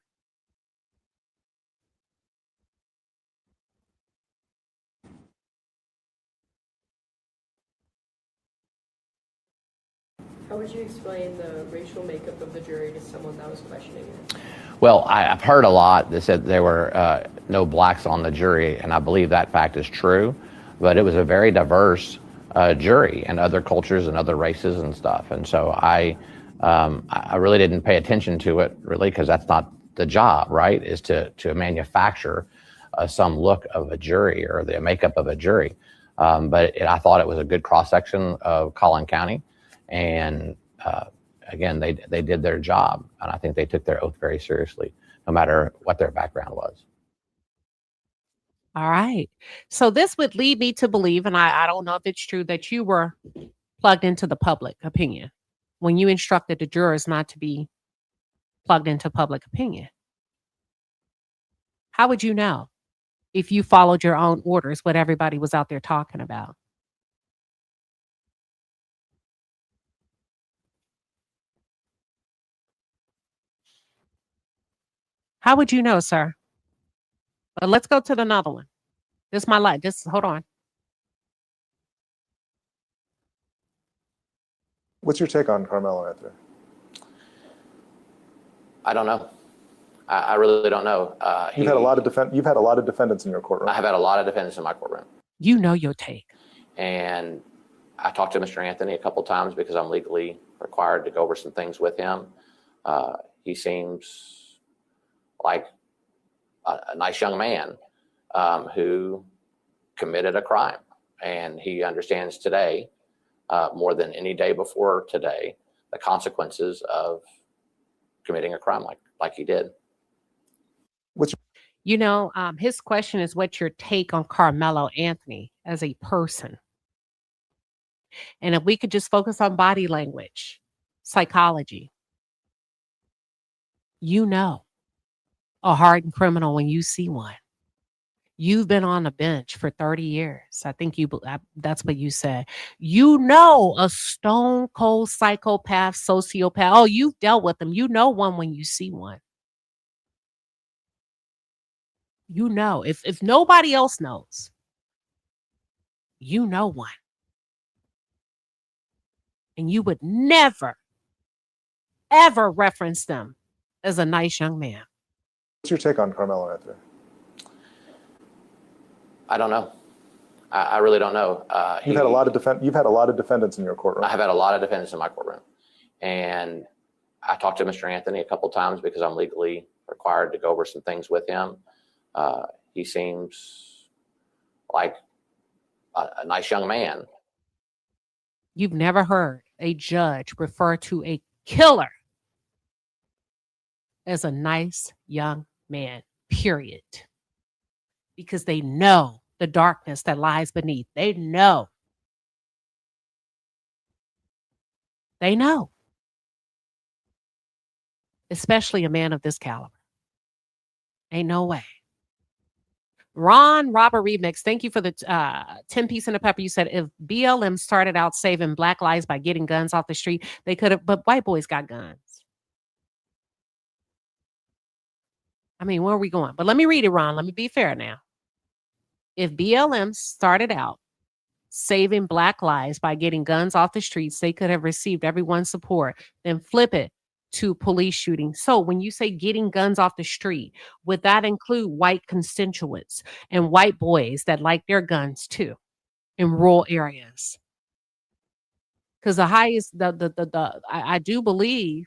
How would you explain the racial makeup of the jury to someone that was questioning it? Well, I've heard a lot that said there were no blacks on the jury, and I believe that fact is true. But it was a very diverse jury and other cultures and other races and stuff. And so I really didn't pay attention to it, really, because that's not the job, right? Is to manufacture some look of a jury or the makeup of a jury. I thought it was a good cross section of Collin County, and again, they did their job, and I think they took their oath very seriously, no matter what their background was. All right. So this would lead me to believe, and I don't know if it's true, that you were plugged into the public opinion when you instructed the jurors not to be plugged into public opinion. How would you know if you followed your own orders, what everybody was out there talking about? How would you know, sir? But let's go to another one. This is my life. Hold on. What's your take on Karmelo Anthony? I don't know. I really don't know. You've had a lot of defendants in your courtroom. I have had a lot of defendants in my courtroom. You know your take. And I talked to Mr. Anthony a couple times because I'm legally required to go over some things with him. He seems like a nice young man who committed a crime. And he understands today, more than any day before today, the consequences of committing a crime like he did. His question is, what's your take on Karmelo Anthony as a person? And if we could just focus on body language, psychology, a hardened criminal when you see one. You've been on the bench for 30 years. I think that's what you said. A stone cold psychopath, sociopath. Oh, you've dealt with them. You know one when you see one. If nobody else knows, you know one. And you would never, ever reference them as a nice young man. What's your take on Karmelo Anthony? I don't know. I really don't know. You've had a lot of defendants in your courtroom. I have had a lot of defendants in my courtroom. And I talked to Mr. Anthony a couple times because I'm legally required to go over some things with him. He seems like a nice young man. You've never heard a judge refer to a killer as a nice young man, period. Because they know the darkness that lies beneath. They know. Especially a man of this caliber. Ain't no way. Ron Robert Remix, thank you for the 10-piece in the pepper. You said if BLM started out saving black lives by getting guns off the street, they could have, but white boys got guns. I mean, where are we going? But let me read it, Ron. Let me be fair now. If BLM started out saving black lives by getting guns off the streets, they could have received everyone's support. Then flip it to police shooting. So when you say getting guns off the street, would that include white constituents and white boys that like their guns too in rural areas? Because the highest, I do believe,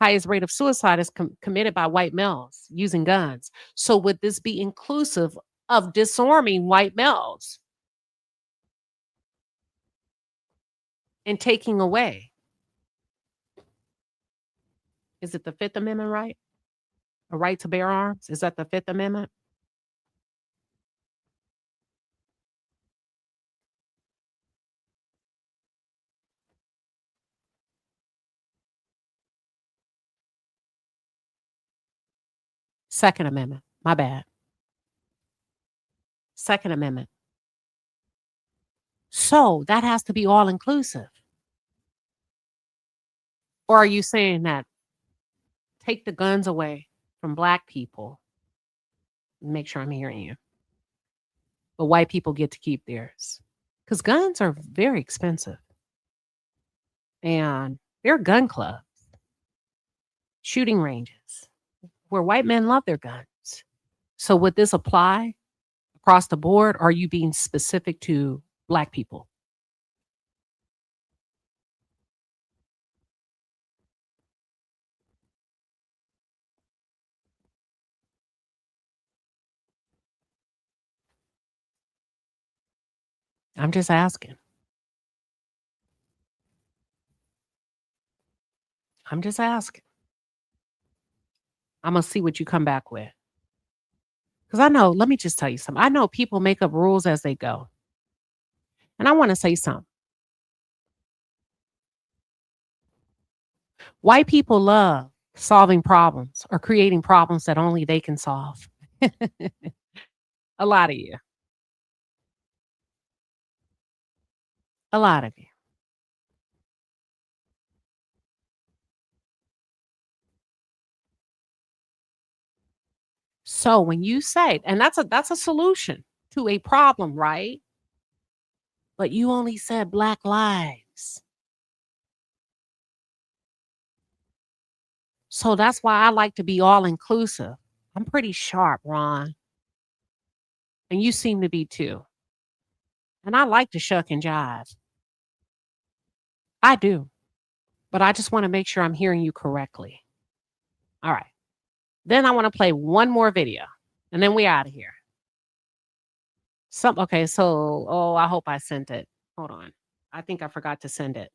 highest rate of suicide is committed by white males using guns. So would this be inclusive of disarming white males and taking away? Is it the Fifth Amendment right? A right to bear arms? Is that the Fifth Amendment? Second Amendment. My bad. Second Amendment. So that has to be all inclusive. Or are you saying that take the guns away from Black people? Make sure I'm hearing you. But white people get to keep theirs. Because guns are very expensive. And there are gun clubs, shooting ranges, where white men love their guns. So would this apply across the board? Or are you being specific to Black people? I'm just asking. I'm just asking. I'm going to see what you come back with. Because I know, let me just tell you something. I know people make up rules as they go. And I want to say something. White people love solving problems or creating problems that only they can solve. A lot of you. A lot of you. So when you say, and that's a solution to a problem, right? But you only said Black lives. So that's why I like to be all inclusive. I'm pretty sharp, Ron. And you seem to be too. And I like to shuck and jive. I do. But I just want to make sure I'm hearing you correctly. All right. Then I want to play one more video. And then we out of here. Okay, so I hope I sent it. Hold on. I think I forgot to send it.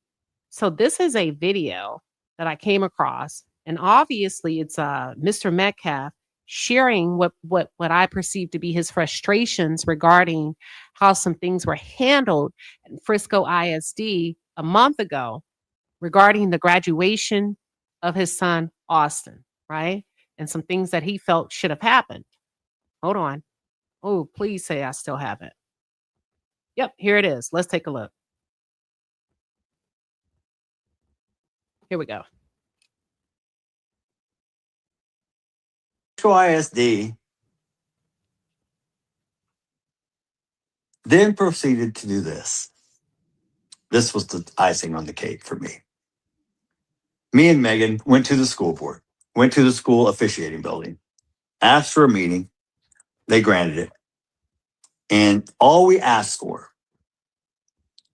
So this is a video that I came across. And obviously it's Mr. Metcalf sharing what I perceive to be his frustrations regarding how some things were handled in Frisco ISD a month ago regarding the graduation of his son, Austin, right? And some things that he felt should have happened. Hold on. Oh, please say I still have it. Yep, here it is. Let's take a look. Here we go. ISD then proceeded to do this. This was the icing on the cake for me. Me and Megan went to the school board, went to the school officiating building, asked for a meeting. They granted it. And all we asked for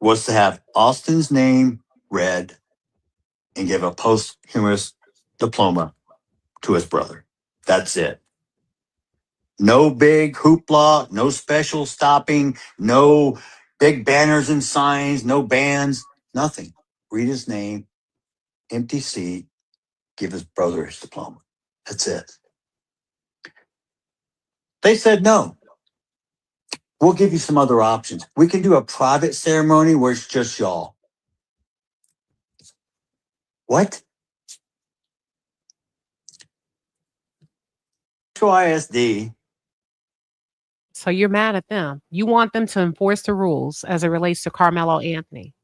was to have Austin's name read and give a posthumous diploma to his brother. That's it. No big hoopla, no special stopping, no big banners and signs, no bands, nothing. Read his name, empty seat, give his brother his diploma. That's it. They said no. We'll give you some other options. We can do a private ceremony where it's just y'all. What? ISD. So you're mad at them. You want them to enforce the rules as it relates to Karmelo Anthony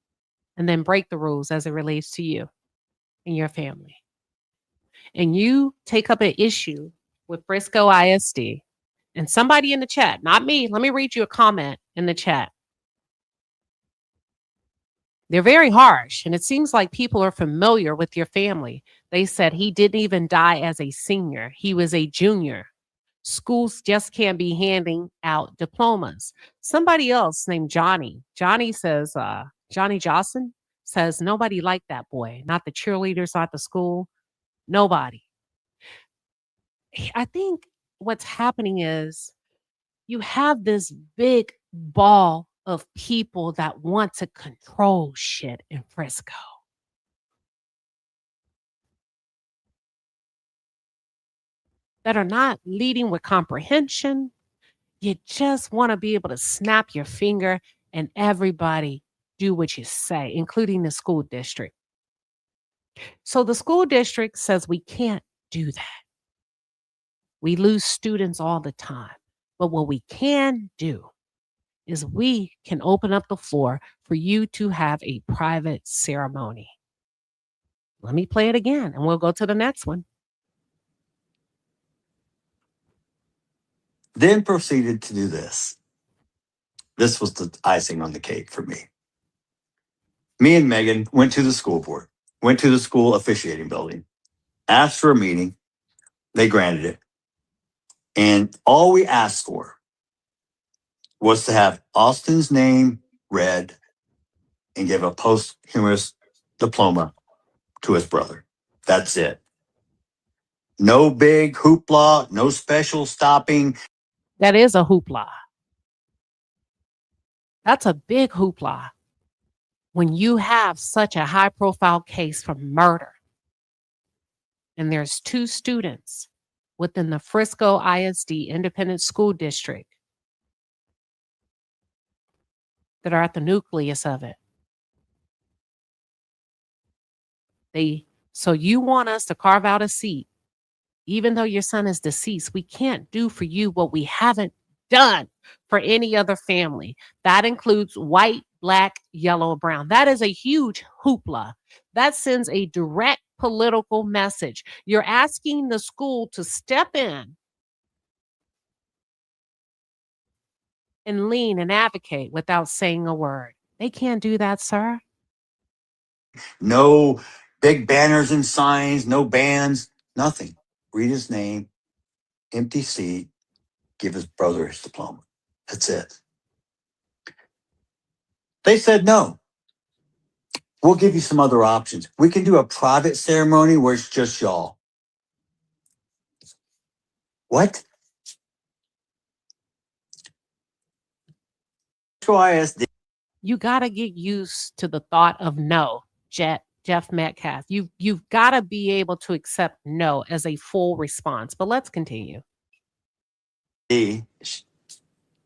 and then break the rules as it relates to you and your family. And you take up an issue with Frisco ISD and somebody in the chat, not me, let me read you a comment in the chat. They're very harsh, and it seems like people are familiar with your family. They said he didn't even die as a senior. He was a junior. Schools just can't be handing out diplomas. Somebody else named Johnny says, Johnny Johnson says, nobody liked that boy. Not the cheerleaders, not the school. Nobody. I think what's happening is you have this big ball of people that want to control shit in Frisco. That are not leading with comprehension. You just want to be able to snap your finger and everybody do what you say, including the school district. So the school district says we can't do that. We lose students all the time. But what we can do is we can open up the floor for you to have a private ceremony. Let me play it again and we'll go to the next one. Then proceeded to do this. This was the icing on the cake for me. Me and Megan went to the school board, went to the school officiating building, asked for a meeting. They granted it. And all we asked for was to have Austin's name read and give a posthumous diploma to his brother. That's it. No big hoopla, no special stopping. That is a hoopla. That's a big hoopla. When you have such a high profile case for murder, and there's 2 students within the Frisco ISD Independent School District that are at the nucleus of it. So you want us to carve out a seat, even though your son is deceased. We can't do for you what we haven't done for any other family. That includes white, black, yellow, brown. That is a huge hoopla. That sends a direct political message. You're asking the school to step in and lean and advocate without saying a word. They can't do that, sir. No big banners and signs, no bands, nothing. Read his name, empty seat, give his brother his diploma. That's it. They said no. We'll give you some other options. We can do a private ceremony where it's just y'all. What? ISD. You got to get used to the thought of no, Jeff Metcalf. You've got to be able to accept no as a full response. But let's continue. The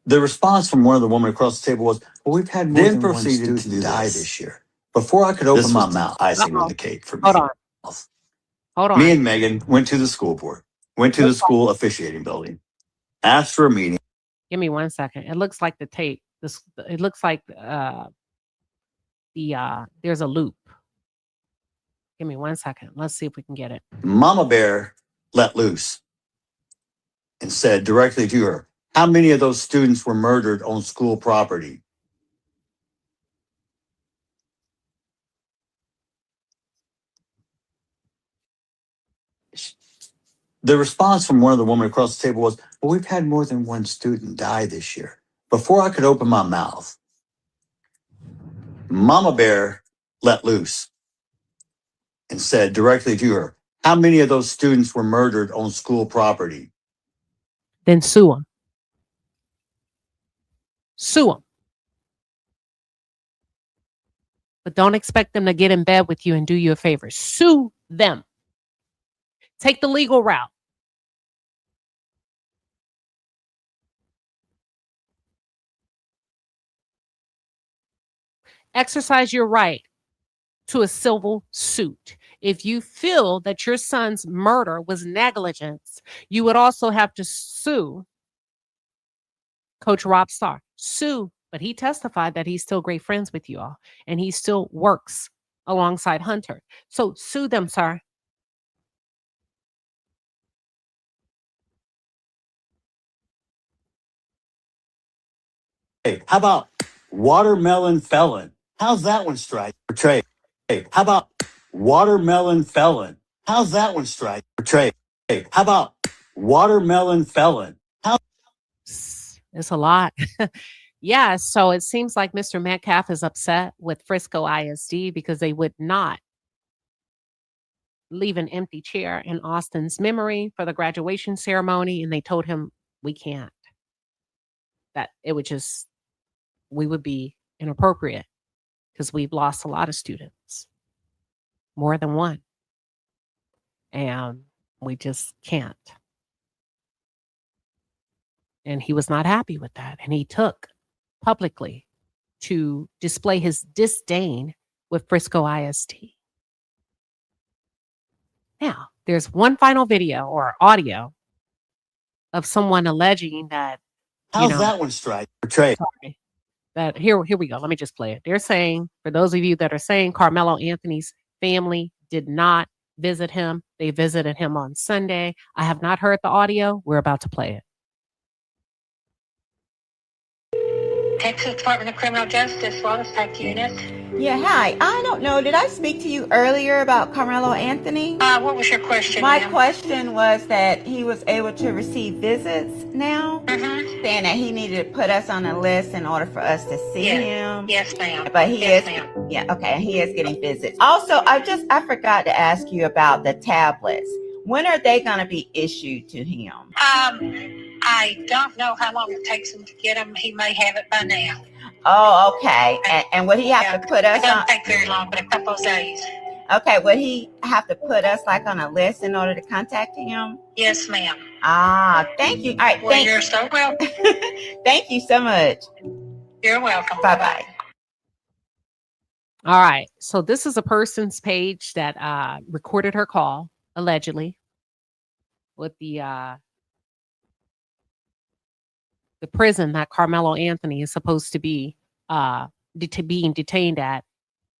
response from one of the women across the table was, well, we've had more than one student die this year. Before I could open my mouth, icing on the cake for me. Hold on. Me and Megan went to the school board, went to the school officiating building, asked for a meeting. Give me 1 second. It looks like the tape. It looks like there's a loop. Give me 1 second. Let's see if we can get it. Mama Bear let loose and said directly to her, how many of those students were murdered on school property? The response from one of the women across the table was, well, we've had more than one student die this year. Before I could open my mouth, Mama Bear let loose and said directly to her, how many of those students were murdered on school property? Then sue them. Sue them. But don't expect them to get in bed with you and do you a favor. Sue them. Take the legal route. Exercise your right to a civil suit. If you feel that your son's murder was negligence, you would also have to sue Coach Rob Starr. Sue, but he testified that he's still great friends with you all, and he still works alongside Hunter. So sue them, sir. Hey, how about watermelon felon? How's that one strike? Trey. Hey, how about watermelon felon? How's that one strike? Trey. Hey, how about watermelon felon? It's a lot. Yeah, so it seems like Mr. Metcalf is upset with Frisco ISD because they would not leave an empty chair in Austin's memory for the graduation ceremony, and they told him we can't. That it would just, we would be inappropriate because we've lost a lot of students, more than one, and we just can't. And he was not happy with that, and he took publicly to display his disdain with Frisco ISD. Now, there's one final video or audio of someone alleging that, How's that one strike? Portray. sorry, that here we go. Let me just play it. They're saying, for those of you that are saying Karmelo Anthony's family did not visit him, they visited him on Sunday. I have not heard the audio. We're about to play it. Texas Department of Criminal Justice, Wallace Type Unit. Yeah, hi. I don't know. Did I speak to you earlier about Karmelo Anthony? What was your question? My ma'am? question was that he was able to receive visits now, saying that he needed to put us on a list in order for us to see him. Yes, ma'am. But he Yes, is, ma'am. yeah, okay, he is getting visits. Also, I forgot to ask you about the tablets. When are they going to be issued to him? I don't know how long it takes him to get them. He may have it by now. Oh, okay. And would he have to put us It doesn't on? take very long, but a couple of days. Okay, would he have to put us like on a list in order to contact him? Yes, ma'am. Ah, thank you. All right, Well, you're so welcome. thank you so much. You're welcome. Bye-bye. All right. So this is a person's page that recorded her call, allegedly, with the prison that Karmelo Anthony is supposed to be being detained at.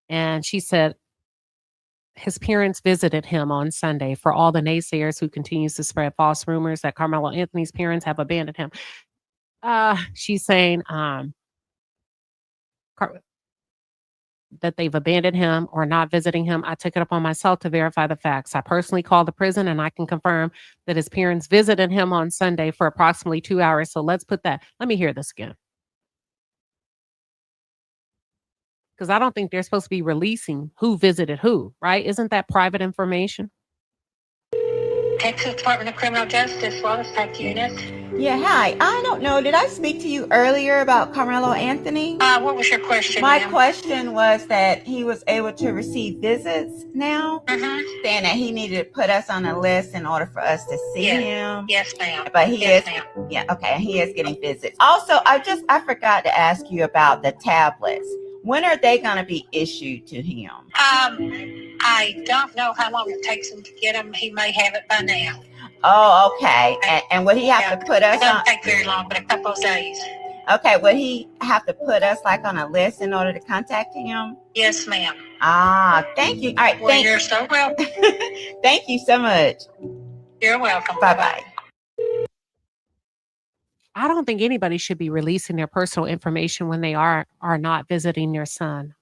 And she said his parents visited him on Sunday. For all the naysayers who continues to spread false rumors that Karmelo Anthony's parents have abandoned him. She's saying that they've abandoned him or not visiting him. I took it upon myself to verify the facts. I personally called the prison and I can confirm that his parents visited him on Sunday for approximately 2 hours. So let me hear this again. Because I don't think they're supposed to be releasing who visited who, right? Isn't that private information? Texas Department of Criminal Justice, Wallace Type Unit. Yeah, hi. I don't know. Did I speak to you earlier about Karmelo Anthony? What was your question? My ma'am? question was that he was able to receive visits now, saying that he needed to put us on a list in order for us to see him. Yes, ma'am. But he Yes, is, ma'am. yeah, okay, he is getting visits. Also, I forgot to ask you about the tablets. When are they going to be issued to him? I don't know how long it takes him to get them. He may have it by now. Oh, okay. And would he have to put us It doesn't on? take very long, but a couple of days. Okay, would he have to put us like on a list in order to contact him? Yes, ma'am. Ah, thank you. All right, Well, you're so welcome. thank you so much. You're welcome. Bye-bye. I don't think anybody should be releasing their personal information when they are not visiting their son.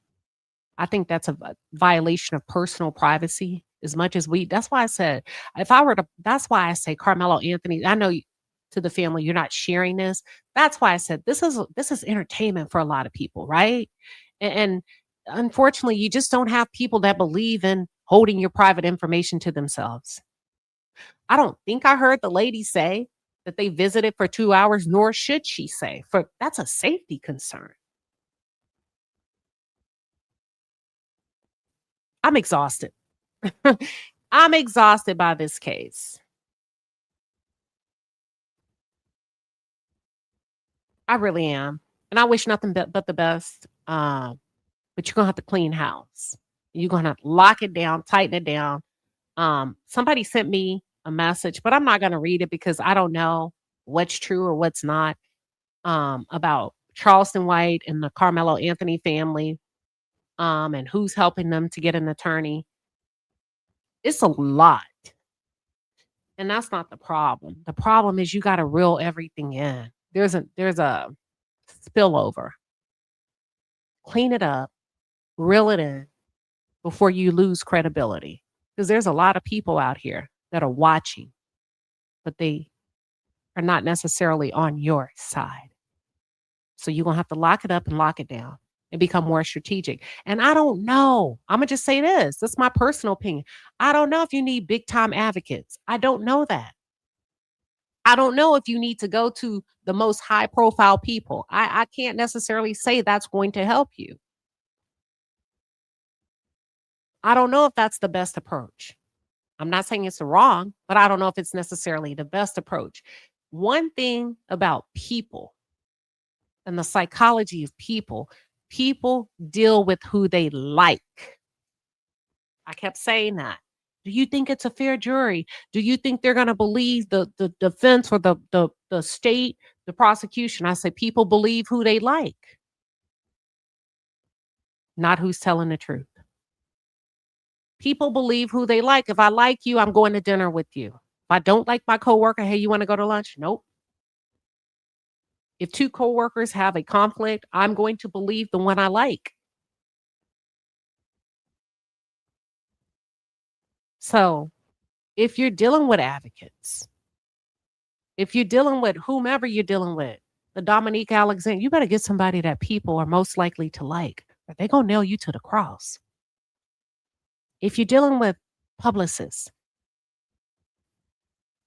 I think that's a violation of personal privacy as much as that's why I said, that's why I say Karmelo Anthony, I know to the family, you're not sharing this. That's why I said, this is entertainment for a lot of people, right? And unfortunately, you just don't have people that believe in holding your private information to themselves. I don't think I heard the lady say that they visited for 2 hours, nor should she say, that's a safety concern. I'm exhausted. I'm exhausted by this case. I really am. And I wish nothing but the best. But you're going to have to clean house. You're going to have to lock it down, tighten it down. Somebody sent me a message, but I'm not going to read it because I don't know what's true or what's not about Charleston White and the Karmelo Anthony family and who's helping them to get an attorney. It's a lot. And that's not the problem. The problem is you got to reel everything in. There's a spillover. Clean it up, reel it in before you lose credibility. Because there's a lot of people out here that are watching, but they are not necessarily on your side. So you're going to have to lock it up and lock it down and become more strategic. And I don't know. I'm going to just say this. This is my personal opinion. I don't know if you need big time advocates. I don't know that. I don't know if you need to go to the most high profile people. I can't necessarily say that's going to help you. I don't know if that's the best approach. I'm not saying it's wrong, but I don't know if it's necessarily the best approach. One thing about people and the psychology of people deal with who they like. I kept saying that. Do you think it's a fair jury? Do you think they're going to believe the defense or the state, the prosecution? I say people believe who they like, not who's telling the truth. People believe who they like. If I like you, I'm going to dinner with you. If I don't like my coworker, hey, you want to go to lunch? Nope. If two coworkers have a conflict, I'm going to believe the one I like. So if you're dealing with advocates, if you're dealing with whomever you're dealing with, the Dominique Alexander, you better get somebody that people are most likely to like, or they're going to nail you to the cross. If you're dealing with publicists,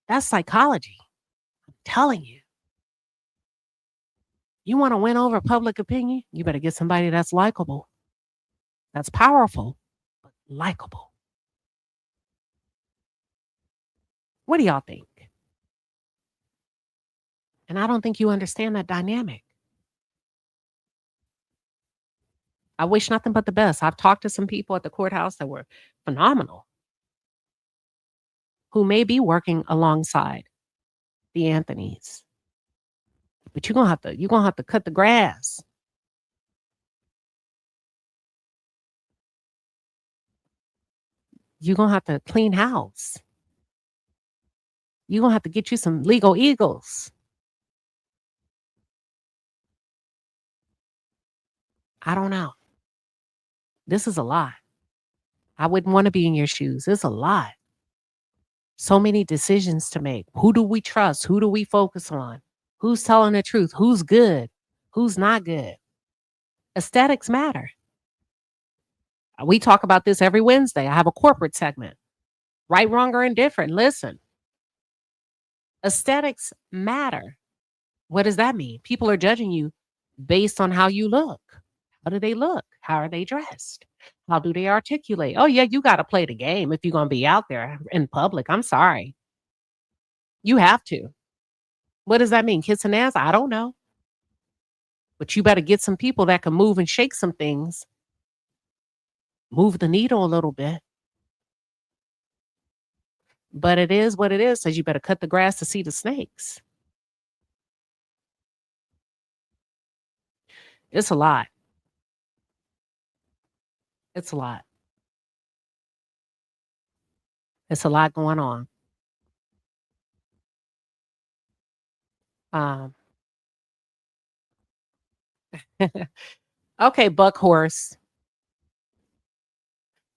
that's psychology. I'm telling you. You want to win over public opinion? You better get somebody that's likable, that's powerful, but likable. What do y'all think? And I don't think you understand that dynamic. I wish nothing but the best. I've talked to some people at the courthouse that were phenomenal, who may be working alongside the Anthonys. But you're gonna have to cut the grass. You're gonna have to clean house. You're gonna have to get you some legal eagles. I don't know. This is a lot. I wouldn't want to be in your shoes. It's a lot. So many decisions to make. Who do we trust? Who do we focus on? Who's telling the truth? Who's good? Who's not good? Aesthetics matter. We talk about this every Wednesday. I have a corporate segment. Right, wrong, or indifferent. Listen. Aesthetics matter. What does that mean? People are judging you based on how you look. How do they look? How are they dressed? How do they articulate? Oh, yeah, you got to play the game if you're going to be out there in public. I'm sorry. You have to. What does that mean? Kiss and ass? I don't know. But you better get some people that can move and shake some things. Move the needle a little bit. But it is what it is. Says you better cut the grass to see the snakes. It's a lot. It's a lot. It's a lot going on. Okay, Buck Horse.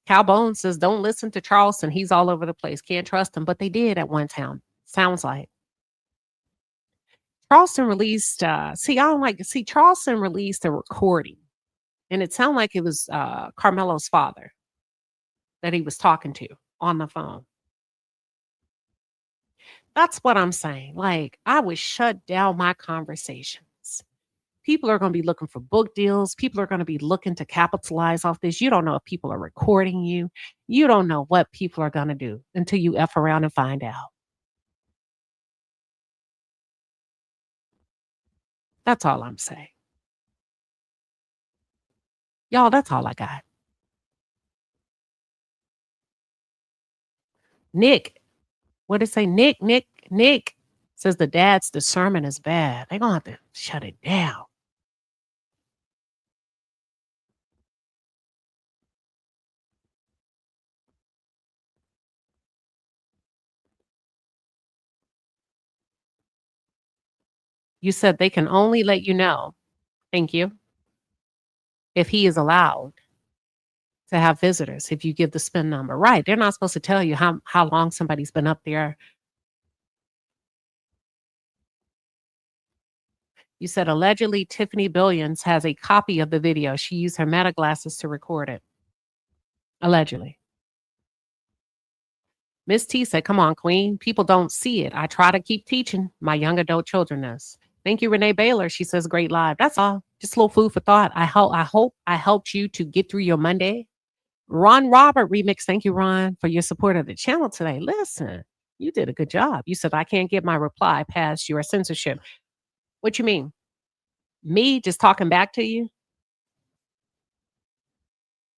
Cowbone says, don't listen to Charleston. He's all over the place. Can't trust him. But they did at one time. Sounds like. Charleston released, Charleston released a recording. And it sounded like it was Karmelo's father that he was talking to on the phone. That's what I'm saying. Like, I would shut down my conversations. People are going to be looking for book deals. People are going to be looking to capitalize off this. You don't know if people are recording you. You don't know what people are going to do until you F around and find out. That's all I'm saying. Y'all, that's all I got. Nick, what did it say? Nick says the dad's discernment is bad. They're going to have to shut it down. You said they can only let you know. Thank you. If he is allowed to have visitors, if you give the SPIN number. Right. They're not supposed to tell you how long somebody's been up there. You said allegedly Tiffany Billions has a copy of the video. She used her Meta glasses to record it. Allegedly. Miss T said, come on, Queen. People don't see it. I try to keep teaching my young adult children this. Thank you, Renee Baylor. She says, great live. That's all. Just a little food for thought. I hope I helped you to get through your Monday. Ron Robert remix. Thank you, Ron, for your support of the channel today. Listen, you did a good job. You said, I can't get my reply past your censorship. What you mean? Me just talking back to you?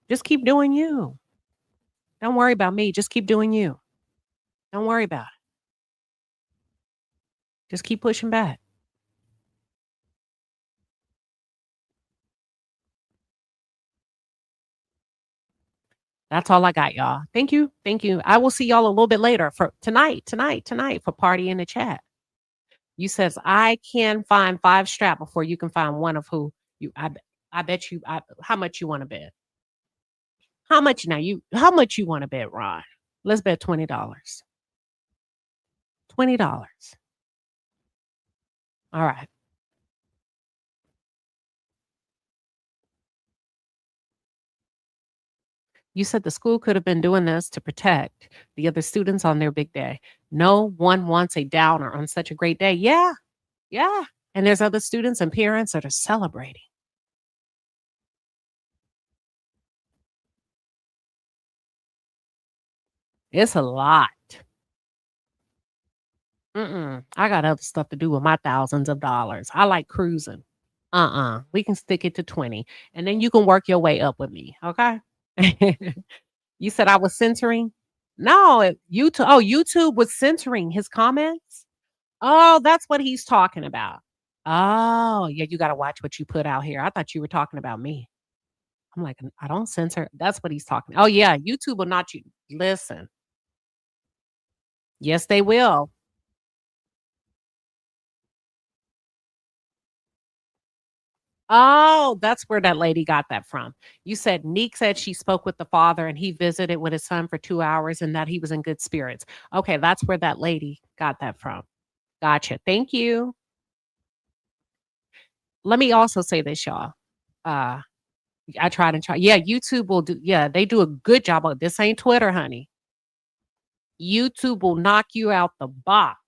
Just keep doing you. Don't worry about me. Just keep doing you. Don't worry about it. Just keep pushing back. That's all I got, y'all. Thank you. Thank you. I will see y'all a little bit later for tonight for party in the chat. You says I can find 5 strap before you can find one of who you. I bet you. How much you want to bet? How much now? How much you want to bet, Ron? Let's bet $20. $20. All right. You said the school could have been doing this to protect the other students on their big day. No one wants a downer on such a great day. Yeah. Yeah. And there's other students and parents that are celebrating. It's a lot. I got other stuff to do with my thousands of dollars. I like cruising. We can stick it to 20. And then you can work your way up with me. Okay. You said I was censoring? No, YouTube. Oh, YouTube was censoring his comments. Oh, that's what he's talking about. Oh, yeah, you got to watch what you put out here. I thought you were talking about me. I'm like, I don't censor. That's what he's talking. Oh, yeah, YouTube will not you. Listen. Yes, they will. Oh, that's where that lady got that from. You said Neek said she spoke with the father and he visited with his son for 2 hours and that he was in good spirits. Okay, that's where that lady got that from. Gotcha. Thank you. Let me also say this, y'all. I tried and tried. Yeah, YouTube will do. Yeah, they do a good job of this. Ain't Twitter, honey. YouTube will knock you out the box.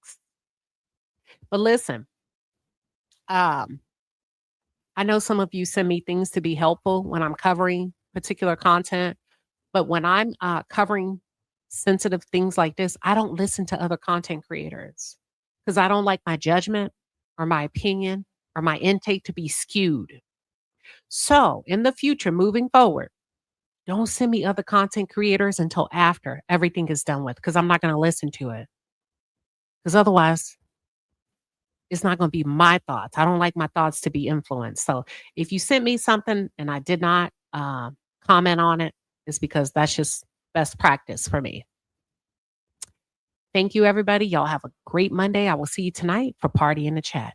But listen, I know some of you send me things to be helpful when I'm covering particular content, but when I'm covering sensitive things like this, I don't listen to other content creators because I don't like my judgment or my opinion or my intake to be skewed. So in the future, moving forward, don't send me other content creators until after everything is done with, because I'm not going to listen to it. Because otherwise, it's not going to be my thoughts. I don't like my thoughts to be influenced. So if you sent me something and I did not comment on it, it's because that's just best practice for me. Thank you, everybody. Y'all have a great Monday. I will see you tonight for Party in the Chat.